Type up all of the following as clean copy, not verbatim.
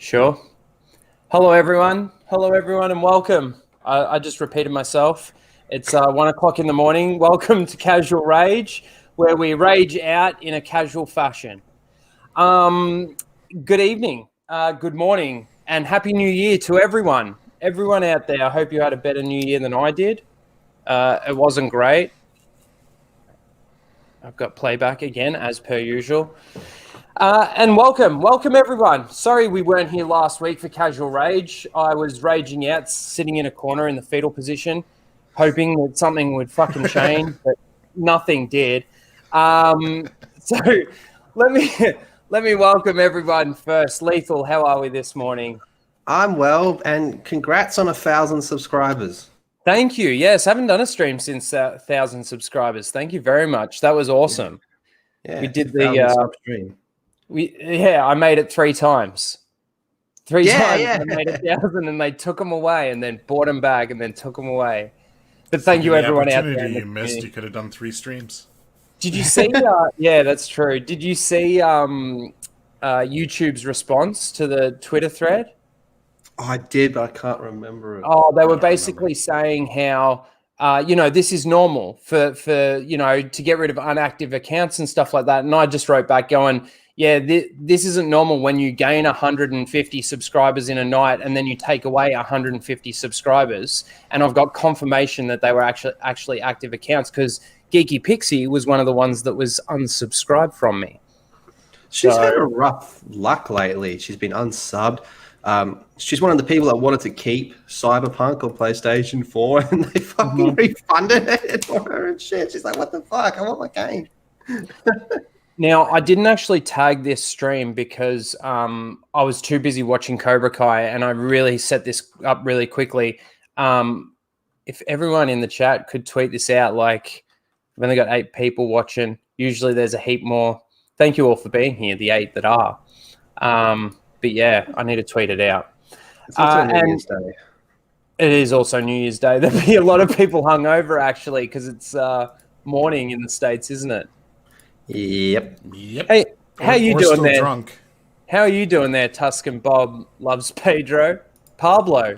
Sure. Hello, everyone. Hello, everyone, and welcome. I just repeated myself. It's 1 o'clock in the morning. Welcome to Casual Rage, where we rage out in a casual fashion. Good evening, good morning, and Happy New Year to everyone. Everyone out there, I hope you had a better New Year than I did. It wasn't great. I've got playback again, as per usual. And welcome everyone. Sorry we weren't here last week for Casual Rage. I was raging out, sitting in a corner in the fetal position, hoping that something would fucking change, but nothing did. So let me welcome everyone first. Lethal, how are we this morning? I'm well, and congrats on 1,000 subscribers. Thank you. Yes, I haven't done a stream since 1,000 subscribers. Thank you very much. That was awesome. Yeah, We did the stream. I made it 3 times. Three times Yeah. I made 1,000 and they took them away and then bought them back and then took them away. But thank you everyone out there. The opportunity you missed, you could have done 3 streams. Did you see yeah, that's true. Did you see YouTube's response to the Twitter thread? Oh, I did, but I can't remember it. Oh, they were basically saying how this is normal for to get rid of inactive accounts and stuff like that. And I just wrote back going, yeah, this isn't normal when you gain 150 subscribers in a night and then you take away 150 subscribers. And I've got confirmation that they were actually active accounts because Geeky Pixie was one of the ones that was unsubscribed from me. She's had a rough luck lately. She's been unsubbed. She's one of the people that wanted to keep Cyberpunk on PlayStation 4 and they fucking refunded it for her and shit. She's like, what the fuck? I want my game. Now, I didn't actually tag this stream because I was too busy watching Cobra Kai and I really set this up really quickly. If everyone in the chat could tweet this out, like I've only got 8 people watching. Usually there's a heap more. Thank you all for being here, the 8 that are. But yeah, I need to tweet it out. It's also New Year's Day. It is also New Year's Day. There'll be a lot of people hungover actually because it's morning in the States, isn't it? Yep. Hey, how you doing there? Drunk. How are you doing there, Tuscan Bob loves Pedro? Pablo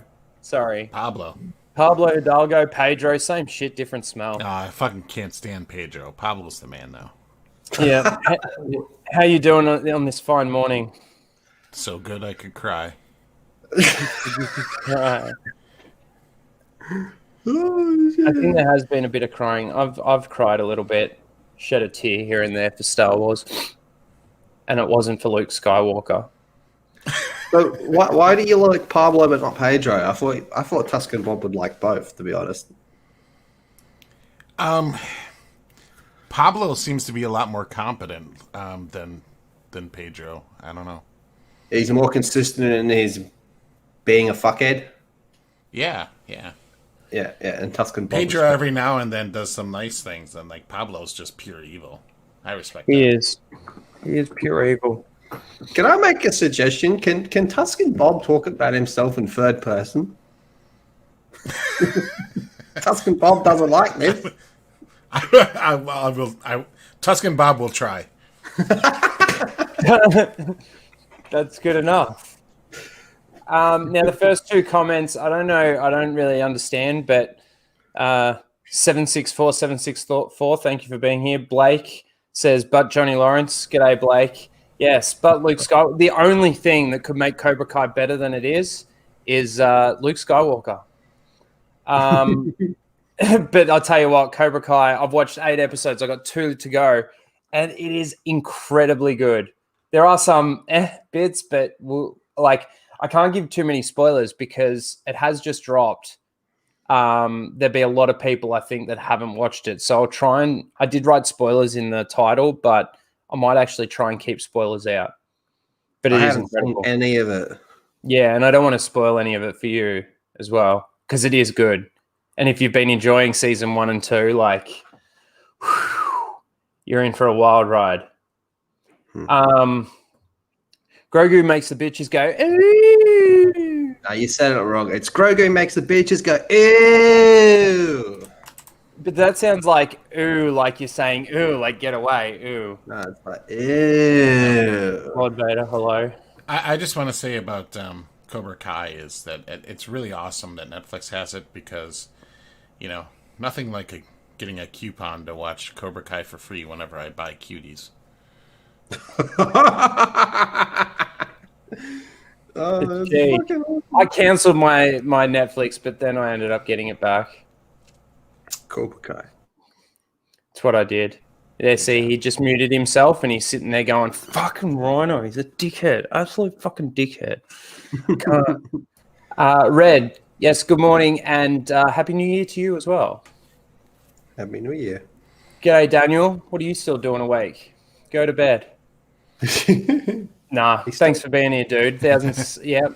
Hidalgo, Pedro, same shit, different smell. I fucking can't stand Pedro. Pablo's the man, though. Yeah. How you doing on this fine morning? So good I could cry. Right. I think there has been a bit of crying. I've cried a little bit, shed a tear here and there for Star Wars, and it wasn't for Luke Skywalker. But why do you like Pablo but not Pedro? I thought Tuscan Bob would like both, to be honest. Pablo seems to be a lot more competent than Pedro. I don't know. He's more consistent in his being a fuckhead. Yeah. And Tuscan Bob. Pedro every now and then does some nice things, and like Pablo's just pure evil. I respect that. He is pure evil. Can I make a suggestion? Can Tuscan Bob talk about himself in third person? Tuscan Bob doesn't like this. Tuscan Bob will try. That's good enough. Now, the first 2 comments, I don't know. I don't really understand, but 764, thank you for being here. Blake says, but Johnny Lawrence. G'day, Blake. Yes, but Luke Skywalker. The only thing that could make Cobra Kai better than it is Luke Skywalker. But I'll tell you what, Cobra Kai, I've watched 8 episodes. I've got 2 to go, and it is incredibly good. There are some bits, but I can't give too many spoilers because it has just dropped. There'll be a lot of people, I think, that haven't watched it. So I'll try and... I did write spoilers in the title, but I might actually try and keep spoilers out. But it is incredible. Any of it. Yeah, and I don't want to spoil any of it for you as well because it is good. And if you've been enjoying season 1 and 2, you're in for a wild ride. Grogu makes the bitches go, ooh. No, you said it wrong. It's Grogu makes the bitches go, ew. But that sounds like ooh, like you're saying ooh, like get away, ooh. No, it's like ew. Lord Vader, hello. I just want to say about Cobra Kai is that it's really awesome that Netflix has it because, nothing like getting a coupon to watch Cobra Kai for free whenever I buy cuties. I cancelled my Netflix, but then I ended up getting it back. Cobra Kai. That's what I did. Yeah, see, he just muted himself and he's sitting there going, fucking Rhino, he's a dickhead. Absolute fucking dickhead. Red, yes, good morning and Happy New Year to you as well. Happy New Year. G'day, Daniel. What are you still doing awake? Go to bed. Nah, thanks for being here, dude. Thousands, yeah.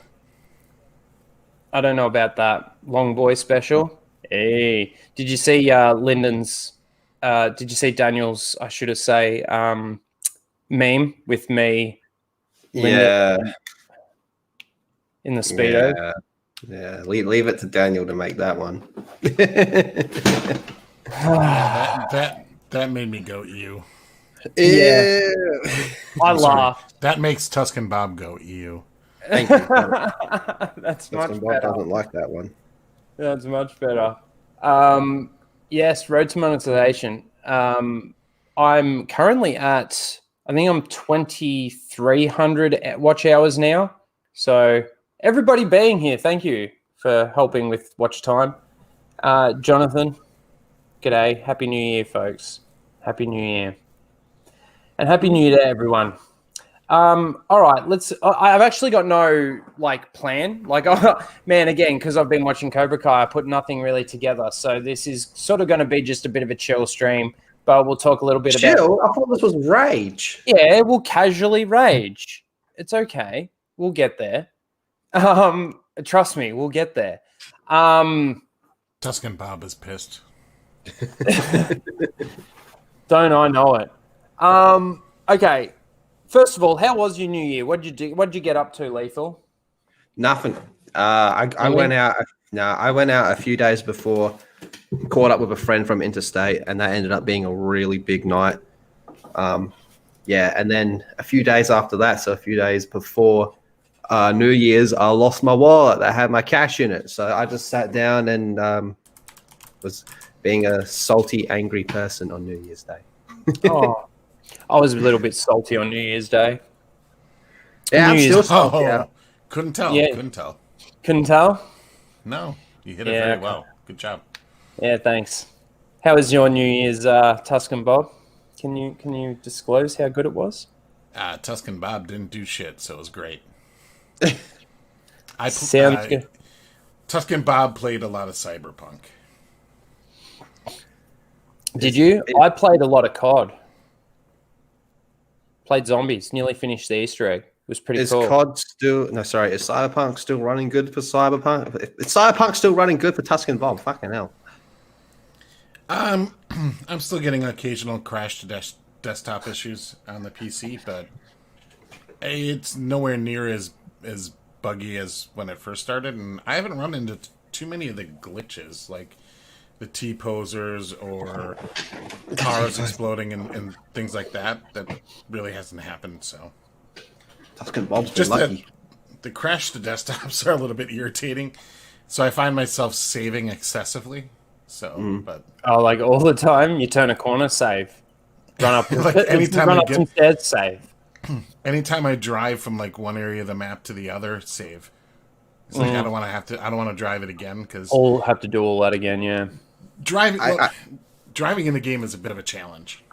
I don't know about that. Long boy special. Hey, did you see Lyndon's? Did you see Daniel's? I should have say meme with me. Lyndon, in the Speedo. Yeah. Leave it to Daniel to make that one. That made me go ew. Yeah. I laughed. That makes Tuscan Bob go ew. Thank you. That's Bob much better. doesn't like that one. That's much better. Yes, road to monetization. I'm currently at, I think I'm 2,300 watch hours now. So everybody being here, thank you for helping with watch time. Jonathan, g'day. Happy New Year, folks. Happy New Year. And Happy New Year to everyone. All right, I've actually got no plan. Man, again, because I've been watching Cobra Kai, I put nothing really together. So this is sort of going to be just a bit of a chill stream, but we'll talk a little bit about. Chill? I thought this was rage. Yeah, we'll casually rage. It's okay. We'll get there. Trust me, we'll get there. Tuscan Bob is pissed. Don't I know it? Okay. First of all, how was your New Year? What did you do? What did you get up to, Lethal? Nothing. I went out. No, I went out a few days before, caught up with a friend from interstate, and that ended up being a really big night. And then a few days after that, so a few days before New Year's, I lost my wallet that had my cash in it. So I just sat down and was being a salty, angry person on New Year's Day. Oh, I was a little bit salty on New Year's Day. Yeah, I'm still salty. Yeah. Couldn't tell. Yeah. Couldn't tell? No, you hit it very well. Good job. Yeah, thanks. How was your New Year's, Tuscan Bob? Can you disclose how good it was? Tuscan Bob didn't do shit, so it was great. Sounds good. Tuscan Bob played a lot of Cyberpunk. Did you? I played a lot of COD. Played zombies. Nearly finished the Easter egg. It was pretty cool. Is COD still... No, sorry. Is Cyberpunk still running good for Cyberpunk? Is Cyberpunk still running good for Tuscan Bob? Fucking hell. I'm still getting occasional crash to desktop issues on the PC, but it's nowhere near as buggy as when it first started, and I haven't run into too many of the glitches, like the T-posers or cars exploding and things like that. That really hasn't happened, so... Tuscan Bob's just lucky. The crash to desktops are a little bit irritating, so I find myself saving excessively. So, but like all the time, you turn a corner, save. Run up, anytime run up some stairs, save. Anytime I drive from one area of the map to the other, save. It's I don't want to drive it again because I'll have to do all that again. Yeah, driving in the game is a bit of a challenge.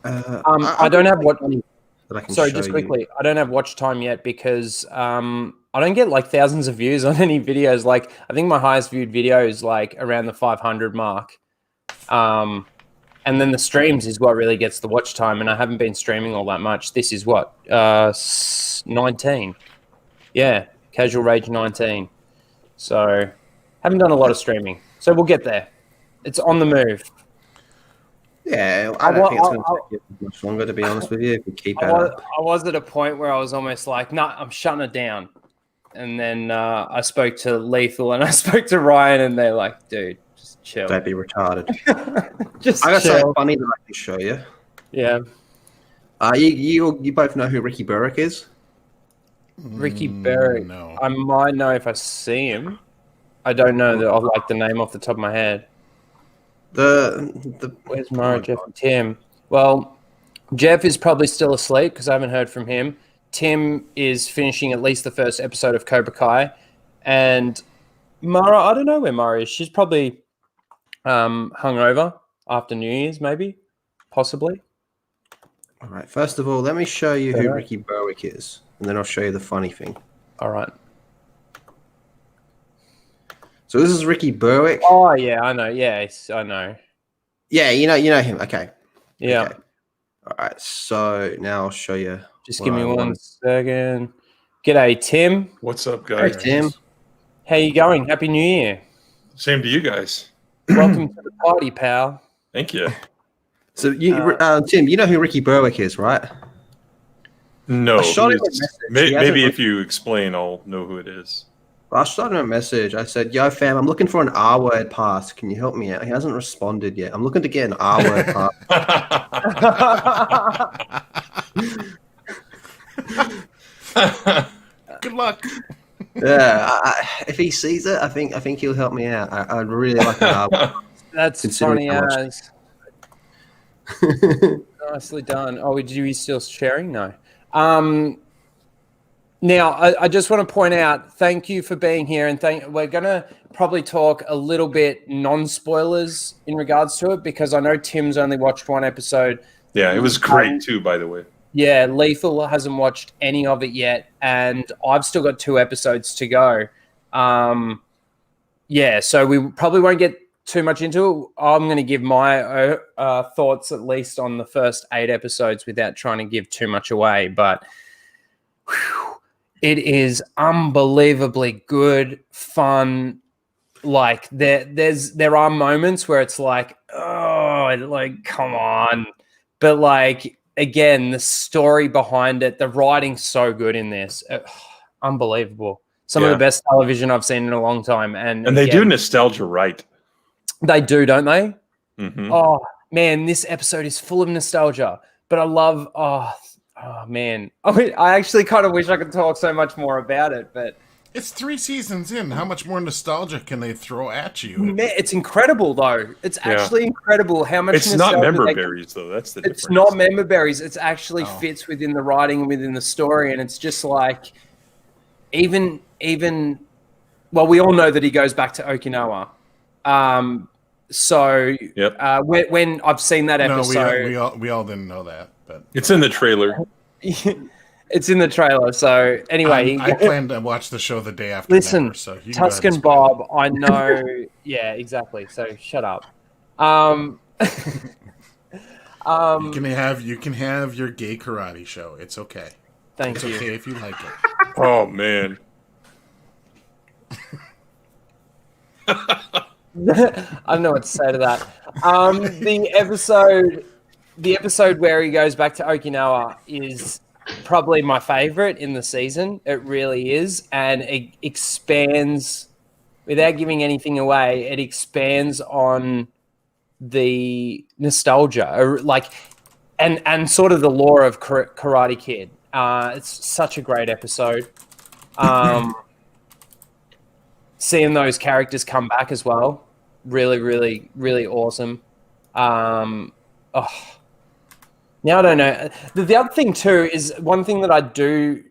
I don't have what. Sorry, just you. quickly. I don't have watch time yet because I don't get thousands of views on any videos. I think my highest viewed video is around the 500 mark. And then the streams is what really gets the watch time. And I haven't been streaming all that much. This is what? 19. Yeah, Casual Rage 19. So haven't done a lot of streaming. So we'll get there. It's on the move. Yeah, I don't think it's going to take much longer, to be honest with you, if we keep it up. I was at a point where I was almost I'm shutting it down. And then I spoke to Lethal and I spoke to Ryan, and they're like, dude, just chill. Don't be retarded. Just I got chill. something funny that I can show you. Yeah. You both know who Ricky Burrick is? Ricky Berwick. No. I might know if I see him. I don't know the name off the top of my head. Where's Mara, Jeff, and Tim? Well, Jeff is probably still asleep because I haven't heard from him. Tim is finishing at least the first episode of Cobra Kai, and Mara, I don't know where Mara is. She's probably hungover after New Year's, maybe, possibly. All right. First of all, let me show you who Ricky Berwick is, and then I'll show you the funny thing. All right. So this is Ricky Berwick. Oh yeah, I know. Yes, I know. Yeah, you know him. Okay. Yeah. Okay. All right. So now I'll show you. Just give me 1 second. G'day, Tim. What's up, guys? Hey, Tim. How you going? Happy New Year. Same to you guys. Welcome to the party, pal. Thank you. So Tim, you know who Ricky Berwick is, right? No. I shot him a message. Maybe if you explain, I'll know who it is. I shot him a message. I said, "Yo, fam, I'm looking for an R-word pass. Can you help me out?" He hasn't responded yet. I'm looking to get an R-word pass. Good luck. Yeah, if he sees it, I think he'll help me out. I'd really like an R-word. That's funny as. Nicely done. Oh, you still sharing? No. Now, I just want to point out, thank you for being here, and we're going to probably talk a little bit non-spoilers in regards to it, because I know Tim's only watched one episode. Yeah, it was great too, by the way. Yeah, Lethal hasn't watched any of it yet, and I've still got 2 episodes to go. Yeah, so we probably won't get too much into it. I'm going to give my thoughts at least on the first 8 episodes without trying to give too much away, but it is unbelievably good, fun. Like there are moments where it's like, oh, like come on, but like again, the story behind it, the writing's so good in this, unbelievable. Some of the best television I've seen in a long time, and they do nostalgia right. They do, don't they? Mm-hmm. Oh man, this episode is full of nostalgia, but I love. Oh man, I actually kind of wish I could talk so much more about it, but it's 3 seasons in. How much more nostalgia can they throw at you? Man, it's incredible, though. It's actually incredible how much. It's not member berries, though. That's the difference. It's not member berries. It's actually fits within the writing and within the story, and it's just like even. Well, we all know that he goes back to Okinawa. So when I've seen that episode, we all didn't know that, but it's in the trailer. It's in the trailer. So anyway, I plan to watch the show the day after. Listen, never, so Tuscan Bob, I know. Yeah, exactly. So shut up. You can have your gay karate show. It's okay. It's okay if you like it. Oh man. I don't know what to say to that. The episode where he goes back to Okinawa is probably my favorite in the season. It really is, and it expands, without giving anything away, it expands on the nostalgia, like, and sort of the lore of Karate Kid. It's such a great episode. Seeing those characters come back as well, really, really, really awesome. Now I don't know. The other thing too is one thing I don't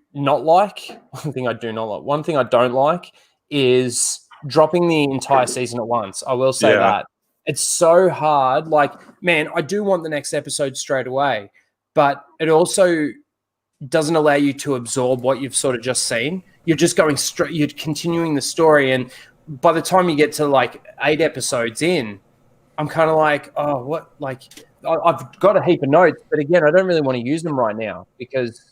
like is dropping the entire season at once. I will say that. It's so hard. Like, man, I do want the next episode straight away, but it also doesn't allow you to absorb what you've sort of just seen. You're just going straight, you're continuing the story, and by the time you get to like 8 episodes in, I'm kind of like, oh, what? Like, I've got a heap of notes, but again, I don't really want to use them right now because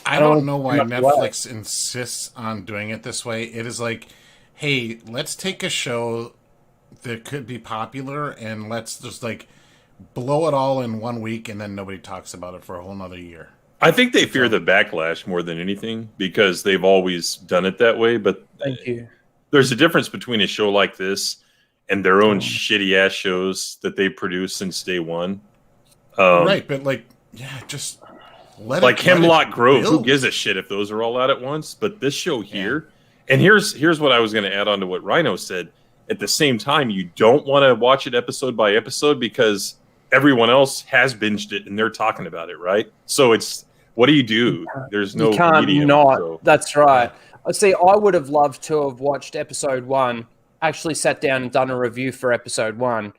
I don't know why Netflix insists on doing it this way. It is like, hey, let's take a show that could be popular and let's just like blow it all in 1 week, and then nobody talks about it for a whole nother year. I think they fear the backlash more than anything because they've always done it that way. But thank you. There's a difference between a show like this and their own shitty ass shows that they produced since day one. Right, but like, yeah, just Like Hemlock Grove, who gives a shit if those are all out at once? But this show here, and here's what I was going to add on to what Rhino said. At the same time, you don't want to watch it episode by episode because everyone else has binged it and they're talking about it, right? So it's, what do you do? There's no you can't medium, not. So. That's right. See, I would have loved to have watched episode 1, actually sat down and done a review for episode 1,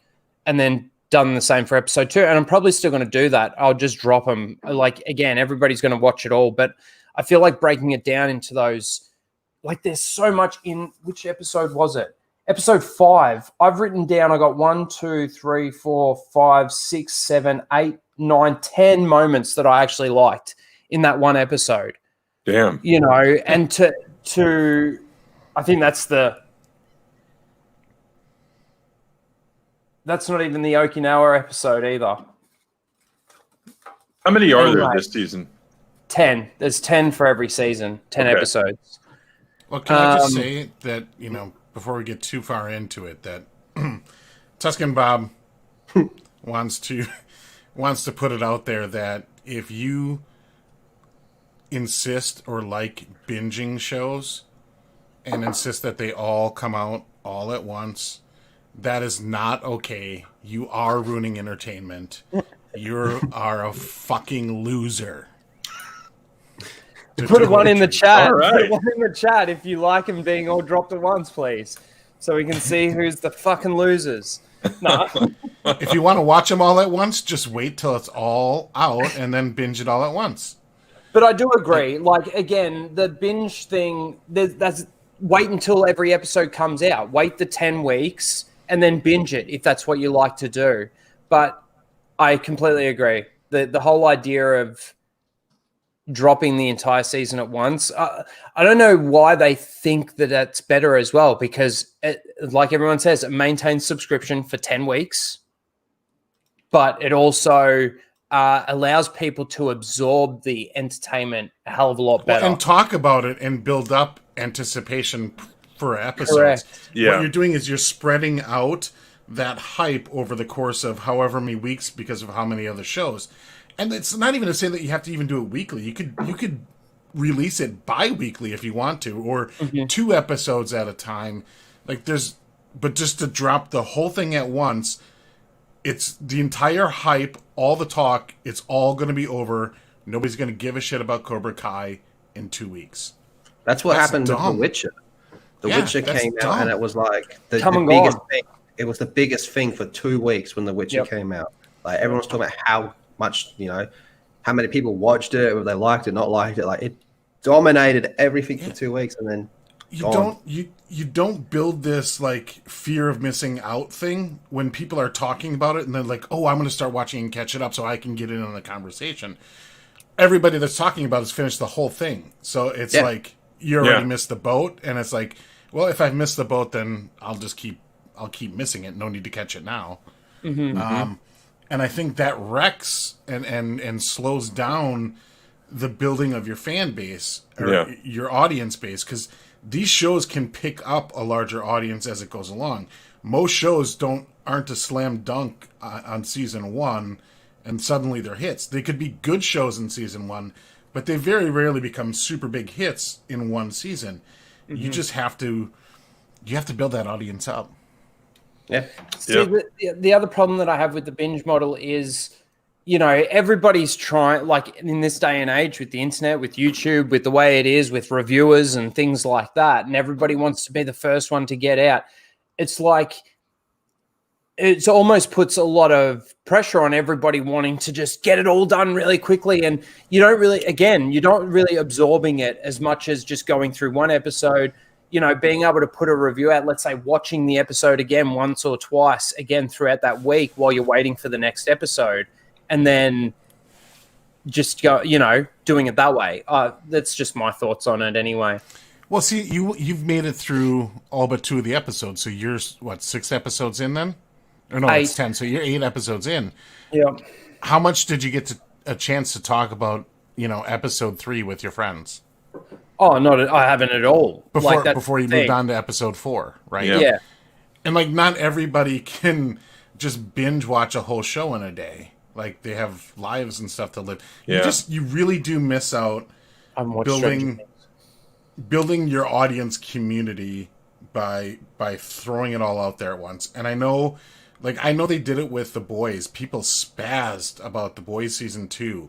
and then done the same for episode 2. And I'm probably still going to do that. I'll just drop them. Like, again, everybody's going to watch it all, but I feel like breaking it down into those, like, there's so much in, which episode was it? Episode 5. I've written down, I got 1, 2, 3, 4, 5, 6, 7, 8, 9, 10 moments that I actually liked in that one episode. Damn. You know, and to I think that's not even the Okinawa episode either. How many are there this season? 10. There's 10 for every season. 10 episodes. Well, can I just say that, you know, before we get too far into it, that Tuscan Bob wants to put it out there that if you insist or like binging shows and insist that they all come out all at once, that is not okay. You are ruining entertainment. You are a fucking loser. Put one in the chat. Right. Put one in the chat if you like them being all dropped at once, please, so we can see who's the fucking losers. No. If you want to watch them all at once, just wait till it's all out and then binge it all at once. But I do agree. Like, again, the binge thing, that's wait until every episode comes out. Wait the 10 weeks and then binge it if that's what you like to do. But I completely agree. The whole idea of dropping the entire season at once, I don't know why they think that that's better as well, because like everyone says, it maintains subscription for 10 weeks, but it also allows people to absorb the entertainment a hell of a lot better. Well, and talk about it and build up anticipation for episodes. Correct. Yeah. What you're doing is you're spreading out that hype over the course of however many weeks because of how many other shows. And it's not even to say that you have to even do it weekly. You could release it bi-weekly if you want to, or 2 episodes at a time. But just to drop the whole thing at once, it's the entire hype, all the talk, it's all going to be over. Nobody's going to give a shit about Cobra Kai in 2 weeks. That's what happened with The Witcher. The Witcher came out, and it was like the biggest thing. It was the biggest thing for 2 weeks when The Witcher came out. Like, everyone's talking about how much, you know, how many people watched it, whether they liked it, not liked it. Like, it dominated everything for 2 weeks, and then you don't build this like fear of missing out thing when people are talking about it and they're like, oh, I'm going to start watching and catch it up so I can get in on the conversation. Everybody that's talking about has finished the whole thing, so it's like you already missed the boat, and it's like, well, if I've missed the boat, then I'll keep missing it. No need to catch it now. And I think that wrecks and slows down the building of your fan base or your audience base, because these shows can pick up a larger audience as it goes along. Most shows aren't a slam dunk on season 1, and suddenly they're hits. They could be good shows in season 1, but they very rarely become super big hits in one season. You just have to build that audience up. Yeah. See, the other problem that I have with the binge model is, you know, everybody's trying, like in this day and age with the internet, with YouTube, with the way it is, with reviewers and things like that, and everybody wants to be the first one to get out. It's like, it almost puts a lot of pressure on everybody wanting to just get it all done really quickly. And you're not really absorbing it as much as just going through one episode, you know, being able to put a review out, let's say watching the episode again once or twice again throughout that week while you're waiting for the next episode, and then just go, you know, doing it that way. That's just my thoughts on it anyway. Well, see, you've made it through all but 2 of the episodes. So you're, 6 episodes in then? Or no, 8. It's 10. So you're 8 episodes in. Yeah. How much did you get a chance to talk about, you know, episode 3 with your friends? Oh, I haven't at all. Before you moved on to episode 4, right? Yeah. And like, not everybody can just binge watch a whole show in a day. Like they have lives and stuff to live. Yeah. You really do miss out building your audience community by throwing it all out there at once. And I know they did it with The Boys. People spazzed about The Boys season 2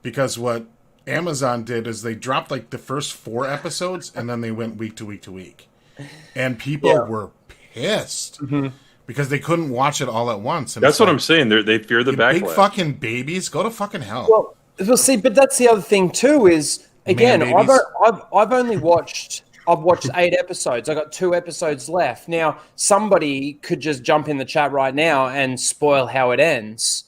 because what Amazon did is they dropped like the first 4 episodes and then they went week to week to week. And people were pissed because they couldn't watch it all at once. And that's what I'm saying. They fear the backlash. Big fucking babies, go to fucking hell. Well, see, but that's the other thing too. Is again, I've watched 8 episodes. I got 2 episodes left. Now, somebody could just jump in the chat right now and spoil how it ends.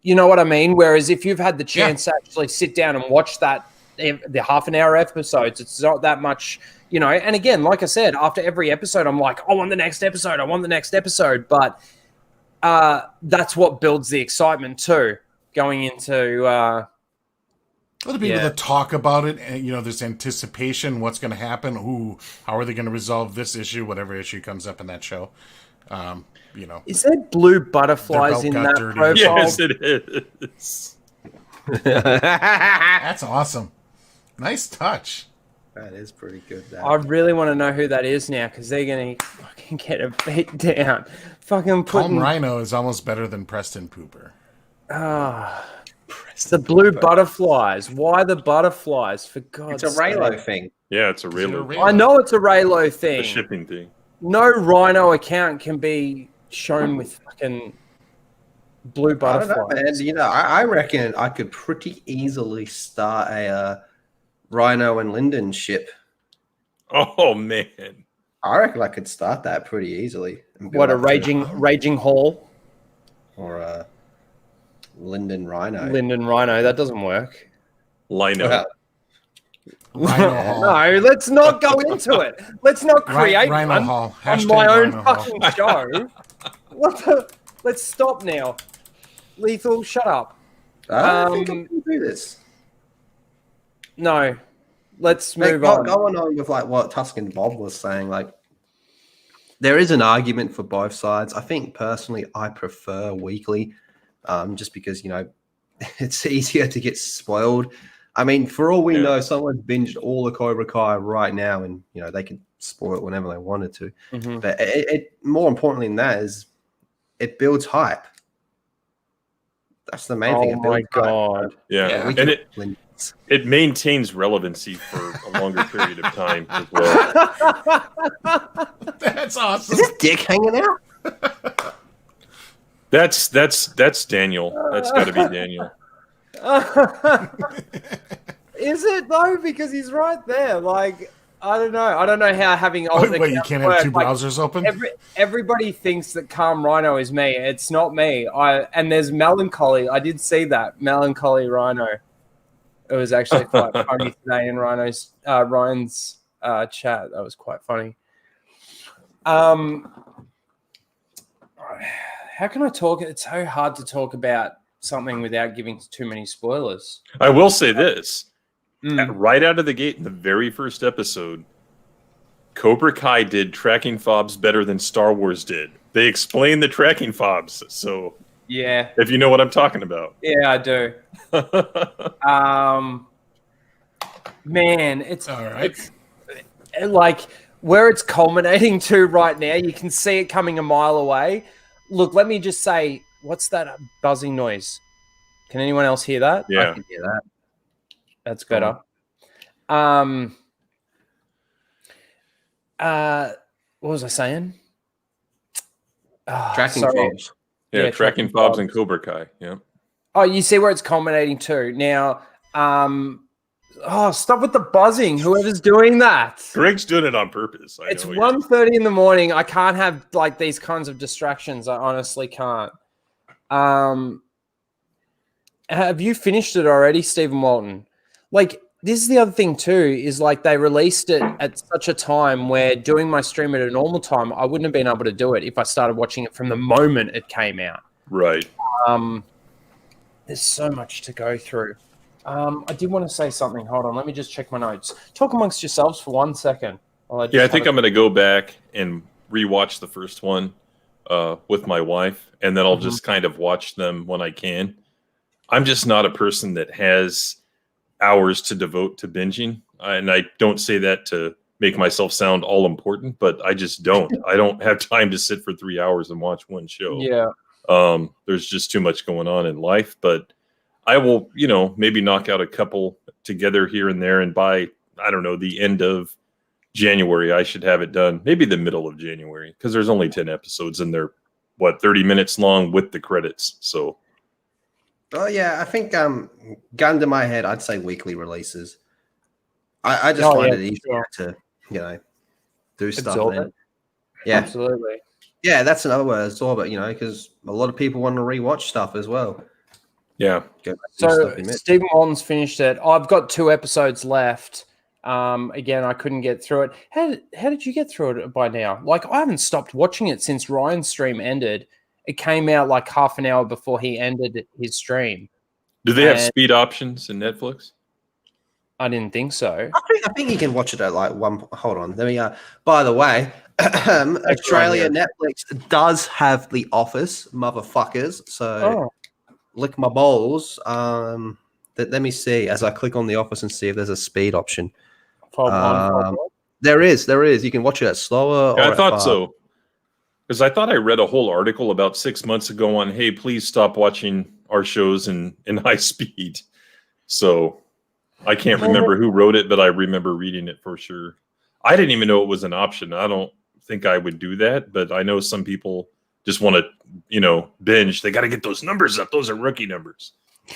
You know what I mean? Whereas if you've had the chance to actually sit down and watch the half an hour episodes, it's not that much, And again, like I said, after every episode, I'm like, I want the next episode. I want the next episode. But that's what builds the excitement too, going into. Other people that talk about it, and there's anticipation. What's going to happen? How are they going to resolve this issue? Whatever issue comes up in that show. Is there blue butterflies in that profile? Yes, it is. That's awesome. Nice touch. That is pretty good. I really want to know who that is now because they're going to fucking get a beat down. Fucking Calm Rhino is almost better than Preston Pooper. It's the blue butterflies. Why the butterflies? For God's sake. It's a Raylo thing. Yeah, it's a Raylo. I know it's a Raylo thing. The shipping thing. No Rhino account can be shown with fucking blue butterflies. I don't know, man. I reckon I could pretty easily start a Rhino and Lyndon ship. Oh man, I reckon I could start that pretty easily. What, a raging hall or a Lyndon Rhino? Lyndon Rhino, that doesn't work. Lino. No, let's not go into it. Let's not create Rhino Hall. on my own Rhino fucking Hall. show. Let's stop now. Lethal, shut up. I think I can do this. No, let's move on. Going on with like what Tuscan Bob was saying, there is an argument for both sides. I think personally, I prefer weekly, just because it's easier to get spoiled. I mean, for all we know, someone's binged all the Cobra Kai right now, and they can spoil it whenever they wanted to. Mm-hmm. But it more importantly than that is it builds hype. That's the main thing. Oh my god! Yeah. And it maintains relevancy for a longer period of time as well. That's awesome. Is his dick hanging out? That's Daniel. That's got to be Daniel. Is it though? Because he's right there. I don't know. I don't know how having wait, you can't have 2 browsers open? Everybody thinks that Calm Rhino is me. It's not me. And there's Melancholy. I did see that Melancholy Rhino. It was actually quite funny today in Ryan's chat. That was quite funny. How can I talk? It's so hard to talk about something without giving too many spoilers. I will say this. Right out of the gate in the very first episode, Cobra Kai did tracking fobs better than Star Wars did. They explained the tracking fobs. So yeah, if you know what I'm talking about. Yeah, I do. Man, it's all right. It's where it's culminating to right now. You can see it coming a mile away. Look, let me just say, what's that buzzing noise? Can anyone else hear that? Yeah, I can hear that. That's better. What was I saying? Tracking fobs. Yeah, tracking fobs and Cobra Kai. Yeah. Oh, you see where it's culminating to now. Stop with the buzzing. Whoever's doing that. Greg's doing it on purpose. It's 1:30 in the morning. I can't have these kinds of distractions. I honestly can't. Have you finished it already, Stephen Walton? This is the other thing too, is they released it at such a time where doing my stream at a normal time, I wouldn't have been able to do it if I started watching it from the moment it came out. Right. There's so much to go through. I did want to say something. Hold on. Let me just check my notes. Talk amongst yourselves for 1 second. I think I'm going to go back and rewatch the first one. with my wife, and then I'll just kind of watch them when I can. I'm just not a person that has hours to devote to binging, and I don't say that to make myself sound all important, but I just don't. I don't have time to sit for 3 hours and watch one show. Yeah. There's just too much going on in life, but I will, maybe knock out a couple together here and there, and by, I don't know, the end of January, I should have it done. Maybe the middle of January, because there's only 10 episodes and they're 30 minutes long with the credits. So, oh yeah, I think gun to my head, I'd say weekly releases. I just find it easier to do stuff. Then. Yeah, absolutely. Yeah, that's another word, absorb it. Because a lot of people want to rewatch stuff as well. Yeah. So Stephen Walton's finished it. I've got 2 episodes left. Again, I couldn't get through it. How did you get through it by now? Like, I haven't stopped watching it since Ryan's stream ended. It came out like half an hour before he ended his stream. Do they have speed options in Netflix? I didn't think so. I think you can watch it at like one. Hold on, there we are. By the way, Australia Netflix does have The Office, motherfuckers. So lick my balls. Let me see as I click on The Office and see if there's a speed option. There is. You can watch it at slower. Yeah, I thought so. Because I thought I read a whole article about 6 months ago on, hey, please stop watching our shows in high speed. So I can't remember who wrote it, but I remember reading it for sure. I didn't even know it was an option. I don't think I would do that, but I know some people just want to, binge. They got to get those numbers up. Those are rookie numbers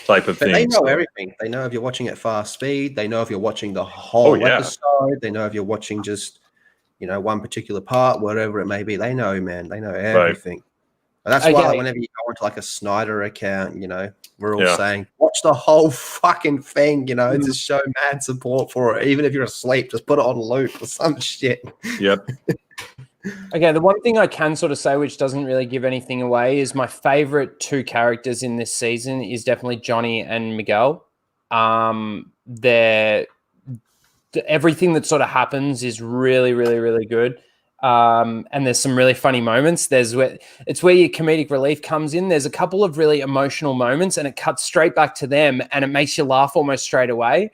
type of thing. They know everything. They know if you're watching at fast speed. They know if you're watching the whole episode. They know if you're watching just, one particular part, whatever it may be. They know, man. They know everything. And that's why whenever you go into like a Snyder account, we're all saying, watch the whole fucking thing, just show mad support for it. Even if you're asleep, just put it on loop or some shit. Yep. Okay, the one thing I can sort of say, which doesn't really give anything away, is my favorite 2 characters in this season is definitely Johnny and Miguel. Everything that sort of happens is really, really, really good. And there's some really funny moments. It's where your comedic relief comes in. There's a couple of really emotional moments, and it cuts straight back to them, and it makes you laugh almost straight away.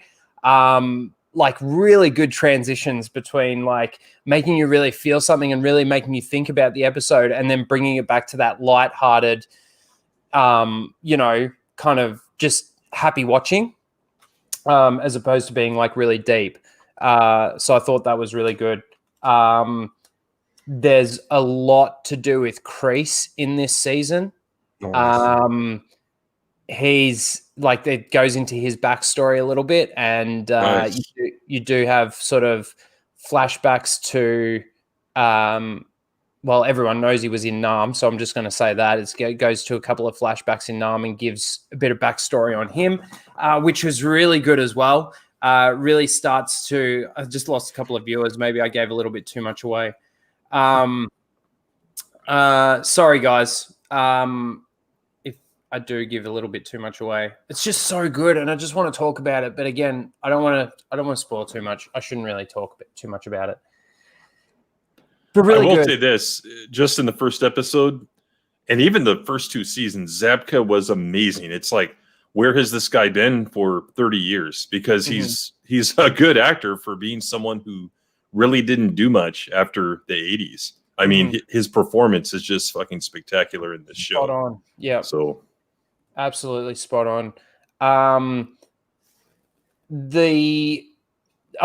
Like really good transitions between like making you really feel something and really making you think about the episode, and then bringing it back to that lighthearted, kind of just happy watching, as opposed to being like really deep. So I thought that was really good. There's a lot to do with Kreese in this season. Nice. He's like, it goes into his backstory a little bit, and nice. you do have sort of flashbacks to, well, everyone knows he was in Nam, so I'm just going to say that it goes to a couple of flashbacks in Nam and gives a bit of backstory on him, which was really good as well. Really starts to, I just lost a couple of viewers. Maybe I gave a little bit too much away. Sorry guys. If I do give a little bit too much away, it's just so good, and I just want to talk about it. But again, I don't want to spoil too much. I shouldn't really talk too much about it. But really, I will say this: just in the first episode, and even the first 2 seasons, Zabka was amazing. It's like, where has this guy been for 30 years? Because he's a good actor for being someone who really didn't do much after the 80s. I mean, his performance is just fucking spectacular in this show. Spot on. Yeah. So absolutely spot on. I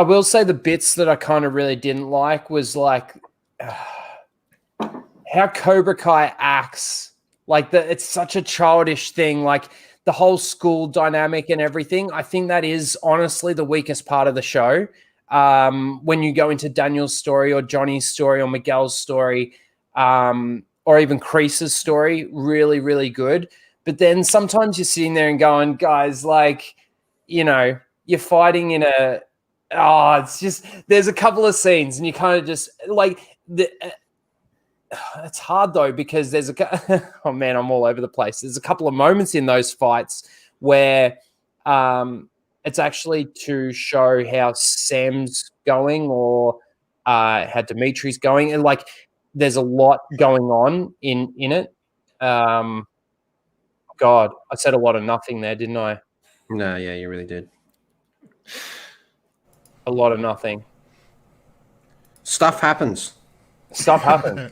will say the bits that I kind of really didn't like was like how Cobra Kai acts. Like it's such a childish thing. Like the whole school dynamic and everything. I think that is honestly the weakest part of the show. When you go into Daniel's story or Johnny's story or Miguel's story, or even Kreese's story, really, really good. But then sometimes you're sitting there and going, guys, like, you're fighting in it's just, there's a couple of scenes and you kind of just like, it's hard though, because there's oh man, I'm all over the place. There's a couple of moments in those fights where, it's actually to show how Sam's going or how Dimitri's going. And like there's a lot going on in it. God, I said a lot of nothing there, didn't I? No, yeah, you really did. A lot of nothing. Stuff happens. Stuff happens.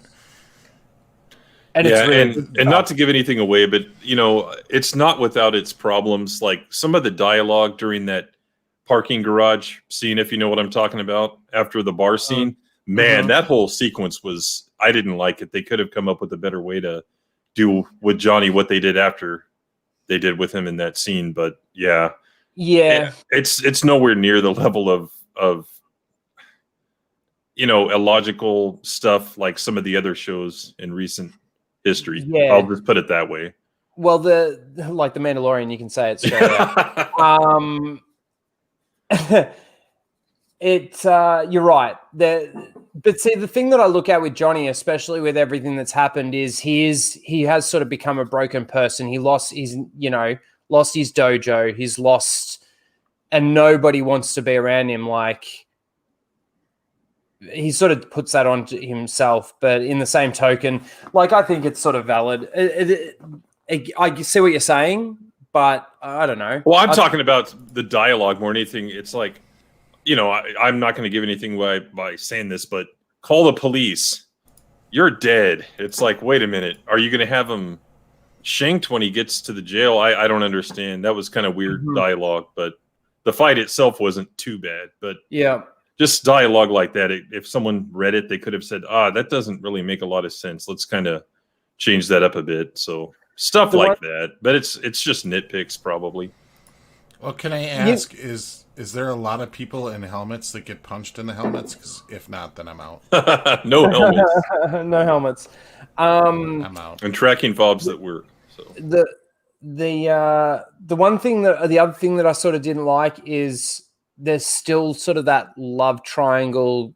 And yeah, it's really and not to give anything away, but it's not without its problems. Like some of the dialogue during that parking garage scene, if you know what I'm talking about, after the bar scene, man, that whole sequence I didn't like it. They could have come up with a better way to do with Johnny what they did after they did with him in that scene. But yeah, it's nowhere near the level of illogical stuff like some of the other shows in recent history. Yeah. I'll just put it that way. Well, the Mandalorian, you can say it straight out. You're right. But see, the thing that I look at with Johnny, especially with everything that's happened, is he has sort of become a broken person. He lost his dojo. He's lost, and nobody wants to be around him. Like, he sort of puts that on to himself. But in the same token, like, I think it's sort of valid. I see what you're saying, but I don't know. Well, I'm talking about the dialogue more than anything. It's like, I'm not going to give anything by saying this, but call the police. You're dead. It's like, wait a minute. Are you going to have him shanked when he gets to the jail? I don't understand. That was kind of weird dialogue, but the fight itself wasn't too bad. But yeah, just dialogue like that. If someone read it, they could have said, that doesn't really make a lot of sense. Let's kind of change that up a bit. So stuff like that. But it's just nitpicks probably. Well, can I ask, is there a lot of people in helmets that get punched in the helmets? 'Cause if not, then I'm out. No helmets. No helmets. I'm out. And tracking fobs that work. So the other thing that I sort of didn't like is there's still sort of that love triangle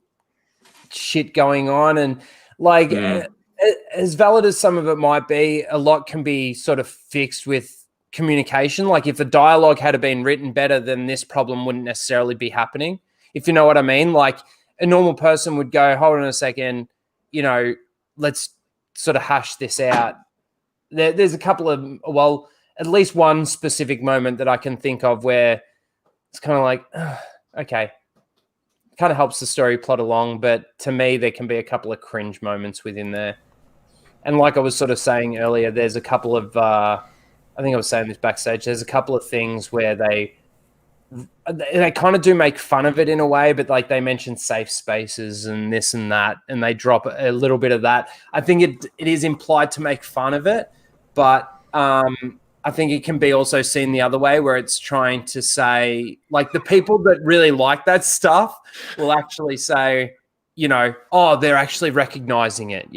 shit going on, and like as valid as some of it might be, a lot can be sort of fixed with communication. Like if the dialogue had been written better, then this problem wouldn't necessarily be happening, if you know what I mean. Like a normal person would go, hold on a second, let's sort of hash this out. There's a couple of, well, at least one specific moment that I can think of where it's kind of like, okay, kind of helps the story plot along, but to me there can be a couple of cringe moments within there. And like I was sort of saying earlier, there's a couple of I think I was saying this backstage, there's a couple of things where they kind of do make fun of it in a way, but like they mention safe spaces and this and that, and they drop a little bit of that. I think it is implied to make fun of it, but I think it can be also seen the other way, where it's trying to say, like, the people that really like that stuff will actually say, they're actually recognizing it,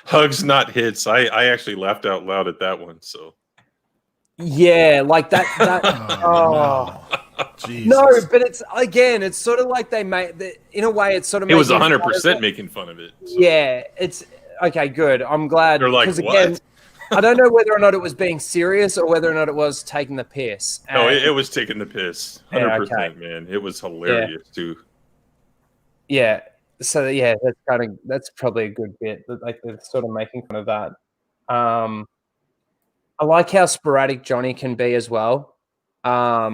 Hugs, not hits. I actually laughed out loud at that one. So yeah, like that. No, but it's sort of like they made in a way. It's sort of it was 100% making fun of it. So. Yeah, it's okay. Good. I'm glad. They're like, again, I don't know whether or not it was being serious or whether or not it was taking the piss. No, it was taking the piss. 100%, okay. Man. It was hilarious too. Yeah. So yeah, that's probably a good bit that like they're sort of making fun of that. I like how sporadic Johnny can be as well. I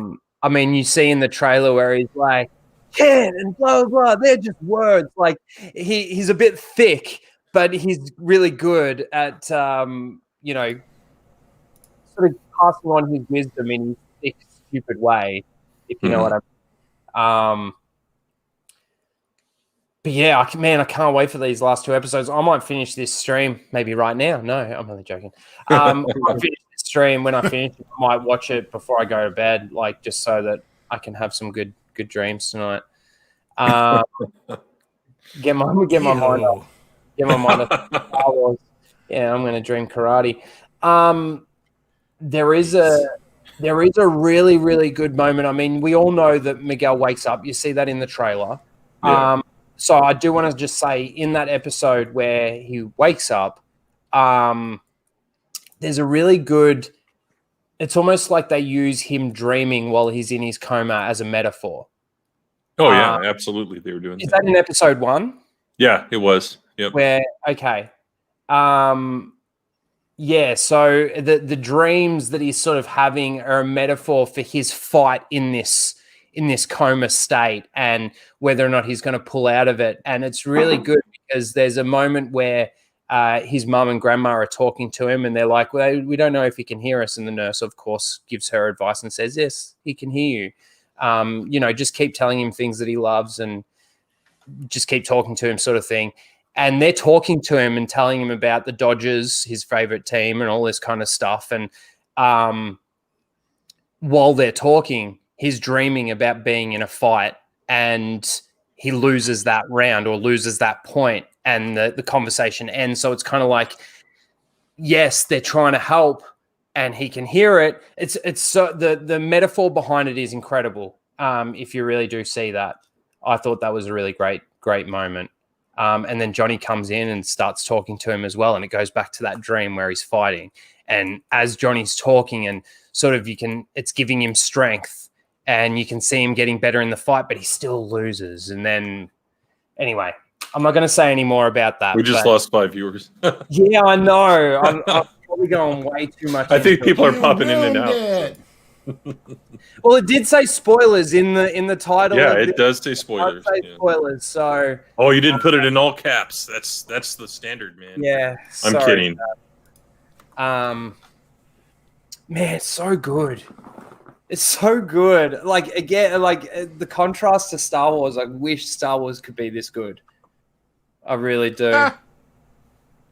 mean, you see in the trailer where he's like, "Ken," and blah blah. They're just words. Like he's a bit thick, but he's really good at sort of passing on his wisdom in his thick, stupid way, if you know what I mean. But yeah, I can't wait for these last two episodes. I might finish this stream maybe right now. No, I'm only joking. I might finish this stream. When I finish it, I might watch it before I go to bed, like just so that I can have some good dreams tonight. Get my mind up. Get my mind up. Star Wars. Yeah, I'm going to dream karate. There is a really, really good moment. I mean, we all know that Miguel wakes up. You see that in the trailer. Yeah. So I do want to just say in that episode where he wakes up, there's a really good, it's almost like they use him dreaming while he's in his coma as a metaphor. Oh, yeah, absolutely. They were doing that in episode 1? Yeah, it was. Yep. Where yeah, so the dreams that he's sort of having are a metaphor for his fight in this coma state and whether or not he's going to pull out of it. And it's really good because there's a moment where his mum and grandma are talking to him and they're like, well, we don't know if he can hear us. And the nurse, of course, gives her advice and says, yes, he can hear you. Just keep telling him things that he loves and just keep talking to him, sort of thing. And they're talking to him and telling him about the Dodgers, his favorite team, and all this kind of stuff. And while they're talking, he's dreaming about being in a fight and he loses that round or loses that point and the conversation ends. So it's kind of like, yes, they're trying to help and he can hear it. It's so the metaphor behind it is incredible. If you really do see that, I thought that was a really great moment. And then Johnny comes in and starts talking to him as well. And it goes back to that dream where he's fighting. And as Johnny's talking and sort of it's giving him strength and you can see him getting better in the fight, but he still loses. And then anyway, I'm not going to say any more about that. We just lost 5 viewers. Yeah, I know. I'm probably going way too much. I think people are popping in and out. Well, it did say spoilers in the title. Yeah, it does say spoilers. Spoilers. So. Oh, you didn't put it in all caps. That's the standard, man. Yeah, I'm kidding. Man, it's so good. It's so good. Like again, like the contrast to Star Wars. I wish Star Wars could be this good. I really do.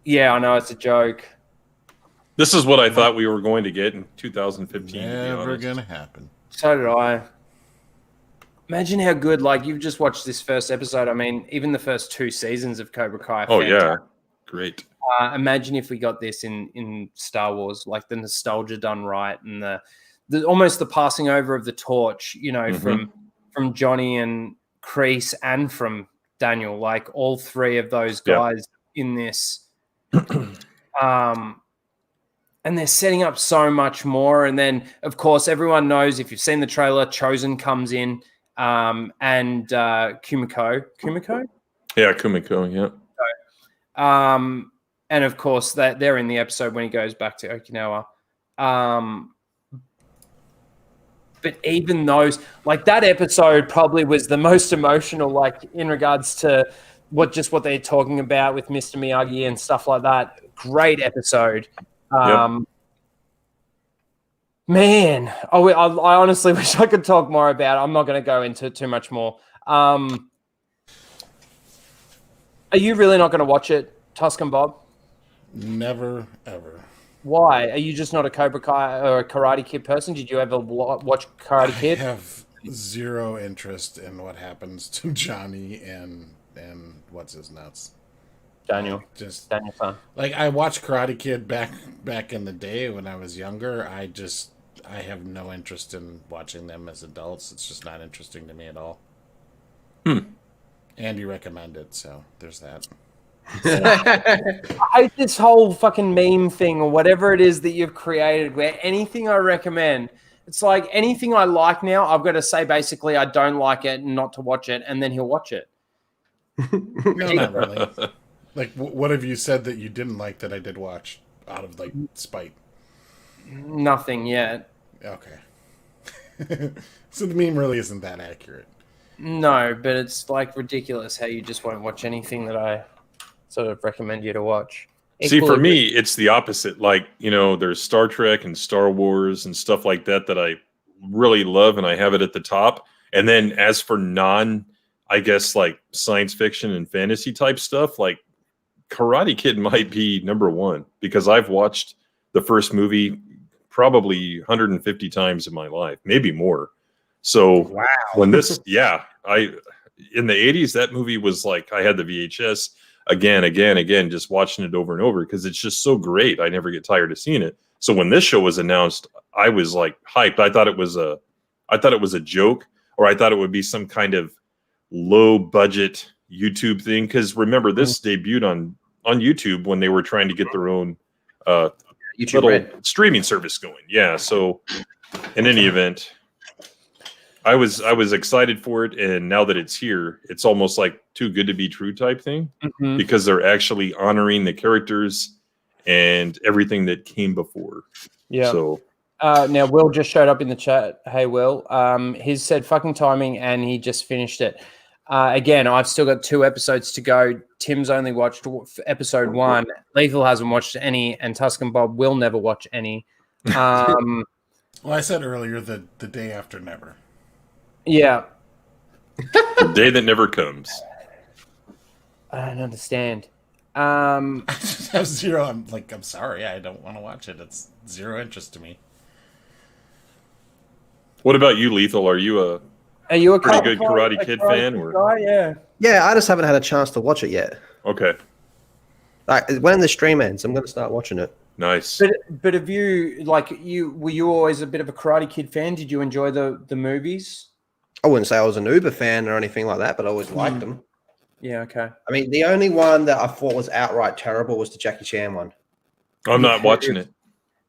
Yeah, I know it's a joke. This is what I thought we were going to get in 2015. Never gonna happen. So did I. Imagine how good, like, you've just watched this first episode. I mean, even the first 2 seasons of Cobra Kai. Oh, yeah. Great. Imagine if we got this in Star Wars, like the nostalgia done right and the almost the passing over of the torch, from Johnny and Kreese and from Daniel, like all 3 of those guys in this. And they're setting up so much more. And then, of course, everyone knows, if you've seen the trailer, Chosen comes in and Kumiko. Kumiko? Yeah, Kumiko, yeah. And, of course, they're in the episode when he goes back to Okinawa. But even those, like that episode probably was the most emotional, like in regards to what they're talking about with Mr. Miyagi and stuff like that. Great episode. Man, I honestly wish I could talk more about it. I'm not going to go into too much more. Are you really not going to watch it, Tuscan Bob? Never, ever. Why? Are you just not a Cobra Kai or a Karate Kid person? Did you ever watch Karate Kid? I have zero interest in what happens to Johnny and what's his nuts. Daniel. Just Daniel San. Like, I watched Karate Kid back in the day when I was younger. I have no interest in watching them as adults. It's just not interesting to me at all. And you recommend it, so there's that. I hate this whole fucking meme thing or whatever it is that you've created where anything I recommend, it's like anything I like now, I've got to say basically I don't like it and not to watch it, and then he'll watch it. No, not really. Like, what have you said that you didn't like that I did watch out of, like, spite? Nothing yet. Okay. So the meme really isn't that accurate. No, but it's, like, ridiculous how you just won't watch anything that I sort of recommend you to watch. See, for me, it's the opposite. Like, there's Star Trek and Star Wars and stuff like that I really love, and I have it at the top. And then as for I guess, like, science fiction and fantasy type stuff, like, Karate Kid might be number 1 because I've watched the first movie probably 150 times in my life, maybe more. So wow. When in the 80s, that movie was like, I had the VHS again, just watching it over and over because it's just so great. I never get tired of seeing it. So when this show was announced, I was like hyped. I thought it was a joke, or I thought it would be some kind of low budget YouTube thing, because remember, this debuted on YouTube when they were trying to get their own YouTube streaming service going. Yeah, so in any event, I was excited for it, and now that it's here, it's almost like too good to be true type thing because they're actually honoring the characters and everything that came before. Yeah. So now Will just showed up in the chat. Hey, Will. He's said fucking timing, and he just finished it. Again, I've still got 2 episodes to go. Tim's only watched episode 1. Lethal hasn't watched any, and Tuscan Bob will never watch any. Well, I said earlier the day after never. Yeah. the day that never comes. I don't understand. I just have zero. I'm sorry. I don't want to watch it. It's zero interest to me. What about you, Lethal? Are you a pretty good Karate Kid fan? Guy? Yeah. Yeah, I just haven't had a chance to watch it yet. Okay. Like when the stream ends, I'm going to start watching it. Nice. But have you were you always a bit of a Karate Kid fan? Did you enjoy the movies? I wouldn't say I was an Uber fan or anything like that, but I always liked them. Yeah, okay. I mean, the only one that I thought was outright terrible was the Jackie Chan one. I'm not watching it.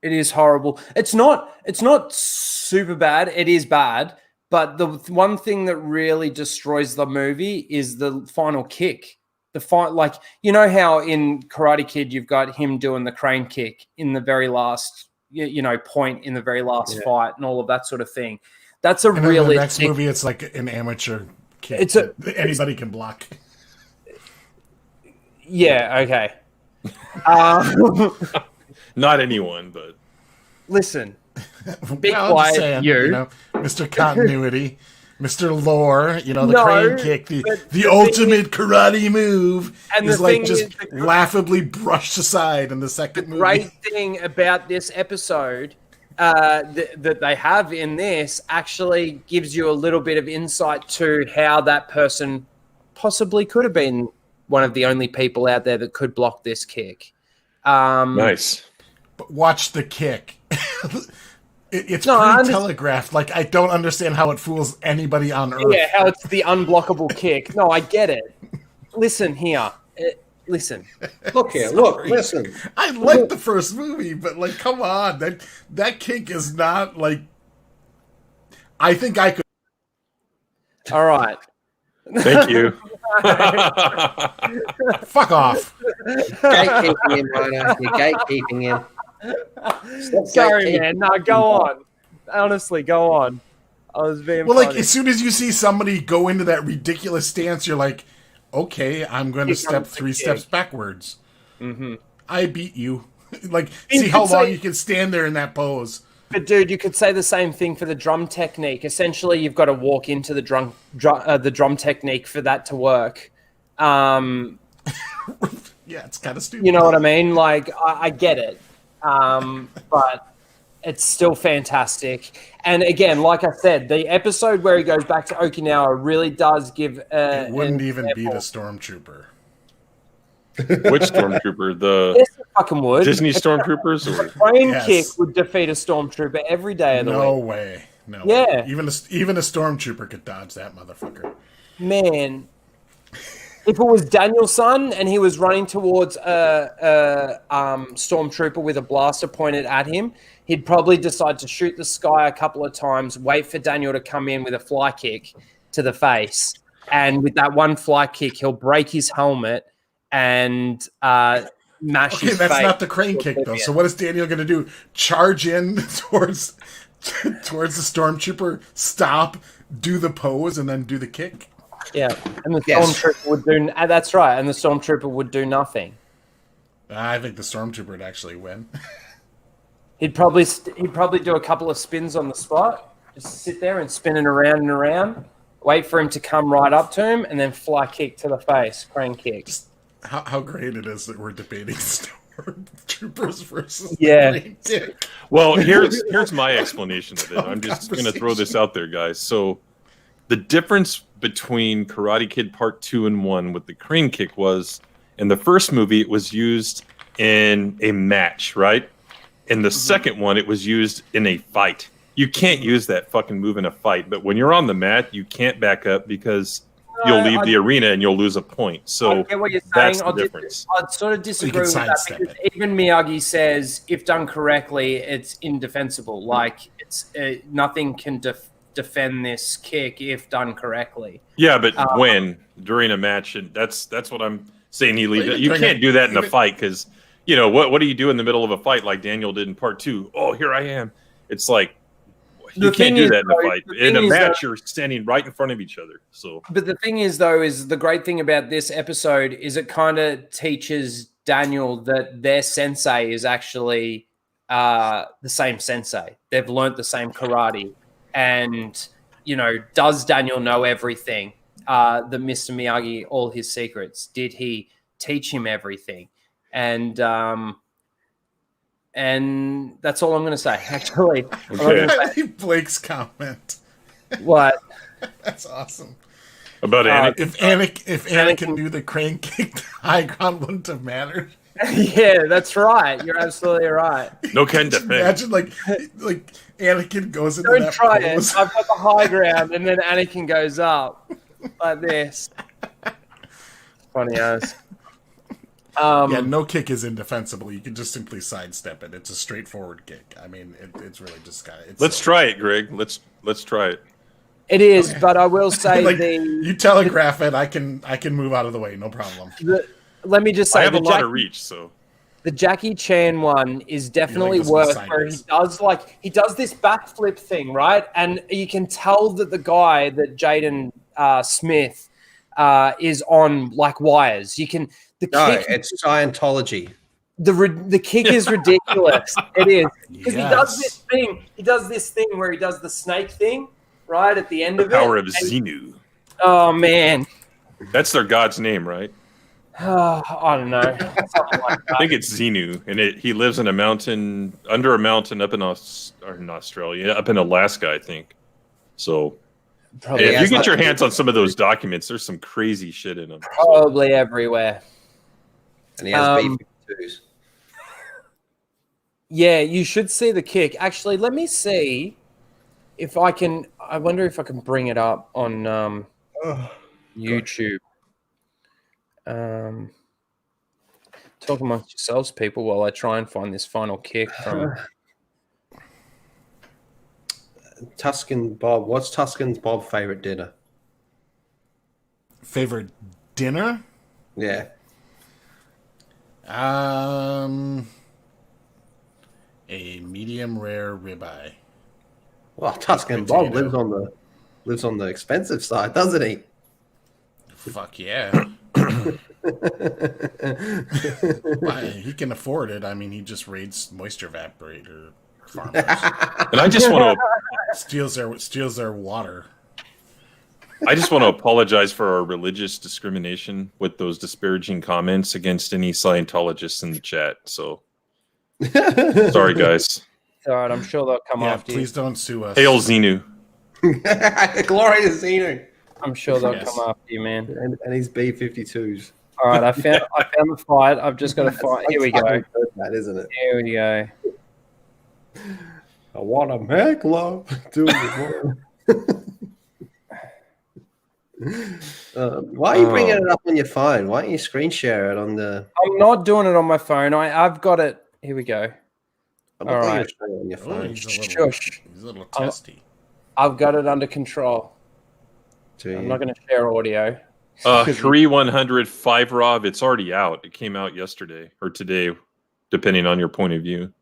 It is horrible. It's not super bad. It is bad. But the one thing that really destroys the movie is the final kick. Like, you know how in Karate Kid you've got him doing the crane kick in the very last, point in the very last fight and all of that sort of thing. That's a really in the next movie. It's like an amateur kick. Anybody can block. Yeah. Okay. Not anyone, but listen. Be quiet, saying, Mr. Continuity, Mr. Lore, crane kick, the ultimate karate move, and is like just laughably brushed aside in the second movie. The great thing about this episode that they have in this actually gives you a little bit of insight to how that person possibly could have been one of the only people out there that could block this kick. Nice. But watch the kick. It's pretty telegraphed. Like, I don't understand how it fools anybody on Earth. Yeah, how it's the unblockable kick. No, I get it. Listen here. Listen. Look here. Look. Listen. I like the first movie, but come on, that kick is not like. I think I could. All right. Thank you. Fuck off. Gatekeeping him, Rhino. You're gatekeeping him. Sorry, man. No, go on. Honestly, go on. I was being funny. As soon as you see somebody go into that ridiculous stance, you're like, okay, I'm going to step 3 steps backwards. Mm-hmm. I beat you. See how long you can stand there in that pose. But dude, you could say the same thing for the drum technique. Essentially, you've got to walk into the drum technique for that to work. Yeah, it's kind of stupid. You know what I mean? Like, I get it. But it's still fantastic. And again, like I said, the episode where he goes back to Okinawa really does give. It wouldn't even be the stormtrooper. Which stormtrooper? The yes, it fucking would. Disney stormtroopers? A crane kick would defeat a stormtrooper every day of the week. No way. No. Yeah. Way. Even a stormtrooper could dodge that motherfucker. Man. If it was Danielson and he was running towards a stormtrooper with a blaster pointed at him, he'd probably decide to shoot the sky a couple of times, wait for Daniel to come in with a fly kick to the face. And with that one fly kick, he'll break his helmet and mash his face. That's not the crane kick, though. So what is Daniel going to do? Charge in towards the stormtrooper, stop, do the pose, and then do the kick? Yeah, and the stormtrooper would do. That's right, and the stormtrooper would do nothing. I think the stormtrooper would actually win. He'd probably do a couple of spins on the spot, just sit there and spin it around and around, wait for him to come right up to him, and then fly kick to the face, crane kick. How great it is that we're debating stormtroopers versus crane kick. Well, here's my explanation of it. I'm just going to throw this out there, guys. So the difference between Karate Kid Part 2 and 1 with the crane kick was, in the first movie, it was used in a match, right? In the second one, it was used in a fight. You can't use that fucking move in a fight, but when you're on the mat, you can't back up because you'll leave the arena and you'll lose a point. So I get what you're saying. that's the difference. I'd sort of disagree with that because even Miyagi says, if done correctly, it's indefensible. Like, it's nothing can defend this kick if done correctly. Yeah, but when during a match, and that's what I'm saying. He leaves. You can't do that in a fight because what do you do in the middle of a fight like Daniel did in part 2? Oh, here I am. It's like you can't do that in a fight. In a match, you're standing right in front of each other. So, but the thing is, though, is the great thing about this episode is it kind of teaches Daniel that their sensei is actually the same sensei. They've learnt the same karate, and does Daniel know everything? That Mr. Miyagi, all his secrets. Did he teach him everything? And that's all I'm going to say. Actually, okay. Blake's comment. What? That's awesome. About Anakin. If Anakin knew the crane kick, the high ground wouldn't have mattered. Yeah, that's right. You're absolutely right. No kind of thing. Imagine like Anakin goes into Don't that try pose. it. I've got the high ground, and then Anakin goes up like this. Funny ass. Yeah, no kick is indefensible. You can just simply sidestep it. It's a straightforward kick. I mean, it's really just got it. Let's try it, Greg. Let's try it. It is, but I will say you telegraph it. I can move out of the way. No problem. Let me just say, I have a lot of reach, so the Jackie Chan one is definitely worth where he does this backflip thing, right? And you can tell that the guy that Jaden Smith is on like wires. You can. It's Scientology. The kick is ridiculous. It is because he does this thing. He does this thing where he does the snake thing right at the end of it. The power of Xenu. Oh man, that's their god's name, right? I don't know. Something like that. I think it's Xenu, and he lives in a mountain under a mountain up in Australia, up in Alaska, I think. So. If you get your hands on some of those documents, there's some crazy shit in them. Probably everywhere. And he has B-52s. Yeah, you should see the kick. Actually, let me see if I can. I wonder if I can bring it up on YouTube. Talk amongst yourselves, people, while I try and find this final kick from Tuscan Bob. What's Tuscan's Bob favorite dinner? Favorite dinner? Yeah. A medium rare ribeye. Well, Tuscan Bob lives on the expensive side, doesn't he? Fuck yeah. He can afford it. I mean, he just raids moisture evaporator farmers. And I just want to steals their water. I just want to apologize for our religious discrimination with those disparaging comments against any Scientologists in the chat. So, sorry, guys. All right, I'm sure they'll come after you. Please don't sue us. Hail Xenu. Glory to Xenu. I'm sure they'll come after you, man. And his B-52s. All right, I found the fight. I've just got to find. Here we go. That isn't it? Here we go. I want to make love to you. Why are you bringing it up on your phone? Why don't you screen share it on the? I'm not doing it on my phone. I've got it. Here we go. All right. On your phone. He's a little testy. I've got it under control. I'm not going to share audio. 3100 5 it's already out. It came out yesterday or today, depending on your point of view.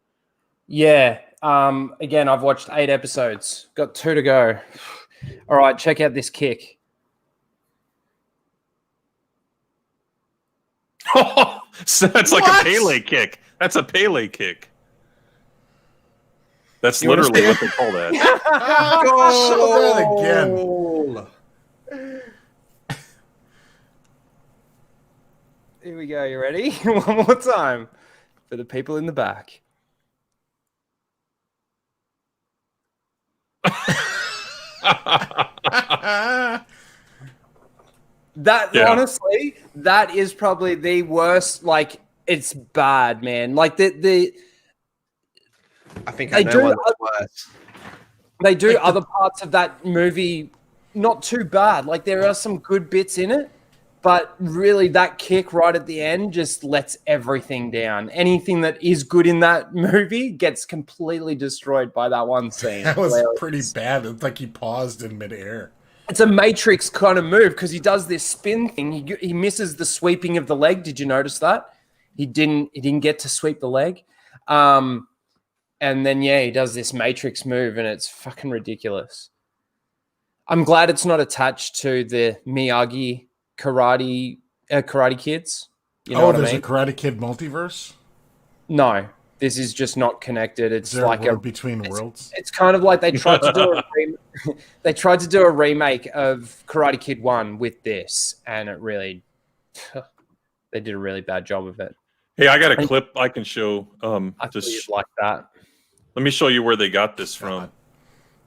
Yeah. Again, I've watched 8 episodes. Got 2 to go. All right, check out this kick. So that's like a Pele kick. That's a Pele kick. That's literally what they call that. Show that again. Here we go. You ready? One more time for the people in the back. Honestly, that is probably the worst. Like, it's bad, man. Like the I think I know one that's worse. They do other parts of that movie not too bad. Like, there are some good bits in it, But really, that kick right at the end just lets everything down. Anything that is good in that movie gets completely destroyed by that one scene. That was pretty bad. It's like he paused in midair. It's a Matrix kind of move because he does this spin thing. He misses the sweeping of the leg. Did you notice that? He didn't get to sweep the leg. And then, he does this Matrix move, and it's fucking ridiculous. I'm glad it's not attached to the Miyagi Karate Kids. You know what I mean? There's a Karate Kid multiverse? No, this is just not connected. It's like a between worlds. It's kind of like they tried to do a remake of Karate Kid 1 with this, and it really they did a really bad job of it. Hey, I got a clip I can show. I thought you'd like that. Let me show you where they got this from.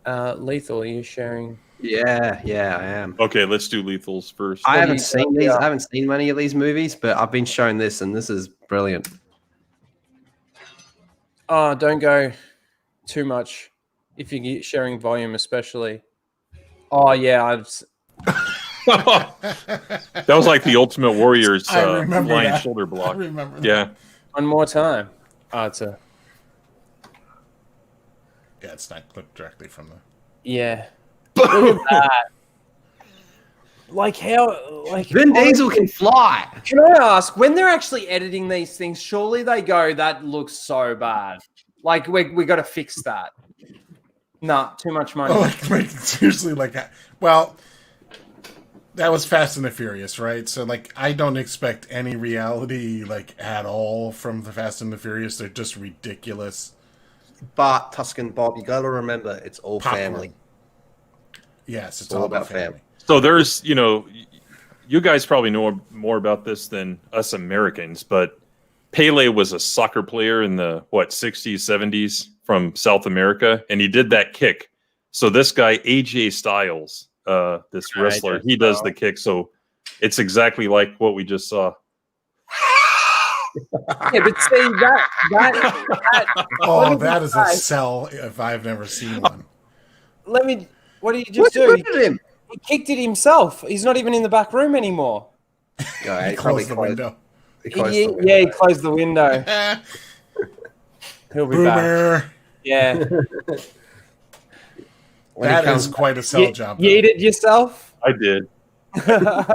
Lethal, are you sharing? Yeah, I am. Okay, let's do Lethals first. I haven't seen these. I haven't seen many of these movies, but I've been shown this, and this is brilliant. Oh, don't go too much if you're sharing volume, especially. Oh yeah, that was like the Ultimate Warrior's blind shoulder block. I remember. Yeah. One more time. Oh, it's a. Yeah, it's not clipped directly from the. Yeah. Look at that. Like how, like Vin Diesel can fly. Can I ask, when they're actually editing these things, surely they go, that looks so bad. Like we got to fix that. Nah, too much money. Oh, like seriously, like, well, that was Fast and the Furious, right? So like, I don't expect any reality like at all from the Fast and the Furious. They're just ridiculous. But Tuscan Bob, you got to remember, it's all Popcorn. family. Yes, it's all about family. So there's, you guys probably know more about this than us Americans, but Pele was a soccer player in the 60s, 70s from South America, and he did that kick. So this guy AJ Styles, this wrestler, he does the kick. So it's exactly like what we just saw. Yeah, but see that oh, that is a sell if I've never seen one. What did he just do? He kicked it himself. He's not even in the back room anymore. Yeah, he closed the window. He closed the window. He'll be back. Yeah. That is quite a sell job. You eat it yourself? I did. Yeah,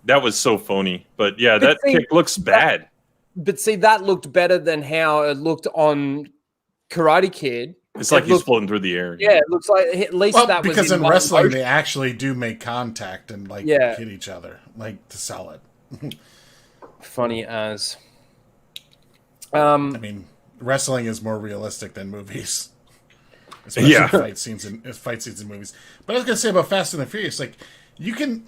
that was so phony. But yeah, that kick looks bad. But see, that looked better than how it looked on Karate Kid. It's like he's floating through the air. Yeah, it looks like at least that was because in wrestling they actually do make contact and hit each other to sell it. Funny as. I mean, wrestling is more realistic than movies, especially fight scenes in movies. But I was gonna say about Fast and the Furious, like you can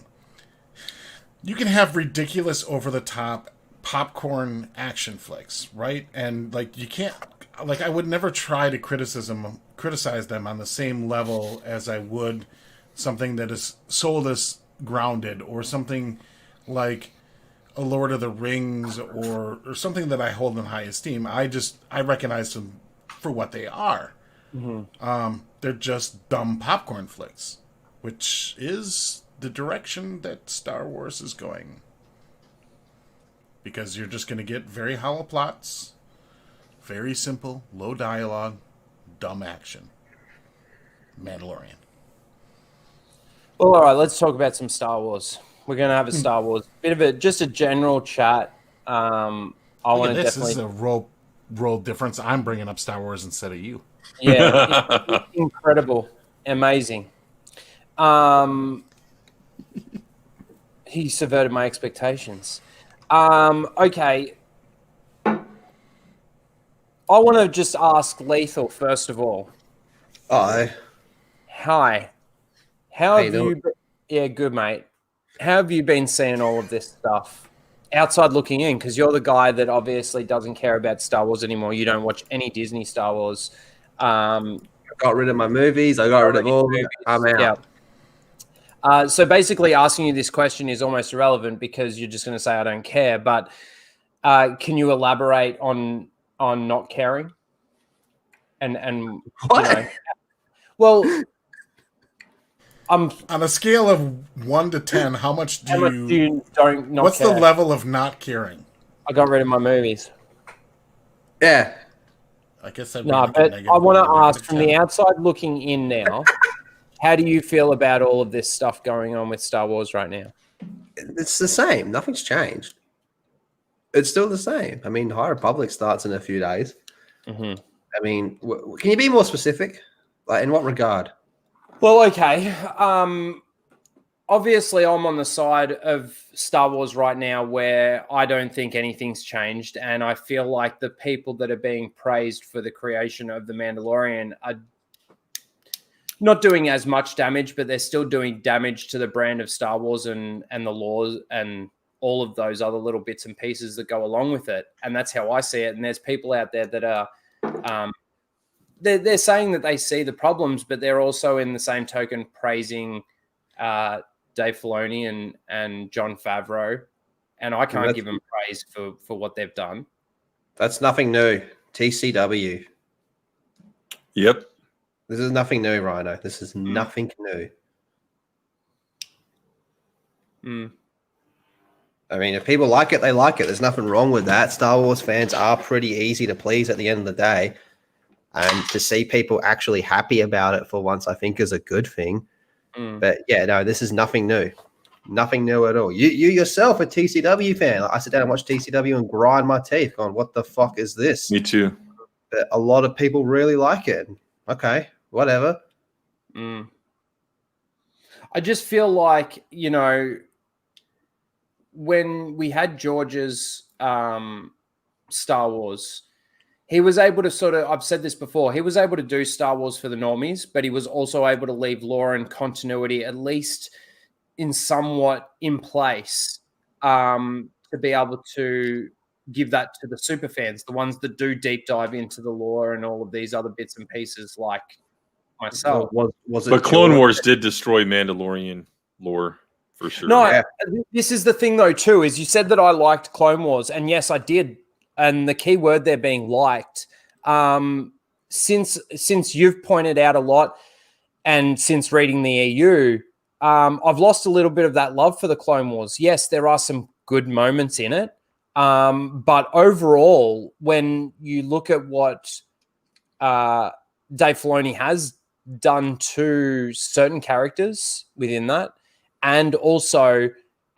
have ridiculous, over the top popcorn action flicks, right? And you can't. I would never try to criticize them on the same level as I would something that is sold as grounded, or something like a Lord of the Rings, or something that I hold in high esteem. I recognize them for what they are. Mm-hmm. They're just dumb popcorn flicks, which is the direction that Star Wars is going. Because you're just going to get very hollow plots. Very simple, low dialogue, dumb action. Mandalorian. Well, all right, let's talk about some Star Wars. We're going to have a Star Wars, just a general chat. I want to definitely. This is a role difference. I'm bringing up Star Wars instead of you. Yeah, incredible, amazing. He subverted my expectations. Okay. I want to just ask Lethal, first of all. Hi. How have you... Yeah, good, mate. How have you been seeing all of this stuff outside looking in? Because you're the guy that obviously doesn't care about Star Wars anymore. You don't watch any Disney Star Wars. I got rid of my movies. I got rid of all movies. I'm out. Yeah. So basically asking you this question is almost irrelevant because you're just going to say I don't care. But can you elaborate on not caring? And what? Well, On a scale of 1 to 10, how much do you don't not what's care? the level of not caring? I got rid of my movies. Yeah. I guess I'd No, but I want to ask from the outside looking in now, how do you feel about all of this stuff going on with Star Wars right now? It's the same. Nothing's changed. It's still the same. I mean, High Republic starts in a few days. Mm-hmm. I mean, can you be more specific? Like, in what regard? Well, okay. Obviously, I'm on the side of Star Wars right now where I don't think anything's changed. And I feel like the people that are being praised for the creation of The Mandalorian are not doing as much damage, but they're still doing damage to the brand of Star Wars and the laws and all of those other little bits and pieces that go along with it. And that's how I see it. And there's people out there that are they're saying that they see the problems, but they're also in the same token praising Dave Filoni and Jon Favreau. And I can't give them praise for what they've done. That's nothing new. TCW. Yep. This is nothing new, Rhino. This is nothing new. I mean, if people like it, they like it. There's nothing wrong with that. Star Wars fans are pretty easy to please at the end of the day. And to see people actually happy about it for once, I think is a good thing. But yeah, no, this is nothing new. Nothing new at all. You yourself a TCW fan. I sit down and watch TCW and grind my teeth going, what the fuck is this? Me too. But a lot of people really like it. Okay, whatever. I just feel like, you know, when we had George's Star Wars, he was able to sort of, I've said this before, he was able to do Star Wars for the normies, but he was also able to leave lore and continuity, at least in somewhat in place, to be able to give that to the super fans, the ones that do deep dive into the lore and all of these other bits and pieces like myself. Was it but Clone Wars did destroy Mandalorian lore for sure. No, yeah. This is the thing though too, is you said that I liked Clone Wars, and yes, I did. And the key word there being liked. Since you've pointed out a lot, and since reading the EU, I've lost a little bit of that love for the Clone Wars. Yes, there are some good moments in it, but overall, when you look at what Dave Filoni has done to certain characters within that, and also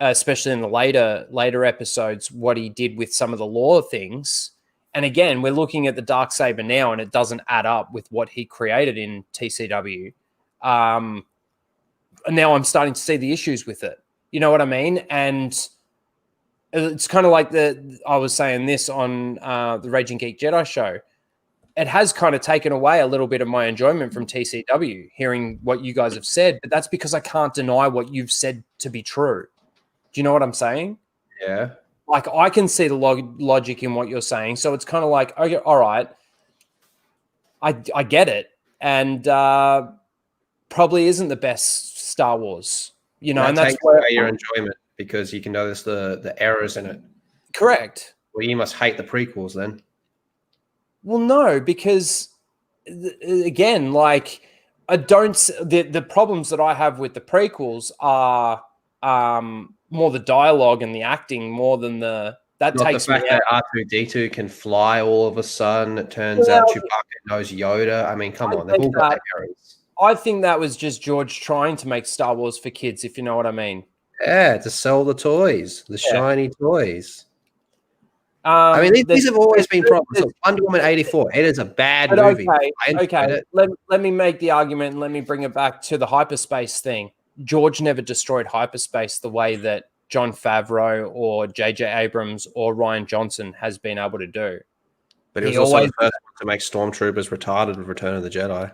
especially in the later episodes, what he did with some of the lore things. And again, we're looking at the Darksaber now, and it doesn't add up with what he created in TCW. And now I'm starting to see the issues with it. You know what I mean? And it's kind of like I was saying this on the Raging Geek Jedi show. It has kind of taken away a little bit of my enjoyment from TCW, hearing what you guys have said, but that's because I can't deny what you've said to be true. Do you know what I'm saying? Yeah. Like, I can see the logic in what you're saying. So it's kind of like, okay, all right, I get it. And probably isn't the best Star Wars, you know, and that's takes away your enjoyment because you can notice the errors in it. Correct. Well, you must hate the prequels then. Well, no, because again, like the problems that I have with the prequels are more the dialogue and the acting more than that Not takes the fact me out. that R2-D2 can fly all of a sudden. It turns out Chewbacca knows Yoda. I mean, come on, they've all got their errors. I think that was just George trying to make Star Wars for kids, if you know what I mean. Yeah, to sell the toys, the shiny toys. I mean, these have always been problems. So Wonder Woman 84, it is a bad movie. Okay. Let me make the argument and let me bring it back to the hyperspace thing. George never destroyed hyperspace the way that Jon Favreau or J.J. Abrams or Rian Johnson has been able to do. But he was also the first one to make stormtroopers retarded with Return of the Jedi.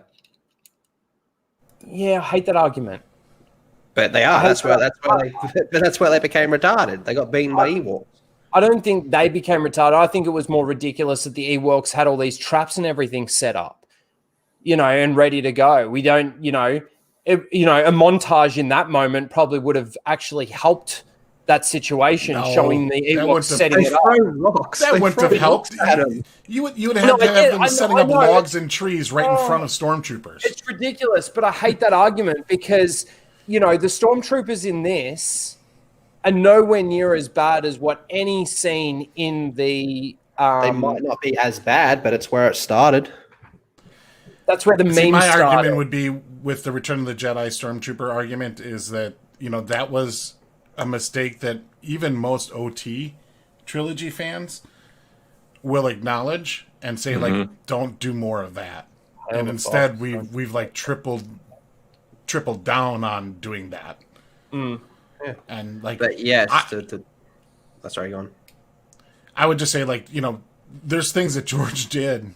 Yeah, I hate that argument. But they are. That's where they became retarded. They got beaten by Ewoks. I don't think they became retarded. I think it was more ridiculous that the Ewoks had all these traps and everything set up, you know, and ready to go. We don't, you know, a montage in that moment probably would have actually helped that situation, showing the Ewoks setting it up. That wouldn't have helped. You would have to have them setting up logs and trees right in front of stormtroopers. It's ridiculous, but I hate that argument because you know, the stormtroopers in this are nowhere near as bad as what any scene in the. They might not be as bad, but it's where it started. That's where the meme my started. argument would be with the Return of the Jedi Stormtrooper argument is that, you know, that was a mistake that even most OT trilogy fans will acknowledge and say, like, don't do more of that. And instead, we've like tripled down on doing that. Yeah. And like, but yes, sorry, go on. I would just say, like, you know, there's things that George did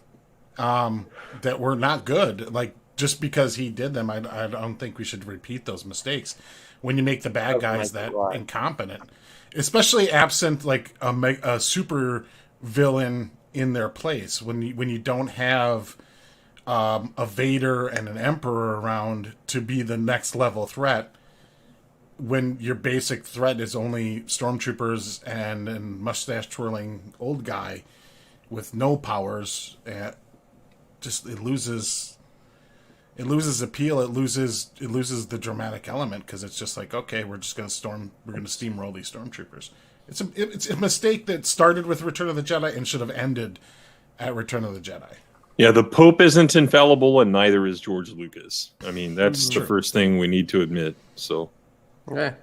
that were not good. Like, just because he did them, I don't think we should repeat those mistakes. When you make the bad guys that incompetent, especially absent like a super villain in their place. When you don't have a Vader and an Emperor around to be the next level threat, when your basic threat is only stormtroopers and mustache twirling old guy with no powers, just it loses appeal. It loses the dramatic element, because it's just like, okay, we're going to steamroll these stormtroopers. It's a mistake that started with Return of the Jedi and should have ended at Return of the Jedi. Yeah, the Pope isn't infallible, and neither is George Lucas. I mean, that's the first thing we need to admit. So, yeah.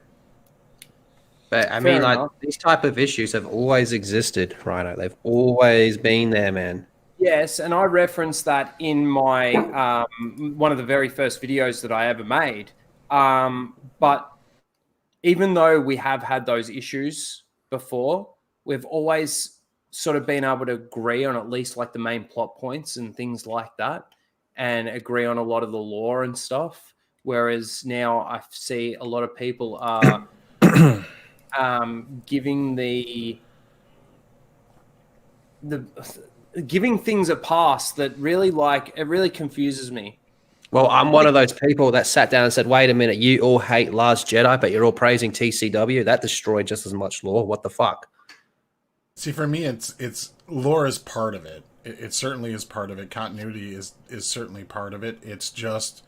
But I mean, like, these type of issues have always existed, Rhino. They've always been there, man. Yes, and I referenced that in my one of the very first videos that I ever made. But even though we have had those issues before, we've always sort of been able to agree on at least like the main plot points and things like that, and agree on a lot of the lore and stuff. Whereas now I see a lot of people are giving giving things a pass that really, like, it really confuses me. Well, I'm one of those people that sat down and said, wait a minute, you all hate Last Jedi, but you're all praising TCW. That destroyed just as much lore. What the fuck? See, for me, it's lore is part of it. It certainly is part of it. Continuity is certainly part of it. It's just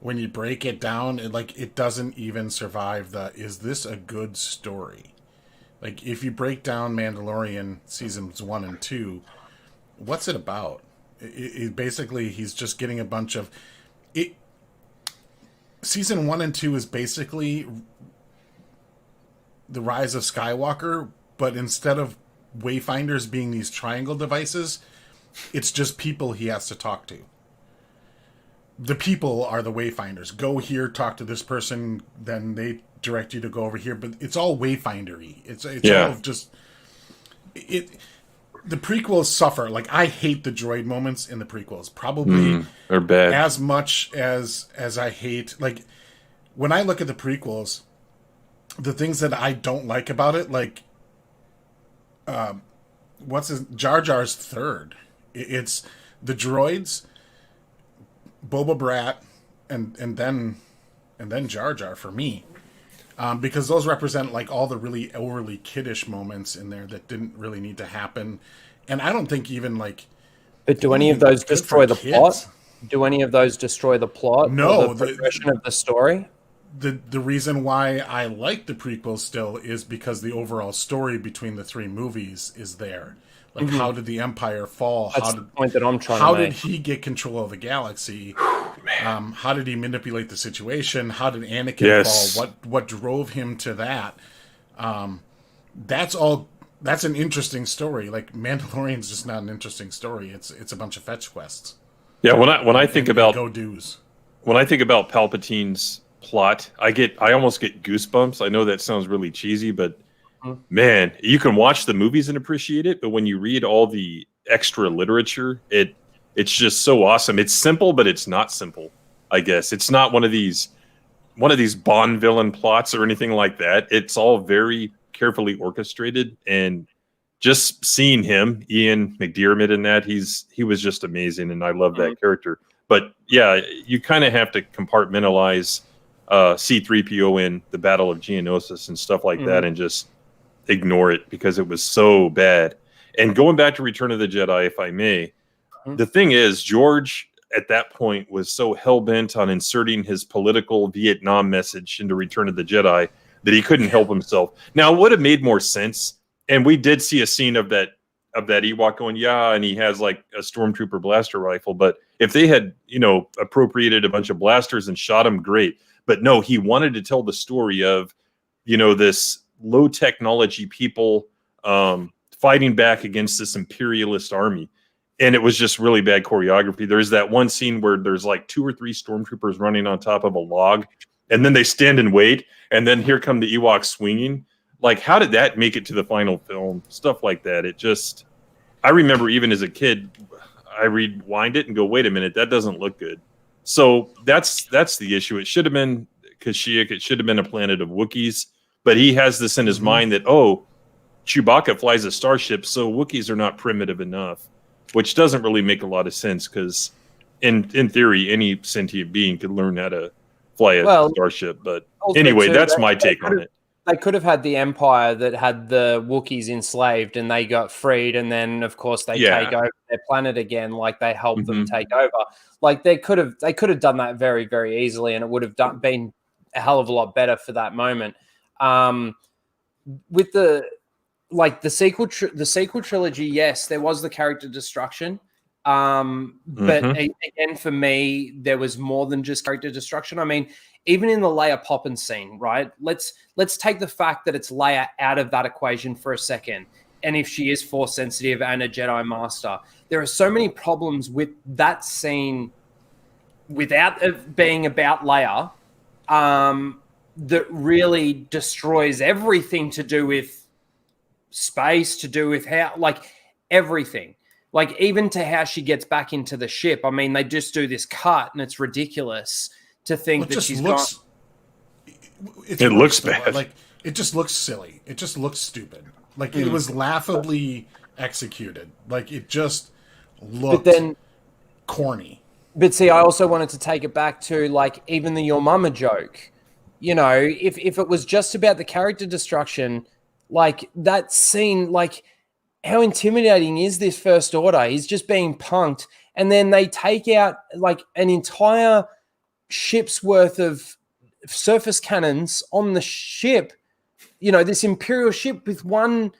when you break it down, it doesn't even survive is this a good story? Like, if you break down Mandalorian seasons 1 and 2, what's it about? It basically, he's just getting a bunch of it. Season 1 and 2 is basically the rise of Skywalker, but instead of Wayfinders being these triangle devices, it's just people he has to talk to. The people are the Wayfinders. Go here, talk to this person, then they direct you to go over here. But it's all Wayfindery. It's all just it. The prequels suffer. Like, I hate the droid moments in the prequels. Probably they're bad as much as I hate, like, when I look at the prequels, the things that I don't like about it, like, Jar Jar's third. It's the droids, Boba Brat, and then Jar Jar for me, because those represent, like, all the really overly kiddish moments in there that didn't really need to happen, and I don't think even, like. But do any of those destroy the plot? Do any of those destroy the plot? No, or the progression of the story. The reason why I like the prequels still is because the overall story between the three movies is there. Like, how did the Empire fall? That's the point that I'm trying to make. How did he get control of the galaxy? How did he manipulate the situation? How did Anakin fall? What drove him to that? That's all. That's an interesting story. Like, Mandalorian's just not an interesting story. It's a bunch of fetch quests. Yeah, when I think about go-dos. When I think about Palpatine's plot, I almost get goosebumps. I know that sounds really cheesy, but man, you can watch the movies and appreciate it, but when you read all the extra literature, it's just so awesome. It's simple, but it's not simple. I guess it's not one of these Bond villain plots or anything like that. It's all very carefully orchestrated, and just seeing him, Ian McDiarmid, in that, he was just amazing, and I love that character. But yeah, you kind of have to compartmentalize C-3PO in the Battle of Geonosis and stuff like that, and just ignore it because it was so bad. And going back to Return of the Jedi, if I may, the thing is, George, at that point was so hell-bent on inserting his political Vietnam message into Return of the Jedi that he couldn't help himself. Now, it would have made more sense, and we did see a scene of that Ewok going, yeah, and he has like a stormtrooper blaster rifle. But if they had, appropriated a bunch of blasters and shot him, great. But no, he wanted to tell the story of, this low technology people fighting back against this imperialist army. And it was just really bad choreography. There's that one scene where there's like 2 or 3 stormtroopers running on top of a log, and then they stand and wait, and then here come the Ewoks swinging. Like, how did that make it to the final film? Stuff like that. I remember even as a kid, I rewind it and go, wait a minute, that doesn't look good. So that's the issue. It should have been Kashyyyk. It should have been a planet of Wookiees. But he has this in his mind that, Chewbacca flies a starship, so Wookiees are not primitive enough, which doesn't really make a lot of sense because in theory, any sentient being could learn how to fly a starship. But anyway, that's my take on it. They could have had the Empire that had the Wookiees enslaved and they got freed. And then, of course, they take over their planet again. Like, they help them take over. Like, they could have done that very, very easily, and it would have been a hell of a lot better for that moment. With the sequel trilogy, yes, there was the character destruction. But again, for me, there was more than just character destruction. I mean, even in the Leia Poppins scene, right? Let's take the fact that it's Leia out of that equation for a second. And if she is Force sensitive and a Jedi Master, there are so many problems with that scene without it being about Leia that really destroys everything to do with space, to do with how, like, everything. Like, even to how she gets back into the ship. I mean, they just do this cut, and it's ridiculous to think that she's gone. It looks bad. Like, it just looks silly. It just looks stupid. Like, it was laughably executed. Like, it just looked corny. But see, I also wanted to take it back to, like, even the Your Mama joke. If it was just about the character destruction, like, that scene, like, how intimidating is this First Order? He's just being punked. And then they take out, like, an entire ship's worth of surface cannons on the ship, this Imperial ship with one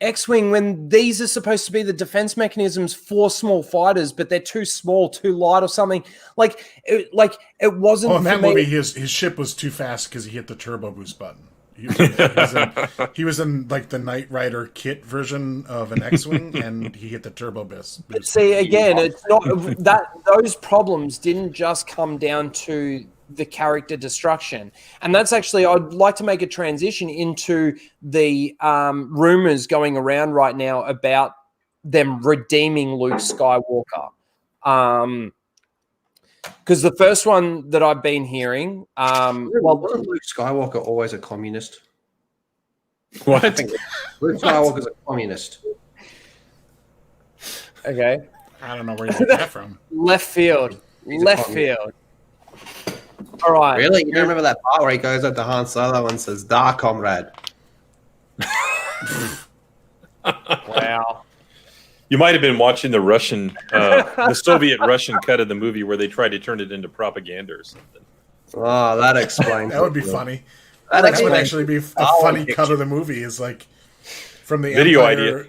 X-Wing, when these are supposed to be the defense mechanisms for small fighters, but they're too small, too light or something. It wasn't. Oh, in that movie, his ship was too fast because he hit the turbo boost button. He was in like the Knight Rider kit version of an X-Wing, and he hit the turbo boost. See, again, it's not that those problems didn't just come down to the character destruction, and that's actually, I'd like to make a transition into the rumors going around right now about them redeeming Luke Skywalker. Because the first one that I've been hearing, wasn't Luke Skywalker always a communist? What? Luke Skywalker's a communist. Okay. I don't know where you got that from. Left field. Left field. All right. Really? You don't remember that part where he goes up to Han Solo and says, "Da, comrade"? Wow. You might have been watching the the Soviet Russian cut of the movie where they tried to turn it into propaganda or something. Oh, that explains. That would be funny. That would actually be a funny cut of the movie. Is like from the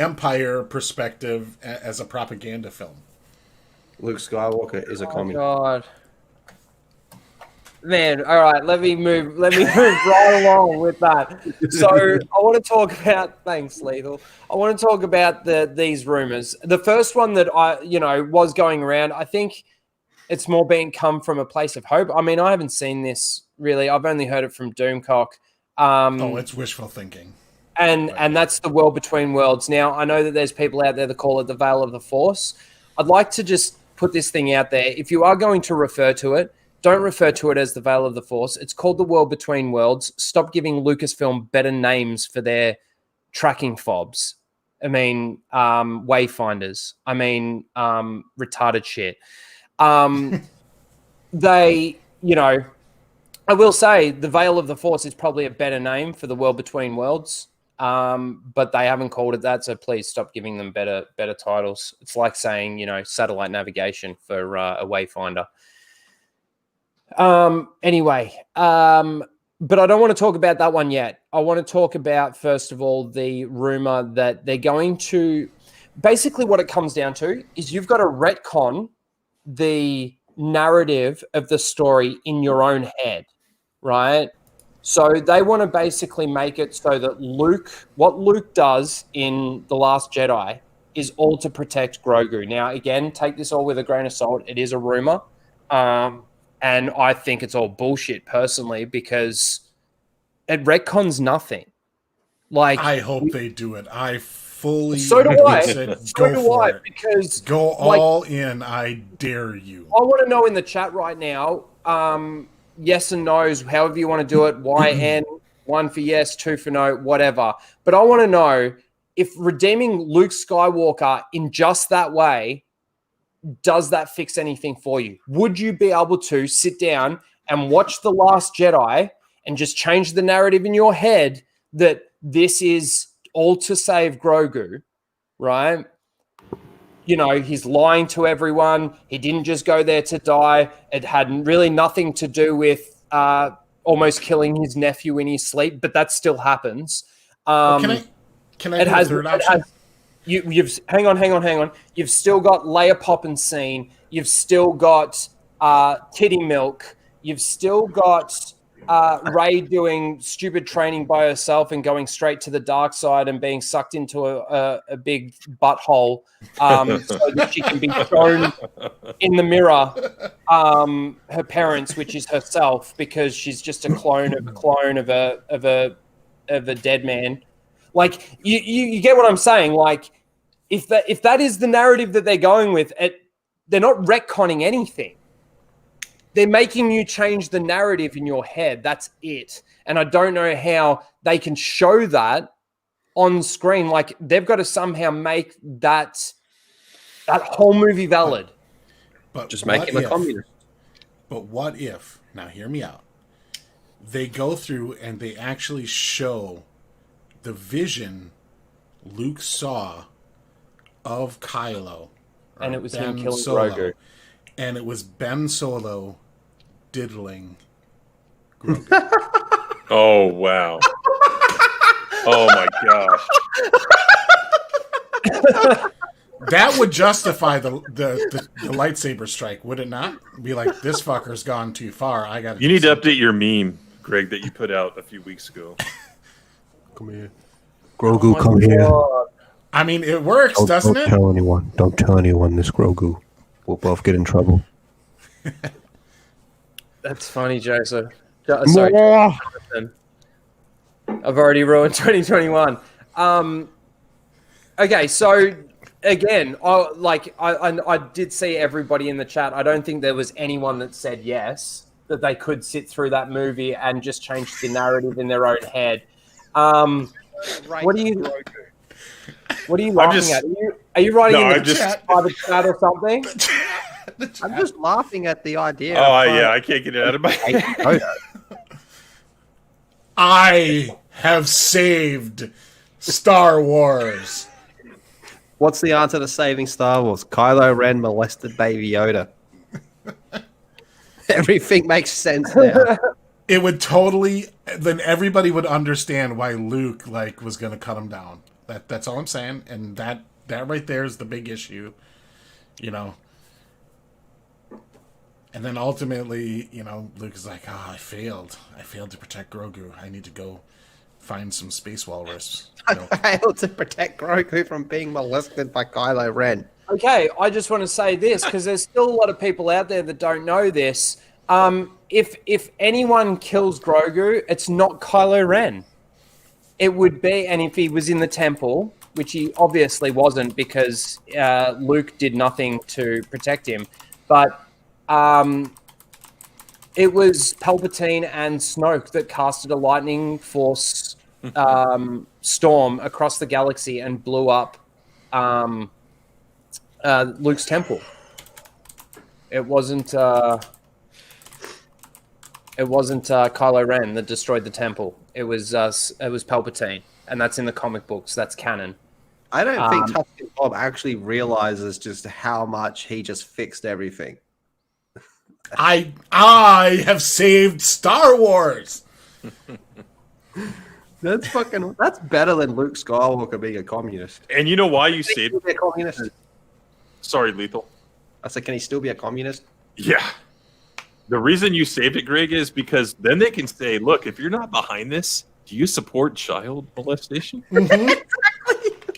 Empire perspective as a propaganda film. Luke Skywalker is a communist. God. Man, all right, let me move right along with that. So I want to talk about, thanks, Lethal. I want to talk about these rumors. The first one that was going around, I think it's more come from a place of hope. I mean, I haven't seen this really. I've only heard it from Doomcock. It's wishful thinking. And that's the world between worlds. Now, I know that there's people out there that call it the Veil of the Force. I'd like to just put this thing out there. If you are going to refer to it, don't refer to it as the Veil of the Force. It's called the World Between Worlds. Stop giving Lucasfilm better names for their tracking fobs. I mean, wayfinders. I mean, retarded shit. They, I will say the Veil of the Force is probably a better name for the World Between Worlds. but they haven't called it that. So please stop giving them better titles. It's like saying, you know, satellite navigation for a wayfinder. Anyway, but I don't want to talk about that one yet. I want to talk about, first of all, the rumor that they're going to, basically what it comes down to is you've got to retcon the narrative of the story in your own head, right? So they want to basically make it so that what Luke does in The Last Jedi is all to protect Grogu. Now, again, take this all with a grain of salt. It is a rumor. And I think it's all bullshit personally because it retcons nothing. Like, I hope they do it. I fully so do I. Go for it. Because go all in. I dare you. I want to know in the chat right now, yes and no's, however you want to do it, YN, 1 for yes, 2 for no, whatever. But I want to know if redeeming Luke Skywalker in just that way, does that fix anything for you? Would you be able to sit down and watch The Last Jedi and just change the narrative in your head that this is all to save Grogu, right? You know, he's lying to everyone. He didn't just go there to die. It had really nothing to do with almost killing his nephew in his sleep, but that still happens. Can I do a third option? You've hang on. You've still got Leia popping scene. You've still got titty milk. You've still got Rey doing stupid training by herself and going straight to the dark side and being sucked into a big butthole so that she can be shown in the mirror her parents, which is herself, because she's just a clone of a dead man. Like you get what I'm saying? Like if that is the narrative that they're going with, they're not retconning anything. They're making you change the narrative in your head. That's it. And I don't know how they can show that on screen. Like they've got to somehow make that whole movie valid. But just make him a communist. But what if, now hear me out, they go through and they actually show the vision Luke saw of Kylo. And it was him killing Grogu. And it was Ben Solo diddling Grogu. Oh, wow. Oh, my gosh. That would justify the lightsaber strike, would it not? Be like, this fucker's gone too far. You need to update your meme, Greg, that you put out a few weeks ago. Come here. Grogu, come here. I mean, it works, doesn't it? Don't tell anyone. Don't tell anyone this Grogu. We'll both get in trouble. That's funny, Joseph. Sorry. I've already ruined 2021. Okay, so again, I did see everybody in the chat. I don't think there was anyone that said yes, that they could sit through that movie and just change the narrative in their own head. What are you laughing at? Are you writing in the private chat or something? I'm just laughing at the idea. Oh, yeah, I can't get it out of my head. I have saved Star Wars. What's the answer to saving Star Wars? Kylo Ren molested Baby Yoda. Everything makes sense now. It would totally... Then everybody would understand why Luke was going to cut him down. That's all I'm saying. And that right there is the big issue. You know... And then ultimately, Luke is like, I failed. I failed to protect Grogu. I need to go find some space walrus. I failed to protect Grogu from being molested by Kylo Ren. Okay, I just want to say this, because there's still a lot of people out there that don't know this. If anyone kills Grogu, it's not Kylo Ren. It would be, and if he was in the temple, which he obviously wasn't because Luke did nothing to protect him, but... it was Palpatine and Snoke that casted a lightning force storm across the galaxy and blew up Luke's temple. It wasn't Kylo Ren that destroyed the temple. It was Palpatine, and that's in the comic books. That's canon. I don't think Tusken Bob actually realizes just how much he just fixed everything. I have saved Star Wars. That's better than Luke Skywalker being a communist. And you know why you saved a communist? Sorry, Lethal. I said, can he still be a communist? Yeah. The reason you saved it, Greg, is because then they can say, look, if you're not behind this, do you support child molestation? Exactly.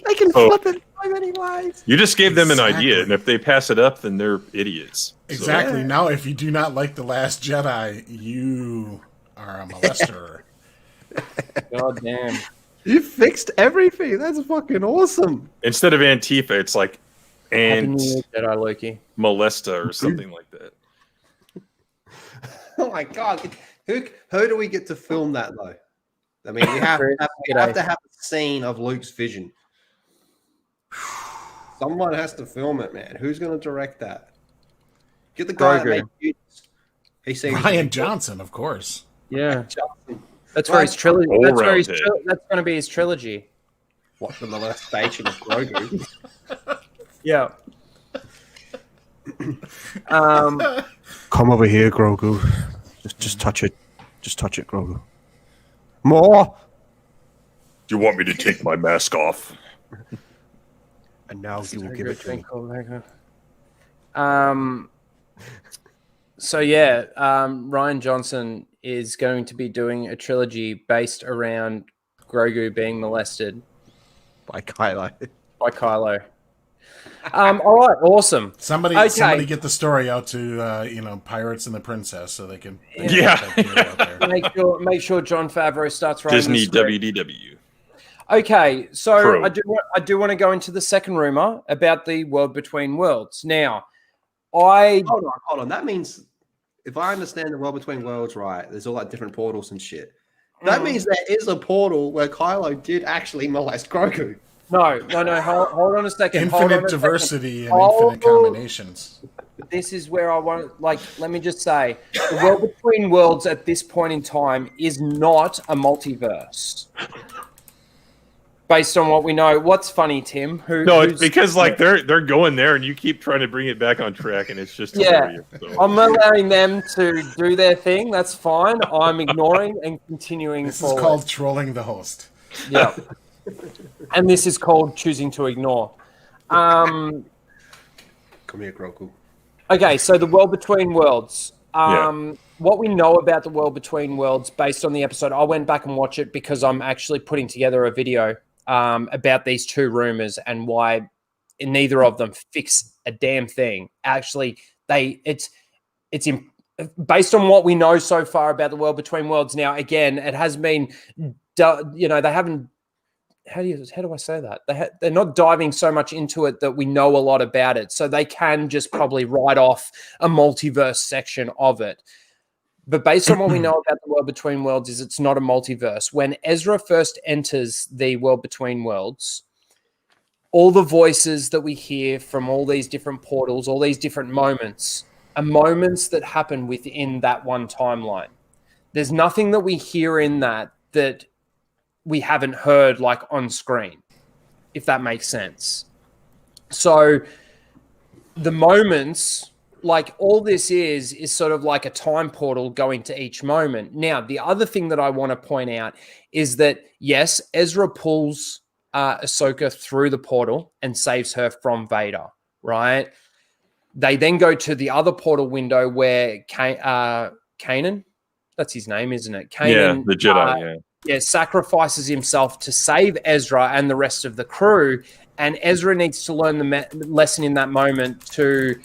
They can flip it so many ways. You just gave them an idea, and if they pass it up, then they're idiots. Exactly. So, now, if you do not like The Last Jedi, you are a molester. God damn. You fixed everything. That's fucking awesome. Instead of Antifa, it's like Jedi Loki. Molesta or something like that. Oh my god. Who do we get to film that, though? I mean, we have to have a scene of Luke's vision. Someone has to film it, man. Who's going to direct that? Get the guy that made Mutants. He seems Rian Johnson, of course. Yeah, that's where his trilogy. That's going to be his trilogy. What, the molestation of Grogu? Yeah. Come over here, Grogu. Just touch it. Just touch it, Grogu. More. Do you want me to take my mask off? And now you will give it to me. So yeah, Rian Johnson is going to be doing a trilogy based around Grogu being molested by Kylo. All right, awesome. Somebody get the story out to Pirates and the Princess so they can make sure Jon Favreau starts writing Disney WDW. Okay, so I do want to go into the second rumor about the World Between Worlds. Now, hold on. That means if I understand the World Between Worlds right, there's all like different portals and shit. That means there is a portal where Kylo did actually molest Grogu. No. Hold on a second. Infinite diversity and infinite combinations. This is where I want. Let me just say, the World Between Worlds at this point in time is not a multiverse. Based on what we know, what's funny, Tim? It's because they're going there, and you keep trying to bring it back on track, and it's just hilarious. So. I'm allowing them to do their thing. That's fine. I'm ignoring and continuing. This is called trolling the host. Yeah, and this is called choosing to ignore. Come here, Grogu. Okay, so the World Between Worlds. What we know about the World Between Worlds based on the episode, I went back and watched it because I'm actually putting together a video about these two rumors and why neither of them fix a damn thing. Actually, it's based on what we know so far about the World Between Worlds. Now, again, it has been, they haven't. How do I say that? They're not diving so much into it that we know a lot about it, so they can just probably write off a multiverse section of it. But based on what we know about the World Between Worlds is it's not a multiverse. When Ezra first enters the World Between Worlds, all the voices that we hear from all these different portals, all these different moments, are moments that happen within that one timeline. There's nothing that we hear in that we haven't heard on screen, if that makes sense. So the moments... all this is sort of like a time portal going to each moment. Now, the other thing that I want to point out is that, yes, Ezra pulls Ahsoka through the portal and saves her from Vader, right? They then go to the other portal window where Kanan, that's his name, isn't it? Kanan, the Jedi, sacrifices himself to save Ezra and the rest of the crew. And Ezra needs to learn the lesson in that moment to...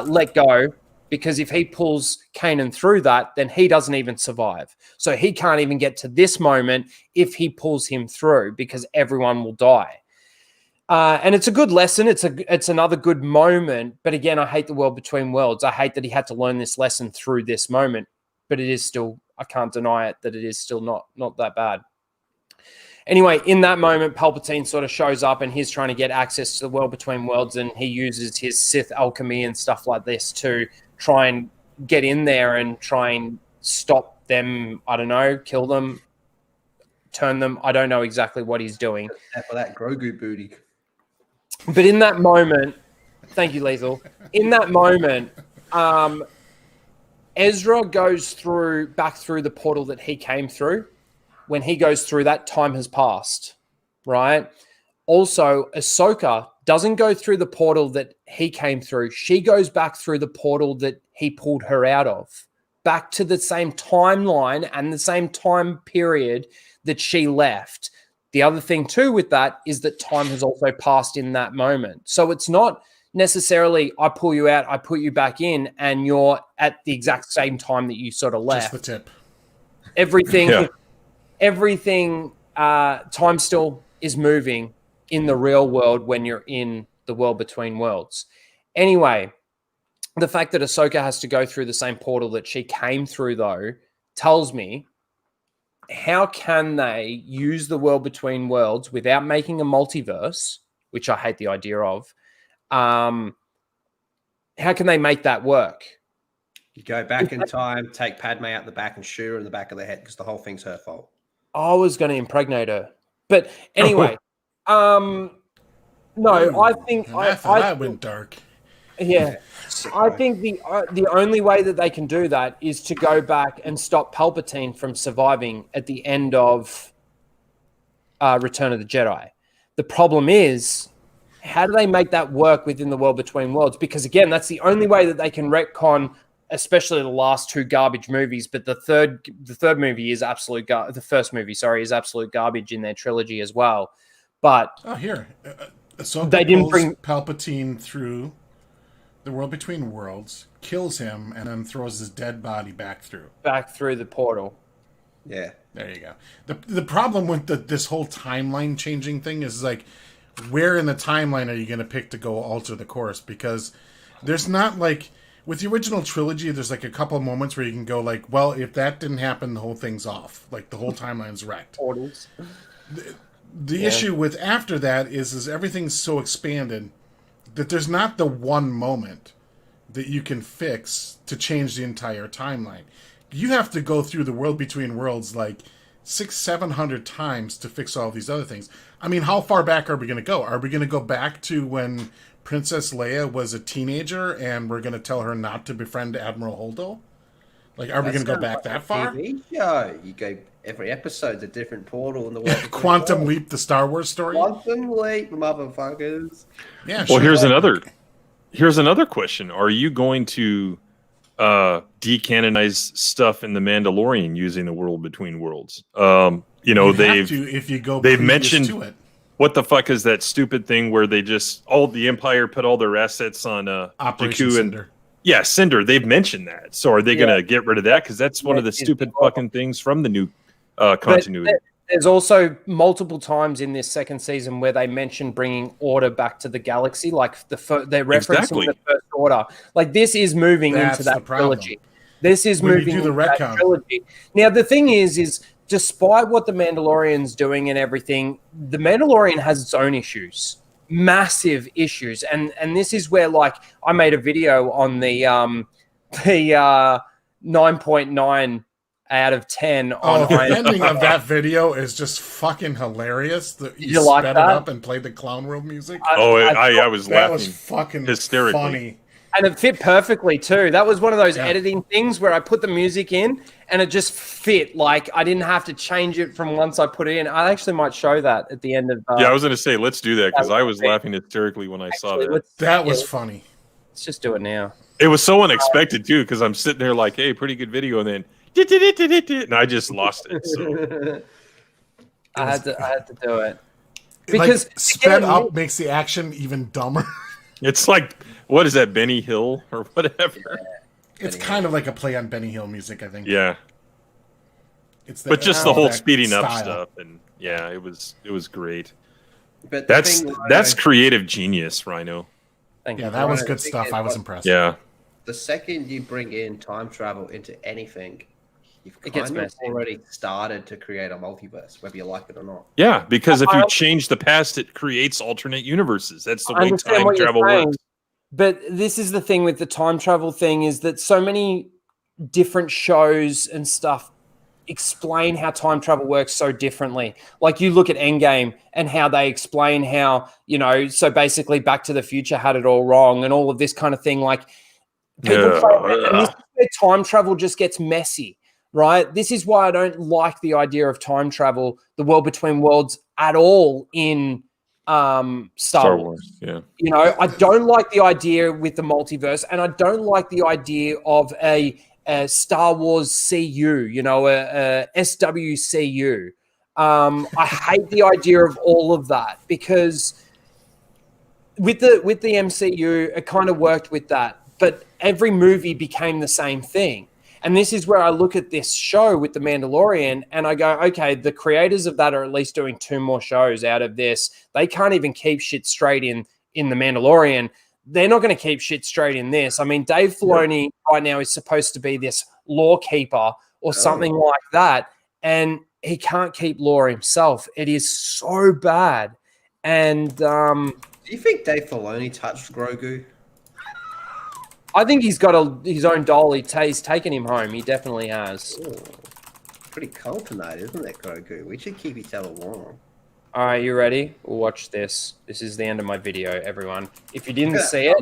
let go, because if he pulls Kanan through that, then he doesn't even survive. So he can't even get to this moment if he pulls him through, because everyone will die. And it's a good lesson. It's another good moment. But again, I hate the World Between Worlds. I hate that he had to learn this lesson through this moment. But it is still, I can't deny it, that it is still not that bad. Anyway, in that moment, Palpatine sort of shows up and he's trying to get access to the World Between Worlds, and he uses his Sith alchemy and stuff like this to try and get in there and try and stop them, I don't know, kill them. turn them. I don't know exactly what he's doing. For that Grogu booty. But in that moment, thank you, Lethal. In that moment, Ezra goes back through the portal that he came through. When he goes through, that time has passed, right? Also, Ahsoka doesn't go through the portal that he came through. She goes back through the portal that he pulled her out of, back to the same timeline and the same time period that she left. The other thing too with that is that time has also passed in that moment. So it's not necessarily I pull you out, I put you back in, and you're at the exact same time that you sort of left. Just the tip. Everything, time still is moving in the real world when you're in the world between worlds. Anyway, the fact that Ahsoka has to go through the same portal that she came through, though, tells me how can they use the world between worlds without making a multiverse, which I hate the idea of. How can they make that work? You go back in time, take Padme out the back and shoot her in the back of the head because the whole thing's her fault. I was going to impregnate her. But anyway, no, I think I went dark. Yeah, I think the only way that they can do that is to go back and stop Palpatine from surviving at the end of Return of the Jedi. The problem is, how do they make that work within the world between worlds? Because again, that's the only way that they can retcon, especially the last two garbage movies. But the third movie is the first movie, sorry, is absolute garbage in their trilogy as well. But so they didn't bring Palpatine through the world between worlds, kills him, and then throws his dead body back through the portal. Yeah, there you go. The problem with this whole timeline changing thing is like, where in the timeline are you going to pick to go alter the course? Because there's not like with the original trilogy, there's like a couple of moments where you can go like, well, if that didn't happen, the whole thing's off. Like the whole timeline's wrecked. Portals. The issue with after that is everything's so expanded that there's not the one moment that you can fix to change the entire timeline. You have to go through the world between worlds like 600-700 times to fix all these other things. I mean, how far back are we going to go? Are we going to go back to when Princess Leia was a teenager and we're going to tell her not to befriend Admiral Holdo? Like, are we going to go back that far? TV show. You go every episode's a different portal in the world. Quantum Leap, the Star Wars story. Quantum Leap, motherfuckers. Yeah. Well, here's another question: are you going to decanonize stuff in the Mandalorian using the world between worlds? They've mentioned to it. What the fuck is that stupid thing where they just the Empire put all their assets on Operation Jakku Cinder. Yeah, Cinder. They've mentioned that. So are they going to get rid of that? Because that's one of the stupid fucking things from the new continuity. There's also multiple times in this second season where they mention bringing order back to the galaxy, like they're referencing the First Order. Like this is moving into that trilogy. This is moving into that trilogy. Now the thing is despite what the Mandalorian's doing and everything, the Mandalorian has its own issues. Massive issues, and this is where like I made a video on the 9.9 out of 10 on the ending of that video is just fucking hilarious. You like sped that? it up and played the Clown World music. I was laughing. That was fucking hysterically funny. And it fit perfectly too. That was one of those editing things where I put the music in and it just fit. Like I didn't have to change it from once I put it in. I actually might show that at the end of. I was going to say, let's do that because I was laughing hysterically when I saw that. That was funny. Let's just do it now. It was so unexpected too because I'm sitting there like, hey, pretty good video, and then and I just lost it. So I had to do it because like, sped up makes the action even dumber. It's like, what is that, Benny Hill or whatever? Yeah, it's kind of like a play on Benny Hill music, I think. Yeah. But just the whole speeding up stuff, and it was great. But that's creative genius, Rhino. Thank you. That was good stuff. I was impressed. Yeah. The second you bring in time travel into anything, you've kind of already started to create a multiverse, whether you like it or not. Yeah, because if you change the past, it creates alternate universes. That's the way time travel works. But this is the thing with the time travel thing is that so many different shows and stuff explain how time travel works so differently. Like you look at Endgame and how they explain how, so basically Back to the Future had it all wrong and all of this kind of thing. Like people play, and this is where time travel just gets messy, right? This is why I don't like the idea of time travel, the world between worlds at all in Star Wars. Yeah. I don't like the idea with the multiverse, and I don't like the idea of a Star Wars CU, a SWCU. I hate the idea of all of that because with the MCU, it kind of worked with that, but every movie became the same thing. And this is where I look at this show with The Mandalorian and I go, okay, the creators of that are at least doing 2 more shows out of this. They can't even keep shit straight in The Mandalorian. They're not going to keep shit straight in this. I mean, Dave Filoni right now is supposed to be this lore keeper or something like that. And he can't keep lore himself. It is so bad. And do you think Dave Filoni touched Grogu? I think he's got his own doll. He's taken him home. He definitely has. Ooh, pretty cold tonight, isn't it, Grogu? We should keep each other warm. All right, you ready? We'll watch this. This is the end of my video, everyone. If you didn't see it,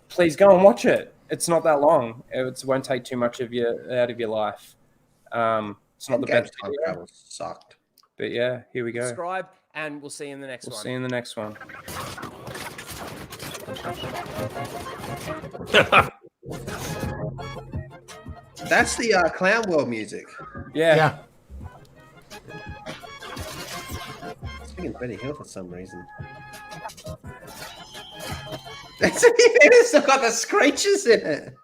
please go and watch it. It's not that long. It won't take too much out of your life. It's not the best time travel sucked. But yeah, here we go. Subscribe, and we'll see you in the next one. See you in the next one. That's the Clown World music. Yeah. It's thinking Benny Hill for some reason. It's still got the screeches in it.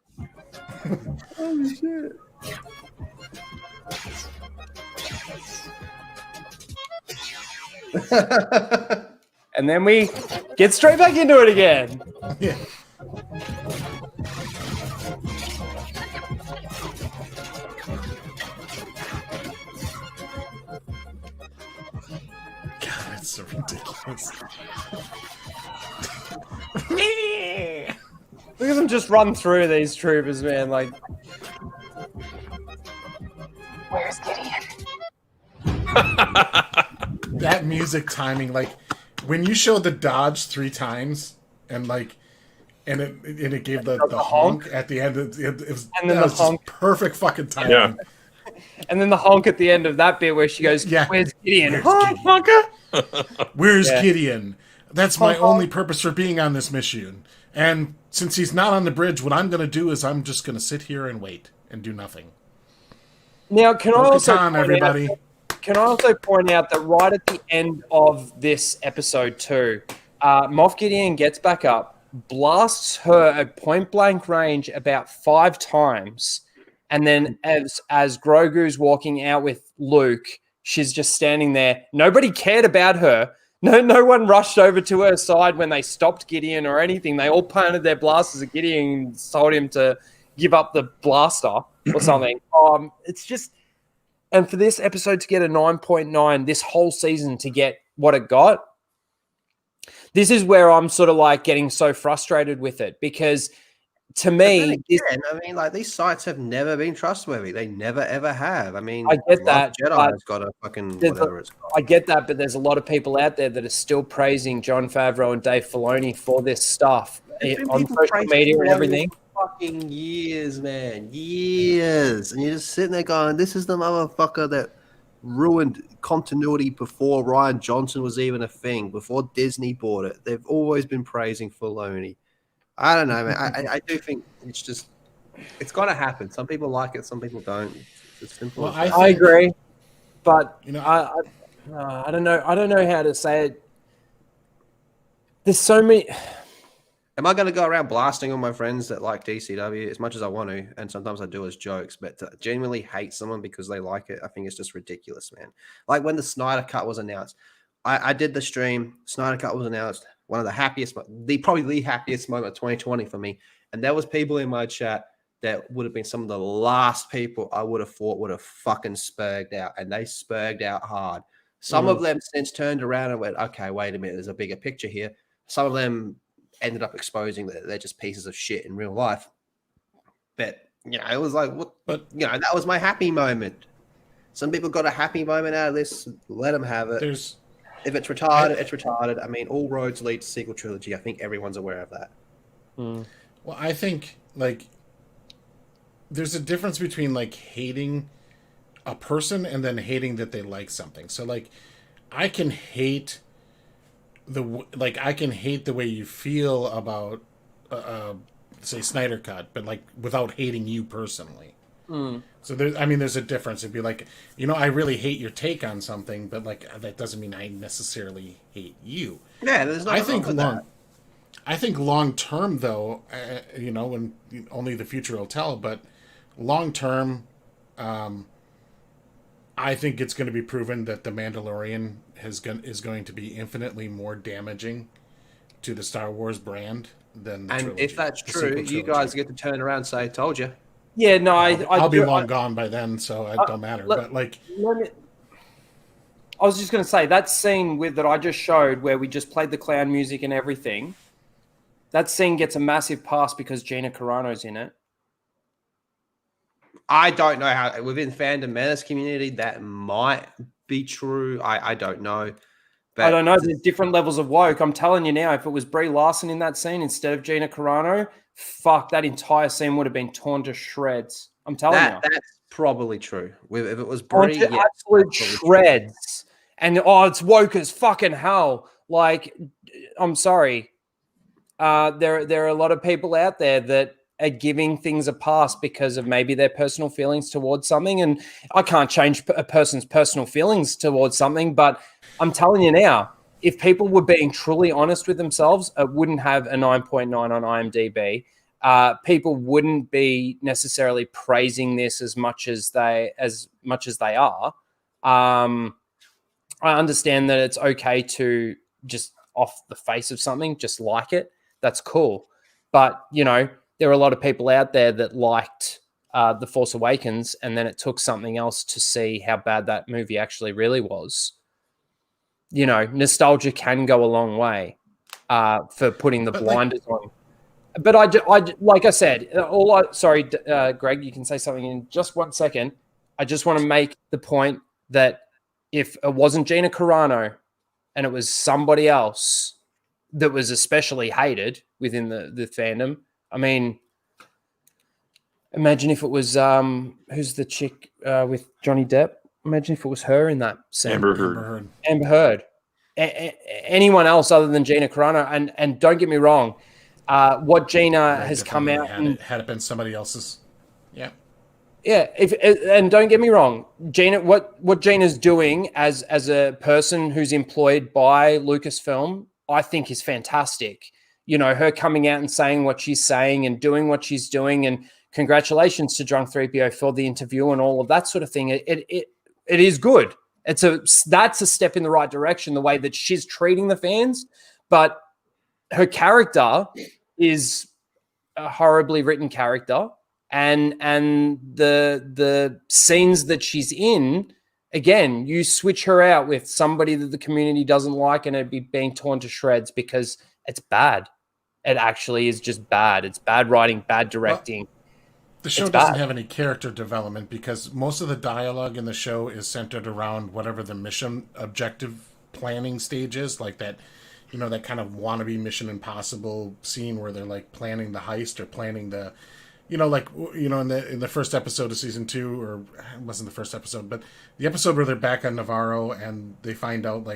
Holy shit. And then we get straight back into it again. Yeah. God, that's so ridiculous. Look at them just run through these troopers, man. Like, where's Gideon? That music timing, like when you showed the dodge 3 times, and it gave the honk at the end. It was, and then the honk, perfect fucking timing. Yeah. And then the honk at the end of that bit where she goes, "Where's Gideon? Where's Gideon? That's my only purpose for being on this mission. And since he's not on the bridge, what I'm going to do is I'm just going to sit here and wait and do nothing." Now, can I also point out that right at the end of this episode too, Moff Gideon gets back up, blasts her at point blank range about 5 times, and then as Grogu's walking out with Luke, she's just standing there. Nobody cared about her. No one rushed over to her side when they stopped Gideon or anything. They all pointed their blasters at Gideon and told him to give up the blaster or something. It's just, and for this episode to get a 9.9, this whole season to get what it got, this is where I'm sort of like getting so frustrated with it because to me, these sites have never been trustworthy. They never ever have. I mean, I get that. Jedi's got a fucking whatever it's called. I get that, but there's a lot of people out there that are still praising Jon Favreau and Dave Filoni for this stuff on social media and everything. Fucking years, man, years, and you're just sitting there going, "This is the motherfucker that ruined continuity before Rian Johnson was even a thing, before Disney bought it." They've always been praising Filoni. I don't know, man. I do think it's got to happen. Some people like it, some people don't. It's simple. Well, I agree, but I don't know. I don't know how to say it. There's so many. Am I going to go around blasting all my friends that like DCW as much as I want to? And sometimes I do as jokes, but to genuinely hate someone because they like it, I think it's just ridiculous, man. Like when the Snyder Cut was announced, I did the stream. Snyder Cut was announced. One of the happiest, probably the happiest moment of 2020 for me. And there was people in my chat that would have been some of the last people I would have thought would have fucking spurged out. And they spurged out hard. Some of them since turned around and went, okay, wait a minute, there's a bigger picture here. Some of them ended up exposing that they're just pieces of shit in real life. But it was like, what? But that was my happy moment. Some people got a happy moment out of this. Let them have it. If it's retarded, it's retarded. I mean, all roads lead to sequel trilogy. I think everyone's aware of that. Well, I think there's a difference between hating a person and then hating that they like something. So I can hate the way you feel about say Snyder Cut, but without hating you personally. So there's a difference. It'd be I really hate your take on something, but that doesn't mean I necessarily hate you. Yeah, there's nothing wrong with that. I think long term, though, when only the future will tell. But long term, I think it's going to be proven that the Mandalorian is going to be infinitely more damaging to the Star Wars brand than the trilogy. If that's true, you guys get to turn around and say, "Told you." Yeah, no, I'll be long gone by then, so it don't matter. But I was just going to say that scene that I just showed, where we just played the clown music and everything. That scene gets a massive pass because Gina Carano's in it. I don't know how within fandom menace community that might be true. I don't know. But I don't know. There's different levels of woke. I'm telling you now, if it was Brie Larson in that scene instead of Gina Carano, fuck, that entire scene would have been torn to shreds. I'm telling you. That's probably true. If it was Brie, absolute shreds. And it's woke as fucking hell. I'm sorry. There are a lot of people out there that are giving things a pass because of maybe their personal feelings towards something. And I can't change a person's personal feelings towards something, but I'm telling you now, if people were being truly honest with themselves, it wouldn't have a 9.9 on IMDb. People wouldn't be necessarily praising this as much as they are. I understand that it's okay to just off the face of something, just like it. That's cool. But, there are a lot of people out there that liked The Force Awakens, and then it took something else to see how bad that movie actually really was. Nostalgia can go a long way for putting the blinders on. But I like I said, sorry, Greg, you can say something in just 1 second. I just want to make the point that if it wasn't Gina Carano and it was somebody else that was especially hated within the fandom, I mean, imagine if it was who's the chick with Johnny Depp? Imagine if it was her in that scene. Amber Heard. Anyone else other than Gina Carano, and don't get me wrong, what Gina has come out had it been somebody else's, yeah. And don't get me wrong, Gina. What Gina's doing as a person who's employed by Lucasfilm, I think is fantastic. Her coming out and saying what she's saying and doing what she's doing, and congratulations to Drunk 3PO for the interview and all of that sort of thing. It is good. That's a step in the right direction, the way that she's treating the fans, but her character is a horribly written character, and the scenes that she's in, again, you switch her out with somebody that the community doesn't like, and it'd be being torn to shreds because it's bad. It actually is just bad. It's bad writing, bad directing. The show doesn't have any character development because most of the dialogue in the show is centered around whatever the mission objective planning stage is, like that, that kind of wannabe Mission Impossible scene where they're planning the heist or planning the, in the first episode of season 2, or it wasn't the first episode, but the episode where they're back on Navarro and they find out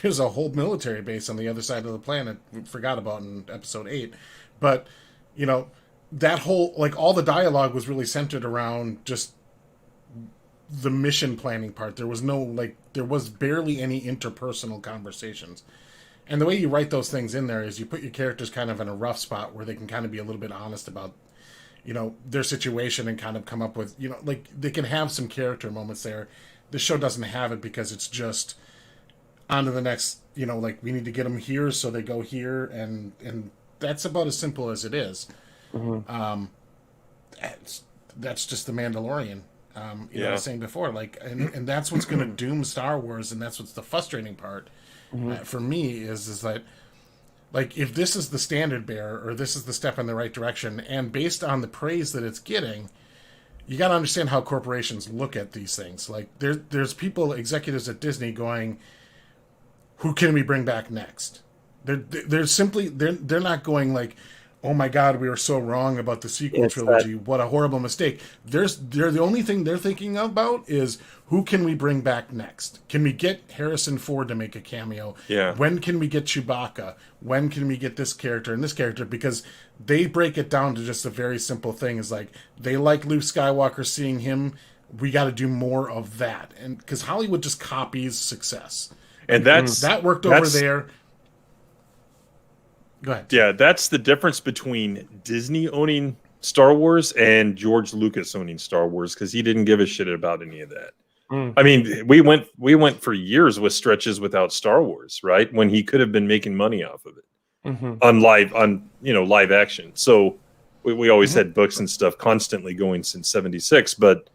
there's a whole military base on the other side of the planet we forgot about in episode 8. But, that whole, all the dialogue was really centered around just the mission planning part. There was there was barely any interpersonal conversations. And the way you write those things in there is you put your characters kind of in a rough spot where they can kind of be a little bit honest about, their situation and kind of come up with, they can have some character moments there. The show doesn't have it because it's just on to the next, we need to get them here, so they go here, and that's about as simple as it is. Mm-hmm. That's just the Mandalorian. I was saying before, and that's what's going to doom Star Wars, and that's what's the frustrating part for me is that Like, if this is the standard bearer, or this is the step in the right direction, and based on the praise that it's getting, you got to understand how corporations look at these things. Like, there's people, executives at Disney, going, "Who can we bring back next?" They're simply they're not going like, "Oh my God, we were so wrong about the sequel trilogy. What a horrible mistake." They're the only thing they're thinking about is, who can we bring back next? Can we get Harrison Ford to make a cameo? Yeah. When can we get Chewbacca? When can we get this character and this character? Because they break it down to just a very simple thing. Is like, they like Luke Skywalker, seeing him. We got to do more of that, and because Hollywood just copies success, and that worked over there. Go ahead. Yeah, that's the difference between Disney owning Star Wars and George Lucas owning Star Wars, because he didn't give a shit about any of that. I mean, we went for years with stretches without Star Wars, right? When he could have been making money off of it on live action. So we always had books and stuff constantly going since '76, but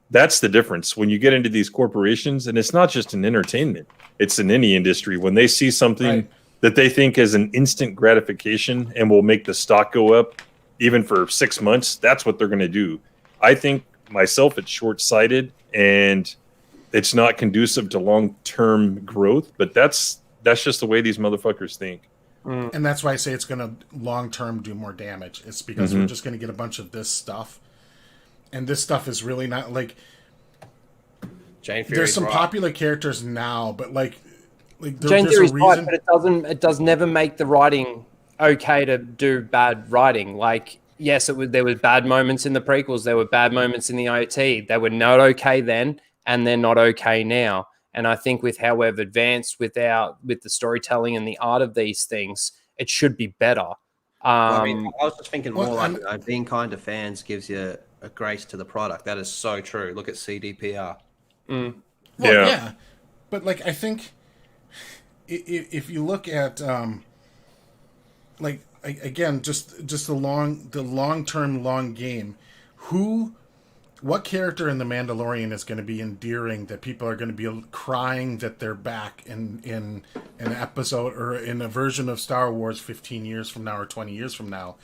that's the difference when you get into these corporations, and it's not just in entertainment; it's in any industry. When they see something that they think is an instant gratification and will make the stock go up even for 6 months, that's what they're going to do. I think myself, it's short-sighted and it's not conducive to long-term growth, but that's just the way these motherfuckers think. And that's why I say it's going to long-term do more damage. It's because we're just going to get a bunch of this stuff. And this stuff is really not like, there's some popular characters now, but like Jane Theory's right, but it does never make the writing okay to do bad writing. Like, yes, there was bad moments in the prequels, there were bad moments in the OT. They were not okay then, and they're not okay now. And I think with how we've advanced with the storytelling and the art of these things, it should be better. I was just thinking more being kind to fans gives you a grace to the product. That is so true. Look at CDPR. Yeah. But like, I think if you look at again, just the long-term long game, what character in The Mandalorian is going to be endearing that people are going to be crying that they're back in an episode or in a version of Star Wars 15 years from now or 20 years from now?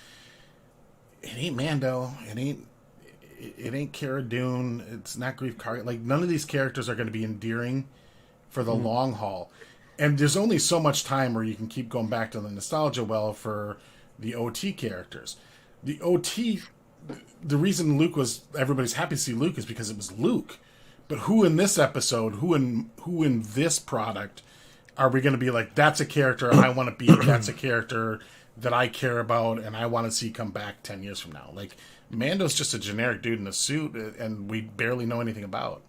It ain't Mando. It ain't Cara Dune. It's not Grief Karga. Like, none of these characters are going to be endearing for the long haul. And there's only so much time where you can keep going back to the nostalgia well for the OT characters. The OT, the reason everybody's happy to see Luke is because it was Luke. But who in this episode, who in this product are we going to be like, that's a character I want to be, that's a character that I care about and I want to see come back 10 years from now? Like, Mando's just a generic dude in a suit and we barely know anything about.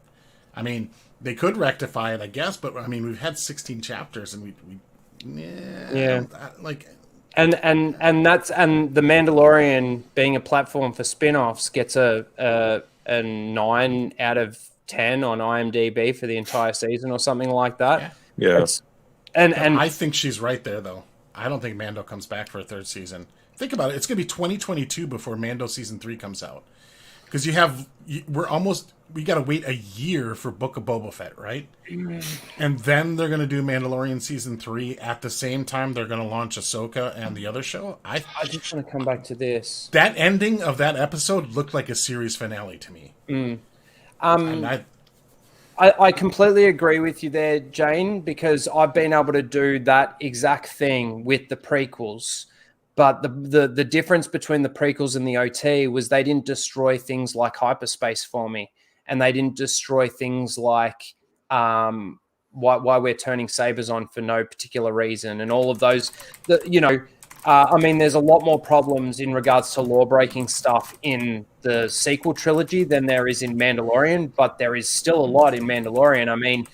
I mean, they could rectify it, I guess, but I mean, we've had 16 chapters and like. And the Mandalorian being a platform for spin-offs gets a 9 out of 10 on IMDb for the entire season or something like that. Yeah. And I think she's right there, though. I don't think Mando comes back for a third season. Think about it. It's going to be 2022 before Mando season 3 comes out. Because we got to wait a year for Book of Boba Fett, right? And then they're going to do Mandalorian season 3 at the same time they're going to launch Ahsoka and the other show. I just want to come back to this. That ending of that episode looked like a series finale to me. I completely agree with you there, Jane, because I've been able to do that exact thing with the prequels. But the difference between the prequels and the OT was they didn't destroy things like hyperspace for me. And they didn't destroy things like why we're turning sabers on for no particular reason. And all of those, I mean, there's a lot more problems in regards to law-breaking stuff in the sequel trilogy than there is in Mandalorian. But there is still a lot in Mandalorian. I mean,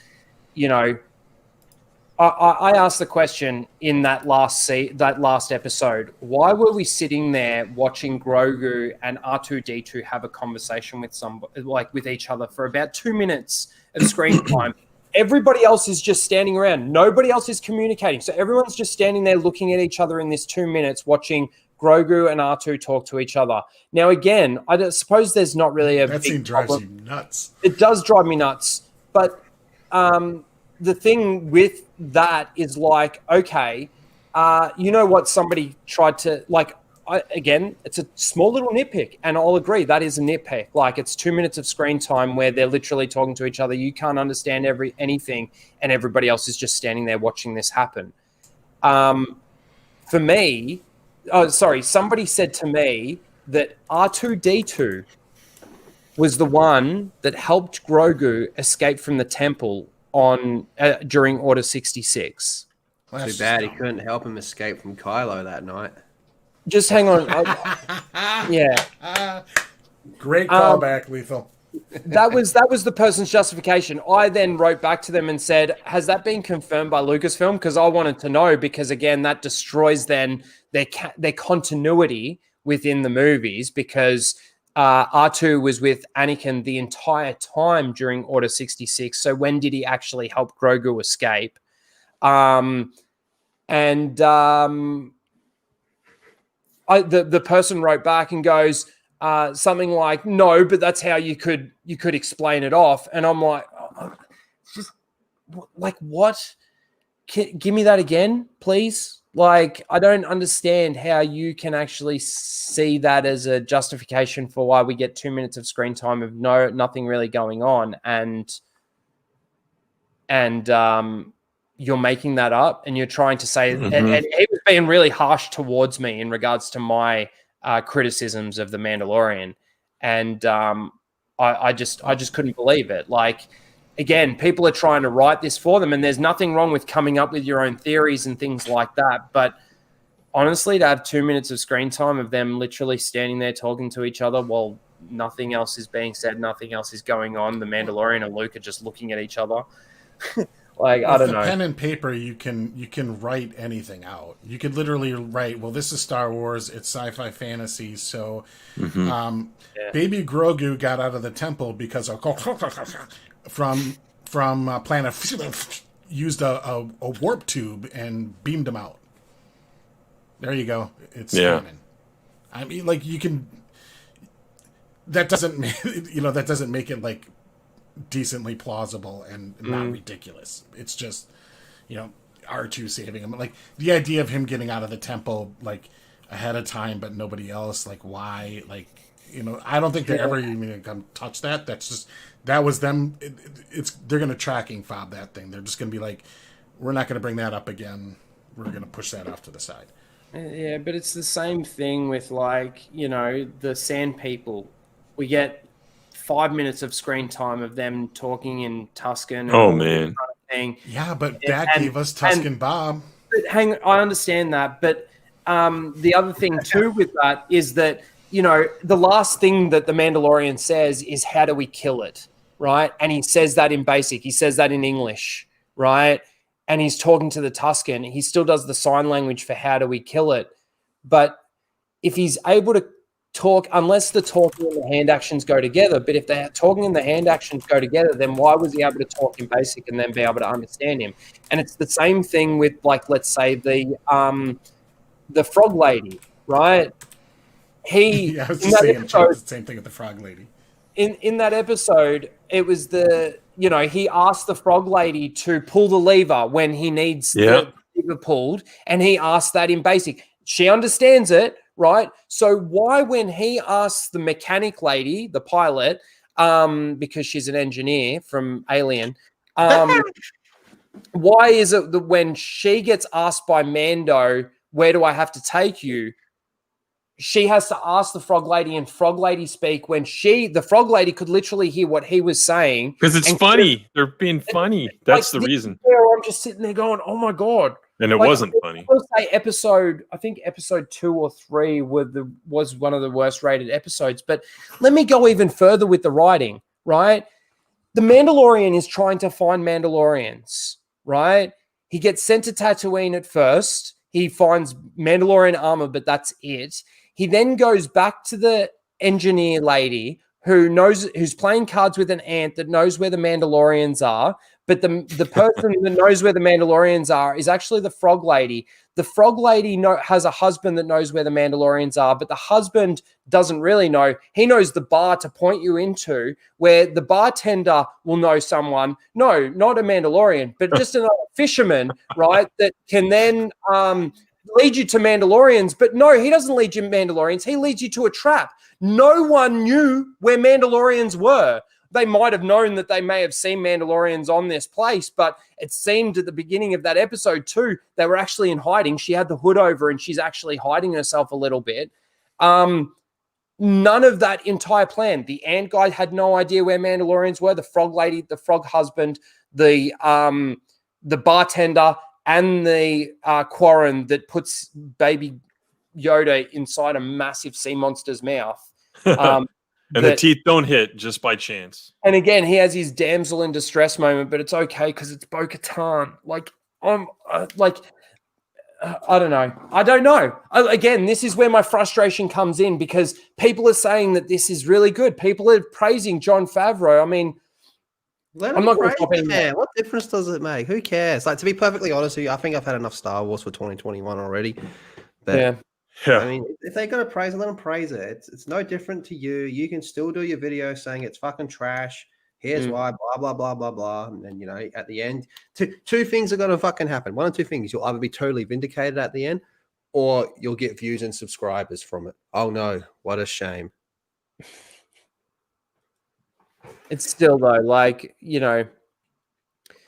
I asked the question in that last episode, why were we sitting there watching Grogu and R2-D2 have a conversation with each other for about 2 minutes of screen time? Everybody else is just standing around. Nobody else is communicating. So everyone's just standing there looking at each other in this 2 minutes, watching Grogu and R2 talk to each other. Now, again, I suppose there's not really a that big scene drives problem. you nuts. It does drive me nuts. But the thing with that is like, okay, you know what? Somebody tried to again, it's a small little nitpick, and I'll agree that is a nitpick. Like, it's 2 minutes of screen time where they're literally talking to each other. You can't understand anything, and everybody else is just standing there watching this happen. For me, somebody said to me that R2-D2 was the one that helped Grogu escape from the temple during Order 66. Too bad he couldn't help him escape from Kylo that night. Just hang on. Yeah. Great callback, Lethal. That was the person's justification. I then wrote back to them and said, has that been confirmed by Lucasfilm? Because I wanted to know, because again, that destroys then their continuity within the movies, because R2 was with Anakin the entire time during Order 66. So when did he actually help Grogu escape? The person wrote back and goes something like, no, but that's how you could explain it off. And I'm like, just like, what? Give me that again, please. Like, I don't understand how you can actually see that as a justification for why we get 2 minutes of screen time of nothing really going on. And you're making that up, and you're trying to say, and he was being really harsh towards me in regards to my criticisms of The Mandalorian. And I just couldn't believe it. Like, again, people are trying to write this for them, and there's nothing wrong with coming up with your own theories and things like that. But honestly, to have 2 minutes of screen time of them literally standing there talking to each other while nothing else is being said, nothing else is going on, The Mandalorian and Luke are just looking at each other. Like, I don't know. Pen and paper, you can write anything out. You could literally write, well, this is Star Wars, it's sci-fi fantasy, so Baby Grogu got out of the temple because from planet used a warp tube and beamed him out. There you go. It's canon. I mean, like, you can. That doesn't make it like decently plausible and not ridiculous. It's just, R2 saving him. Like, the idea of him getting out of the temple like ahead of time, but nobody else. Like, why? Like, I don't think they're ever even going to come touch that. That was them. They're going to tracking fob that thing. They're just going to be like, we're not going to bring that up again. We're going to push that off to the side. Yeah, but it's the same thing with, like, the Sand People. We get 5 minutes of screen time of them talking in Tuscan. Oh, man. Kind of thing. Yeah, but that gave us Tuscan Bob. But I understand that. But the other thing, too, with that is that, the last thing that the Mandalorian says is, how do we kill it, right? And he says that in basic. He says that in English, right? And he's talking to the Tuscan. He still does the sign language for how do we kill it. But if he's able to talk, unless the talking and the hand actions go together, but if the talking and the hand actions go together, then why was he able to talk in basic and then be able to understand him? And it's the same thing with, like, let's say the frog lady, right? I was just saying the same thing with the frog lady. In that episode, it was he asked the frog lady to pull the lever when he needs the lever pulled, and he asked that in basic. She understands it, right? So why, when he asks the mechanic lady, the pilot, because she's an engineer from Alien, why is it that when she gets asked by Mando, where do I have to take you, she has to ask the frog lady in frog lady speak when the frog lady could literally hear what he was saying? Because it's funny. They're being funny. That's the reason. I'm just sitting there going, oh my God. And it wasn't funny. I will say episode 2 or 3 was one of the worst rated episodes. But let me go even further with the writing, right? The Mandalorian is trying to find Mandalorians, right? He gets sent to Tatooine at first. He finds Mandalorian armor, but that's it. He then goes back to the engineer lady who's playing cards with an ant that knows where the Mandalorians are. But the person that knows where the Mandalorians are is actually the frog lady. The frog lady has a husband that knows where the Mandalorians are, but the husband doesn't really know. He knows the bar to point you into, where the bartender will know someone. No, not a Mandalorian, but just another fisherman, right? That can then lead you to Mandalorians, but no, he doesn't lead you to Mandalorians. He leads you to a trap. No one knew where Mandalorians were. They might have known that they may have seen Mandalorians on this place, but it seemed at the beginning of that episode too, they were actually in hiding. She had the hood over and she's actually hiding herself a little bit. None of that entire plan. The ant guy had no idea where Mandalorians were. The frog lady, the frog husband, the bartender, and the Quarren that puts baby Yoda inside a massive sea monster's mouth. And the teeth don't hit just by chance. And again, he has his damsel in distress moment, but it's okay because it's Bo-Katan. I don't know. I don't know. Again, this is where my frustration comes in because people are saying that this is really good. People are praising Jon Favreau. I mean, I'm not going to stop him. What difference does it make? Who cares? Like, to be perfectly honest with you, I think I've had enough Star Wars for 2021 already. But yeah. I mean, if they're going to praise it, let them praise it. It's no different to you. You can still do your video saying it's fucking trash. Here's why, blah, blah, blah, blah, blah. And then, at the end, two things are going to fucking happen. One of two things. You'll either be totally vindicated at the end or you'll get views and subscribers from it. Oh, no. What a shame. It's still, though, I don't know.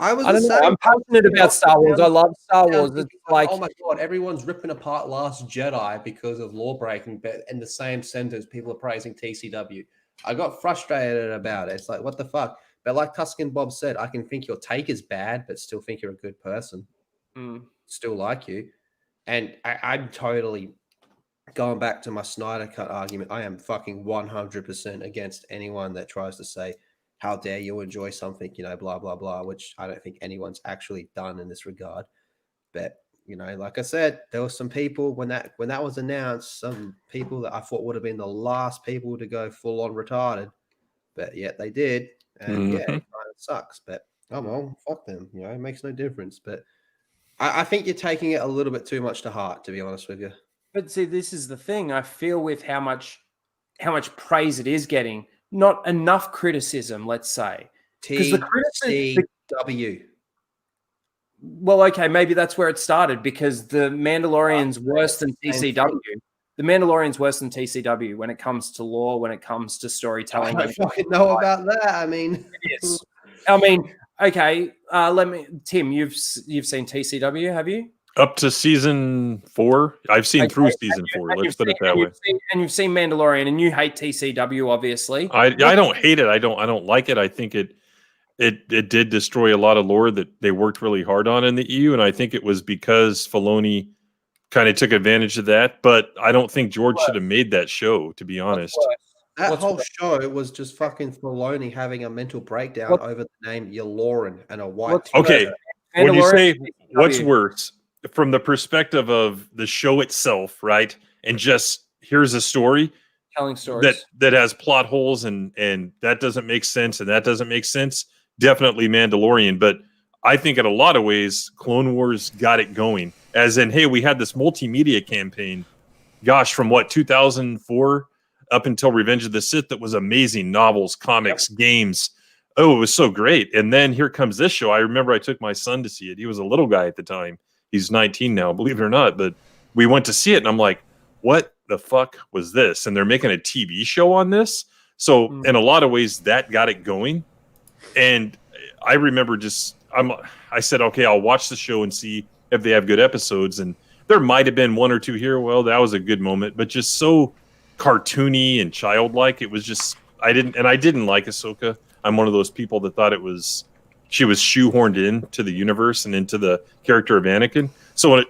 I'm passionate about Star Wars. I love Star Wars. It's like, oh, my God, everyone's ripping apart Last Jedi because of law breaking. But in the same sentence, people are praising TCW. I got frustrated about it. It's like, what the fuck? But like Tuscan Bob said, I can think your take is bad, but still think you're a good person. Still like you. And I'm totally going back to my Snyder Cut argument. I am fucking 100% against anyone that tries to say, how dare you enjoy something, blah, blah, blah, which I don't think anyone's actually done in this regard. But, like I said, there were some people when that was announced, some people that I thought would have been the last people to go full on retarded, but yet they did. And it kind of sucks, but oh well, fuck them. It makes no difference. But I think you're taking it a little bit too much to heart, to be honest with you. But see, this is the thing. I feel with how much praise it is getting, not enough criticism, let's say. TCW. Well, okay, maybe that's where it started because the Mandalorian's worse than TCW. The Mandalorian's worse than TCW when it comes to lore, when it comes to storytelling. I don't fucking know about that. I mean, it is. Okay. Tim, you've seen TCW, have you? Up to season 4, I've seen through season 4. Let's put it that way. You've seen Mandalorian, and you hate TCW, obviously. I don't hate it. I don't like it. I think it did destroy a lot of lore that they worked really hard on in the EU, and I think it was because Filoni kind of took advantage of that. But I don't think George should have made that show, to be honest. That whole show was just fucking Filoni having a mental breakdown over the name Yaloran and a white. Okay, when you say what's worse, from the perspective of the show itself, right? And just here's a story. Telling stories that has plot holes and that doesn't make sense and that doesn't make sense. Definitely Mandalorian, but I think in a lot of ways, Clone Wars got it going. As in, hey, we had this multimedia campaign, gosh, from 2004 up until Revenge of the Sith that was amazing. Novels, comics, games. Oh, it was so great. And then here comes this show. I remember I took my son to see it. He was a little guy at the time. He's 19 now, believe it or not. But we went to see it, and I'm like, what the fuck was this? And they're making a TV show on this. So in a lot of ways, that got it going. And I remember I said, okay, I'll watch the show and see if they have good episodes. And there might have been one or two here. Well, that was a good moment, but just so cartoony and childlike. It was just, I didn't like Ahsoka. I'm one of those people that thought she was shoehorned into the universe and into the character of Anakin. So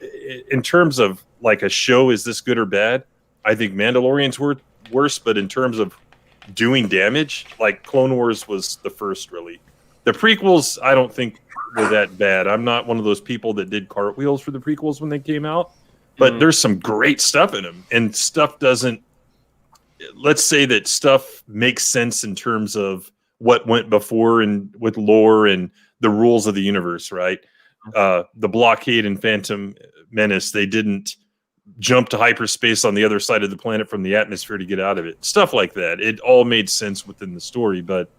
in terms of like a show, is this good or bad? I think Mandalorian's worse, but in terms of doing damage, like Clone Wars was the first, really. The prequels, I don't think were that bad. I'm not one of those people that did cartwheels for the prequels when they came out, but there's some great stuff in them, and stuff doesn't, let's say that stuff makes sense in terms of what went before and with lore and the rules of the universe, right? The blockade and Phantom Menace, they didn't jump to hyperspace on the other side of the planet from the atmosphere to get out of it. Stuff like that. It all made sense within the story. But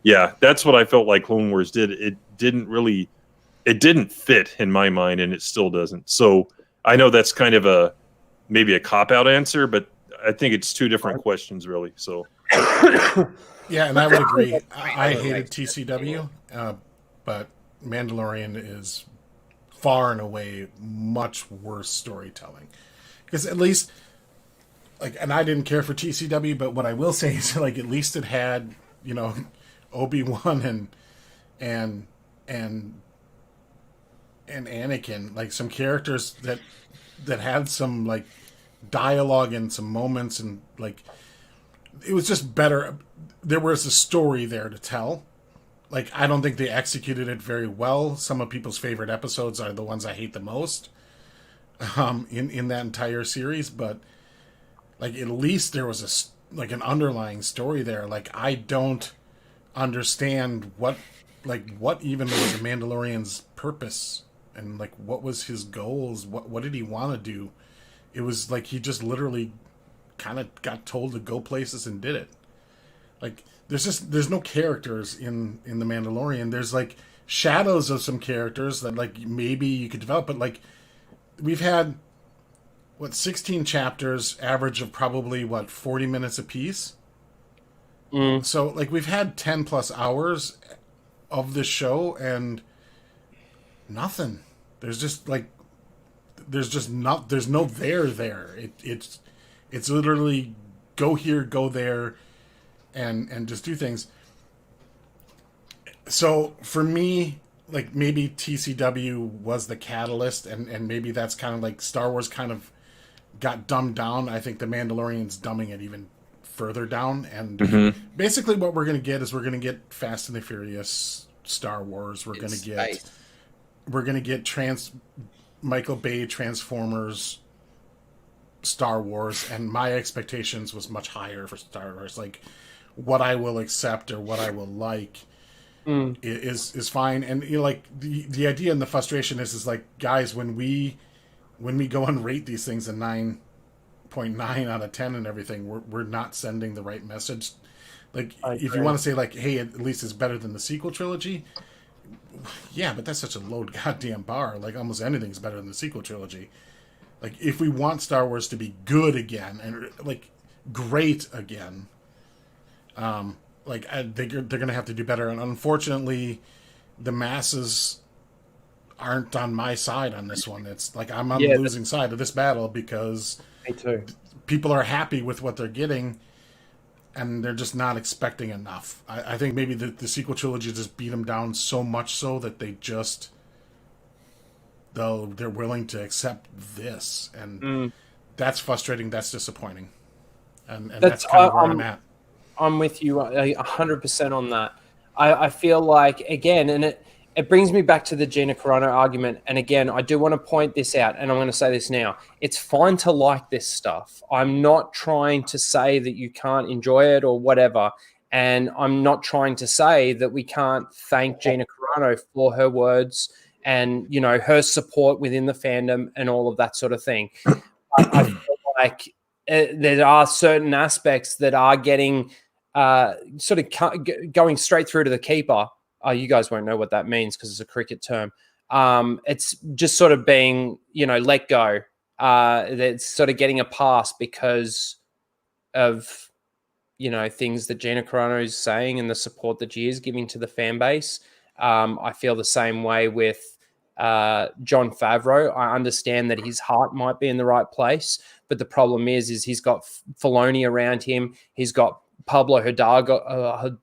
yeah, that's what I felt like Clone Wars did. It didn't fit in my mind, and it still doesn't. So I know that's kind of maybe a cop-out answer, but I think it's two different questions, really. So, yeah, and I would agree. I hated TCW, but Mandalorian is far and away much worse storytelling. Because at least, like, and I didn't care for TCW, but what I will say is, like, at least it had, you know, Obi-Wan and Anakin, like some characters that had some like dialogue and some moments, and like it was just better. There was a story there to tell. Like, I don't think they executed it very well. Some of people's favorite episodes are the ones I hate the most in that entire series, but like at least there was an underlying story there. Like, I don't understand what even was the Mandalorian's purpose, and like what was his goals, what did he want to do. It was like he just literally kind of got told to go places and did it. Like, there's no characters in the Mandalorian. There's like shadows of some characters that like maybe you could develop, but like we've had 16 chapters, average of probably 40 minutes a piece. So like we've had 10 plus hours of this show and nothing. There's no there. It's literally go here, go there, and just do things. So for me, like, maybe TCW was the catalyst, and maybe that's kind of like Star Wars kind of got dumbed down. I think the Mandalorian's dumbing it even further down, and basically what we're going to get Fast and the Furious, Star Wars. We're going to get Michael Bay Transformers, Star Wars, and my expectations was much higher for Star Wars. Like, what I will accept or what I will like is fine. And you know, like the idea and the frustration is like, guys, when we go and rate these things a 9.9 out of 10 and everything, we're not sending the right message. Like, if you want to say like, hey, at least it's better than the sequel trilogy, yeah, but that's such a low goddamn bar. Like, almost anything's better than the sequel trilogy. Like, if we want Star Wars to be good again and like great again, they're going to have to do better. And unfortunately, the masses aren't on my side on this one. It's like I'm on the losing side of this battle because me too. People are happy with what they're getting, and they're just not expecting enough. I think maybe the sequel trilogy just beat them down so much so that they're willing to accept this, and that's frustrating. That's disappointing, and that's kind of where I'm at. I'm with you 100% on that. I feel like, again, and it brings me back to the Gina Carano argument. And again, I do want to point this out, and I'm going to say this now. It's fine to like this stuff. I'm not trying to say that you can't enjoy it or whatever. And I'm not trying to say that we can't thank Gina Carano for her words and, you know, her support within the fandom and all of that sort of thing. I feel like there are certain aspects that are getting sort of going straight through to the keeper. You guys won't know what that means because it's a cricket term. It's just sort of being, you know, let go. It's sort of getting a pass because of, you know, things that Gina Carano is saying and the support that she is giving to the fan base. I feel the same way with Jon Favreau. I understand that his heart might be in the right place, but the problem is he's got Filoni around him. He's got Pablo Hidalgo,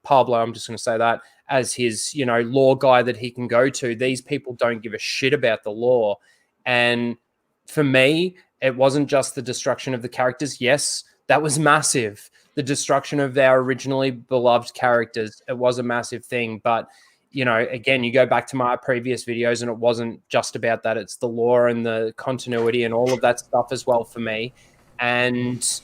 Pablo, I'm just going to say that, as his, you know, law guy that he can go to. These people don't give a shit about the law. And for me, it wasn't just the destruction of the characters. Yes, that was massive. The destruction of our originally beloved characters, it was a massive thing. But, you know, again, you go back to my previous videos and it wasn't just about that. It's the lore and the continuity and all of that stuff as well for me. And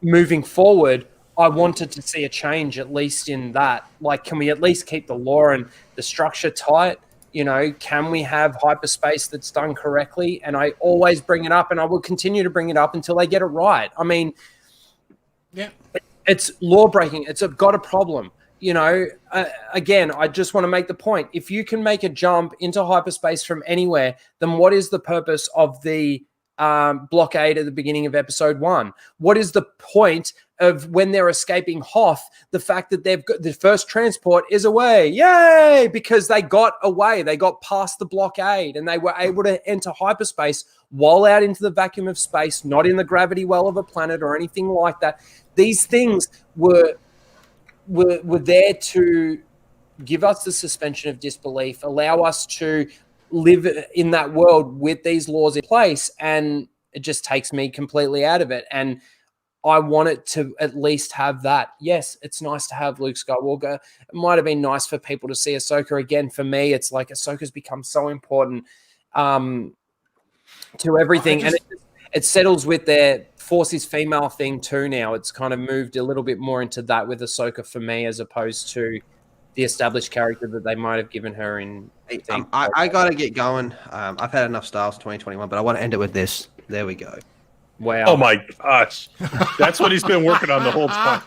moving forward, I wanted to see a change, at least in that. Like, can we at least keep the lore and the structure tight? You know, can we have hyperspace that's done correctly? And I always bring it up, and I will continue to bring it up until they get it right. I mean, yeah, it's law breaking. It's got a problem. again, I just want to make the point. If you can make a jump into hyperspace from anywhere, then what is the purpose of the blockade at the beginning of episode 1? What is the point of when they're escaping Hoth? The fact that they've got the first transport is away. Yay! Because they got away. They got past the blockade and they were able to enter hyperspace while out into the vacuum of space, not in the gravity well of a planet or anything like that. These things were there to give us the suspension of disbelief, allow us to live in that world with these laws in place, and it just takes me completely out of it. And I want it to at least have that. Yes, it's nice to have Luke Skywalker. It might have been nice for people to see Ahsoka again. For me, it's like Ahsoka's become so important to everything. And it settles with their Force is female thing too now. It's kind of moved a little bit more into that with Ahsoka for me, as opposed to the established character that they might have given her in. I got to get going. I've had enough Star Wars 2021, but I want to end it with this. There we go. Wow. Oh my gosh. That's what he's been working on the whole time.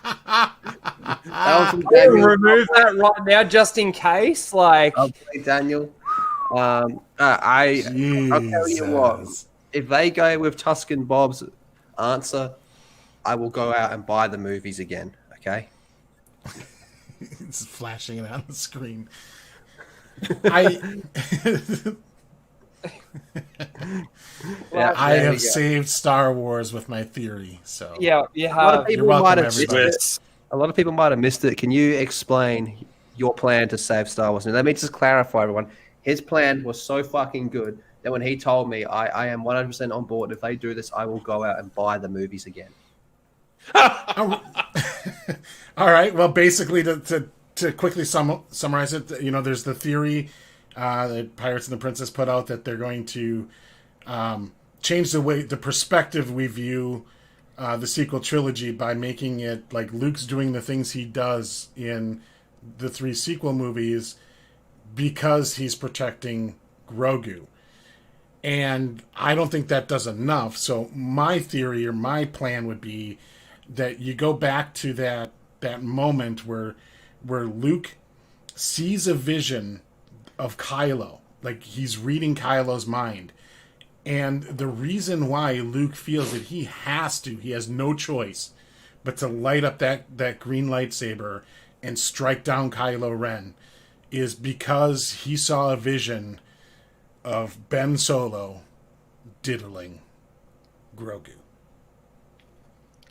Remove that right now just in case. Like, okay, Daniel. I'll tell you what. If they go with Tuscan Bob's answer, I will go out and buy the movies again. Okay. It's flashing it on the screen. I have saved Star Wars with my theory. So yeah, a lot of people might have missed it. A lot of people might have missed it. Can you explain your plan to save Star Wars? And let me just clarify, everyone. His plan was so fucking good that when he told me I am 100% on board, if they do this, I will go out and buy the movies again. All right. Well, basically, to quickly summarize it, there's the theory that Pirates and the Princess put out that they're going to change the perspective we view the sequel trilogy by making it like Luke's doing the things he does in the 3 sequel movies because he's protecting Grogu. And I don't think that does enough. So my theory or my plan would be that you go back to that moment where Luke sees a vision of Kylo, like he's reading Kylo's mind. And the reason why Luke feels that he has no choice but to light up that green lightsaber and strike down Kylo Ren is because he saw a vision of Ben Solo diddling Grogu.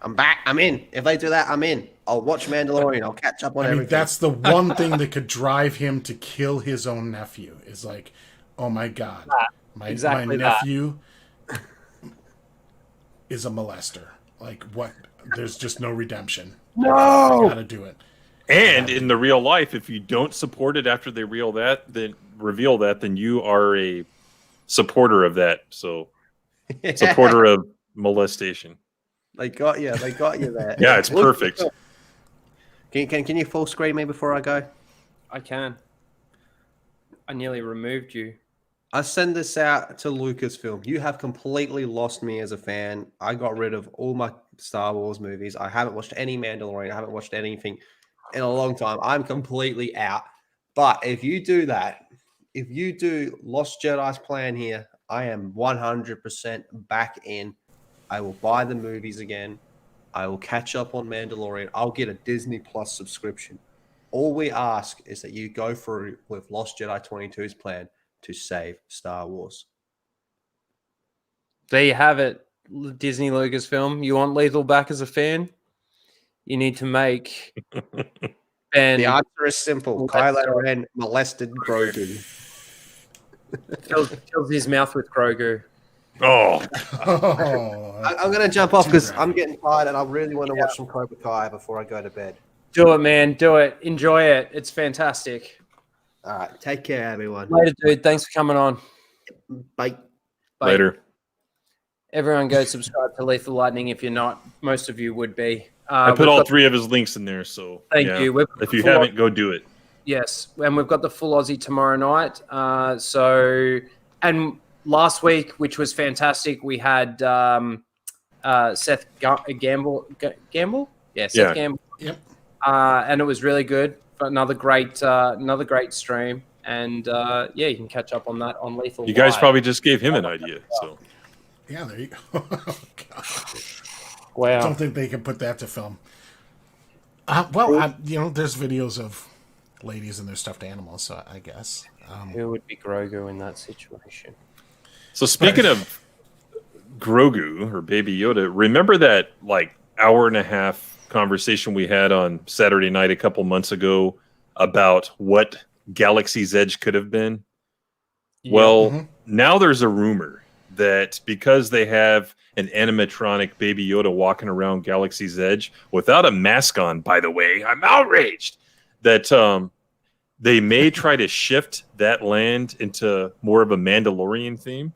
I'm back. I'm in. If they do that, I'm in. I'll watch Mandalorian. I'll catch up on everything. That's the one thing that could drive him to kill his own nephew. Is like, oh my God, my nephew is a molester. Like, what? There's just no redemption. No, I gotta do it. And in the real life, if you don't support it after they reveal that, then you are a supporter of that. So, supporter of molestation. They got you. They got you there. Yeah, it's perfect. Can you full screen me before I go? I can. I nearly removed you. I send this out to Lucasfilm. You have completely lost me as a fan. I got rid of all my Star Wars movies. I haven't watched any Mandalorian. I haven't watched anything in a long time. I'm completely out. But if you do that, if you do Lost Jedi's plan here, I am 100% back in. I will buy the movies again. I will catch up on Mandalorian. I'll get a Disney Plus subscription. All we ask is that you go through with Lost Jedi 22's plan to save Star Wars. There you have it, Disney Lucasfilm. You want Lethal back as a fan? You need to make Ben. The answer is simple. Kylo Ren molested Grogu. Fills his mouth with Grogu. Oh. I'm going to jump off because I'm getting tired and I really want to watch some Cobra Kai before I go to bed. Do it, man. Do it. Enjoy it. It's fantastic. All right. Take care, everyone. Later, dude. Thanks for coming on. Bye. Later. Everyone go subscribe to Lethal Lightning if you're not. Most of you would be. I put all 3 of his links in there, so thank you. If you haven't, go do it. Yes, and we've got the full Aussie tomorrow night. And last week, which was fantastic, we had Seth Gamble. Gamble? Yeah, Seth Gamble. Yep. And it was really good. another great stream. And yeah, you can catch up on that on Lethal. You guys Live. probably just gave him an idea. So Yeah, there you go. Oh, God. Wow. I don't think they can put that to film. There's videos of ladies and their stuffed animals, so I guess. Who would be Grogu in that situation? So speaking of Grogu or Baby Yoda, remember that like hour and a half conversation we had on Saturday night a couple months ago about what Galaxy's Edge could have been? Yeah. Well, now there's a rumor that because they have an animatronic Baby Yoda walking around Galaxy's Edge without a mask on, by the way, I'm outraged that they may try to shift that land into more of a Mandalorian theme.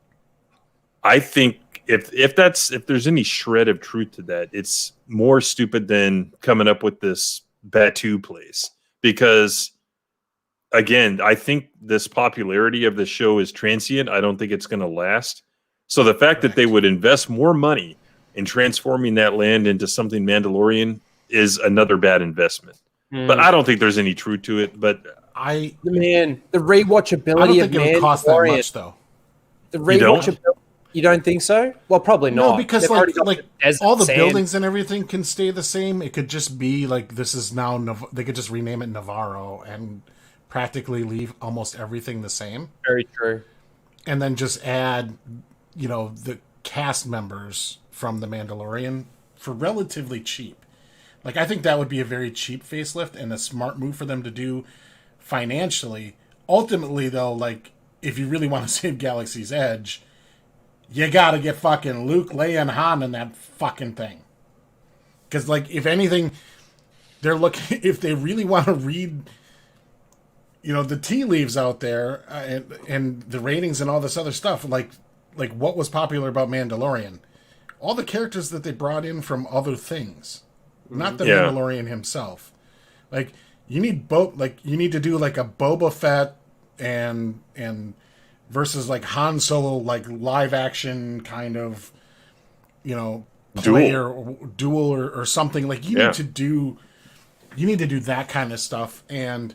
I think if there's any shred of truth to that, it's more stupid than coming up with this Batu place. Because again, I think this popularity of the show is transient. I don't think it's going to last. So the fact that they would invest more money in transforming that land into something Mandalorian is another bad investment. But I don't think there's any truth to it. But the rewatchability I don't of think it would cost that much, though. The rewatchability. You don't think so? Well, probably not. No, because like desert, all the sand. buildings and everything can stay the same. It could just be like this is now. They could just rename it Navarro and practically leave almost everything the same. Very true. And then just add, the cast members from The Mandalorian for relatively cheap. Like, I think that would be a very cheap facelift and a smart move for them to do financially. Ultimately, though, like, if you really want to save Galaxy's Edge, you gotta get fucking Luke, Leia, and Han in that fucking thing. Because, like, if anything, they're looking... If they really want to read, the tea leaves out there and the ratings and all this other stuff, like what was popular about Mandalorian? All the characters that they brought in from other things. Not the Mandalorian himself. Like, you need you need to do, like, a Boba Fett and versus like Han Solo, like live action kind of, play or duel or something. Like you need to do that kind of stuff. And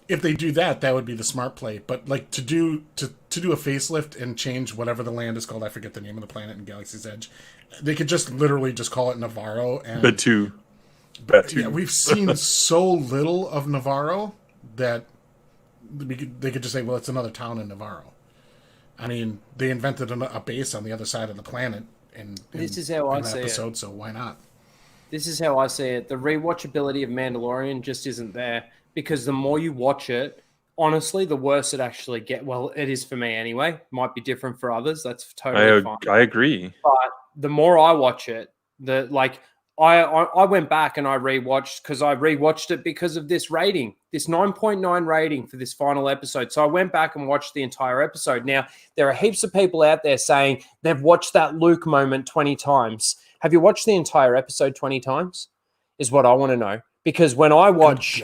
if they do that, that would be the smart play. But like to do a facelift and change whatever the land is called, I forget the name of the planet in Galaxy's Edge. They could just literally just call it Navarro. And Batu. Yeah, we've seen so little of Navarro that they could just say, well, it's another town in Navarro. I mean, they invented a base on the other side of the planet in this is how I see episode, it. So why not? This is how I see it. The rewatchability of Mandalorian just isn't there because the more you watch it, honestly, the worse it actually gets. Well, it is for me anyway. Might be different for others. That's totally fine. I agree. But the more I watch it, I went back and I rewatched it because of this rating, this 9.9 rating for this final episode. So I went back and watched the entire episode. Now, there are heaps of people out there saying they've watched that Luke moment 20 times. Have you watched the entire episode 20 times? Is what I want to know. Because when I watch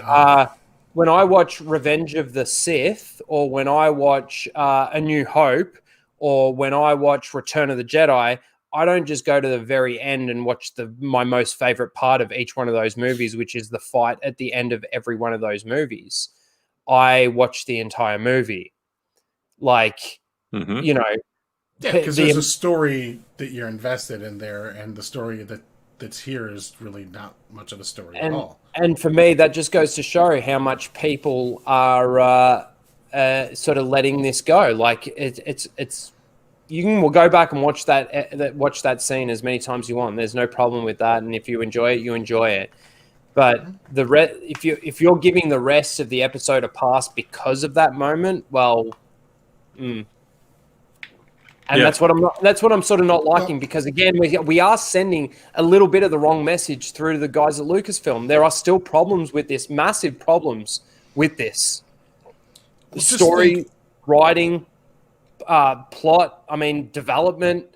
Revenge of the Sith, or when I watch A New Hope, or when I watch Return of the Jedi, I don't just go to the very end and watch my most favorite part of each one of those movies, which is the fight at the end of every one of those movies. I watch the entire movie. Like, Yeah, because there's a story that you're invested in there, and the story that's here is really not much of a story at all. And for me, that just goes to show how much people are sort of letting this go. Like, it's you can go back and watch that scene as many times as you want. There's no problem with that, and if you enjoy it, you enjoy it. But if you're giving the rest of the episode a pass because of that moment, well, that's what I'm sort of not liking, because again, we are sending a little bit of the wrong message through to the guys at Lucasfilm. There are still problems with this, massive problems with this. The story, writing, plot, development,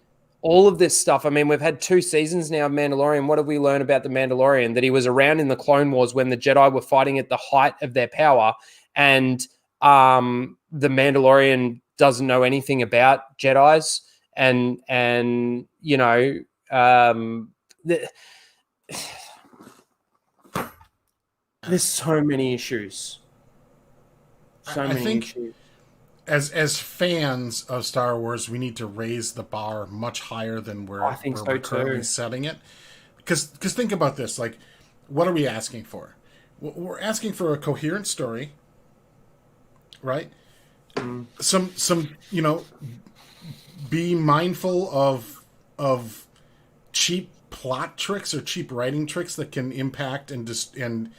all of this stuff. We've had 2 seasons now of Mandalorian. What have we learned about the Mandalorian? That he was around in the Clone Wars when the Jedi were fighting at the height of their power, and the Mandalorian doesn't know anything about Jedis, and There's so many issues. I think as fans of Star Wars, we need to raise the bar much higher than where we're currently setting it. Because think about this, like, what are we asking for? We're asking for a coherent story, right? Some be mindful of cheap plot tricks or cheap writing tricks that can impact and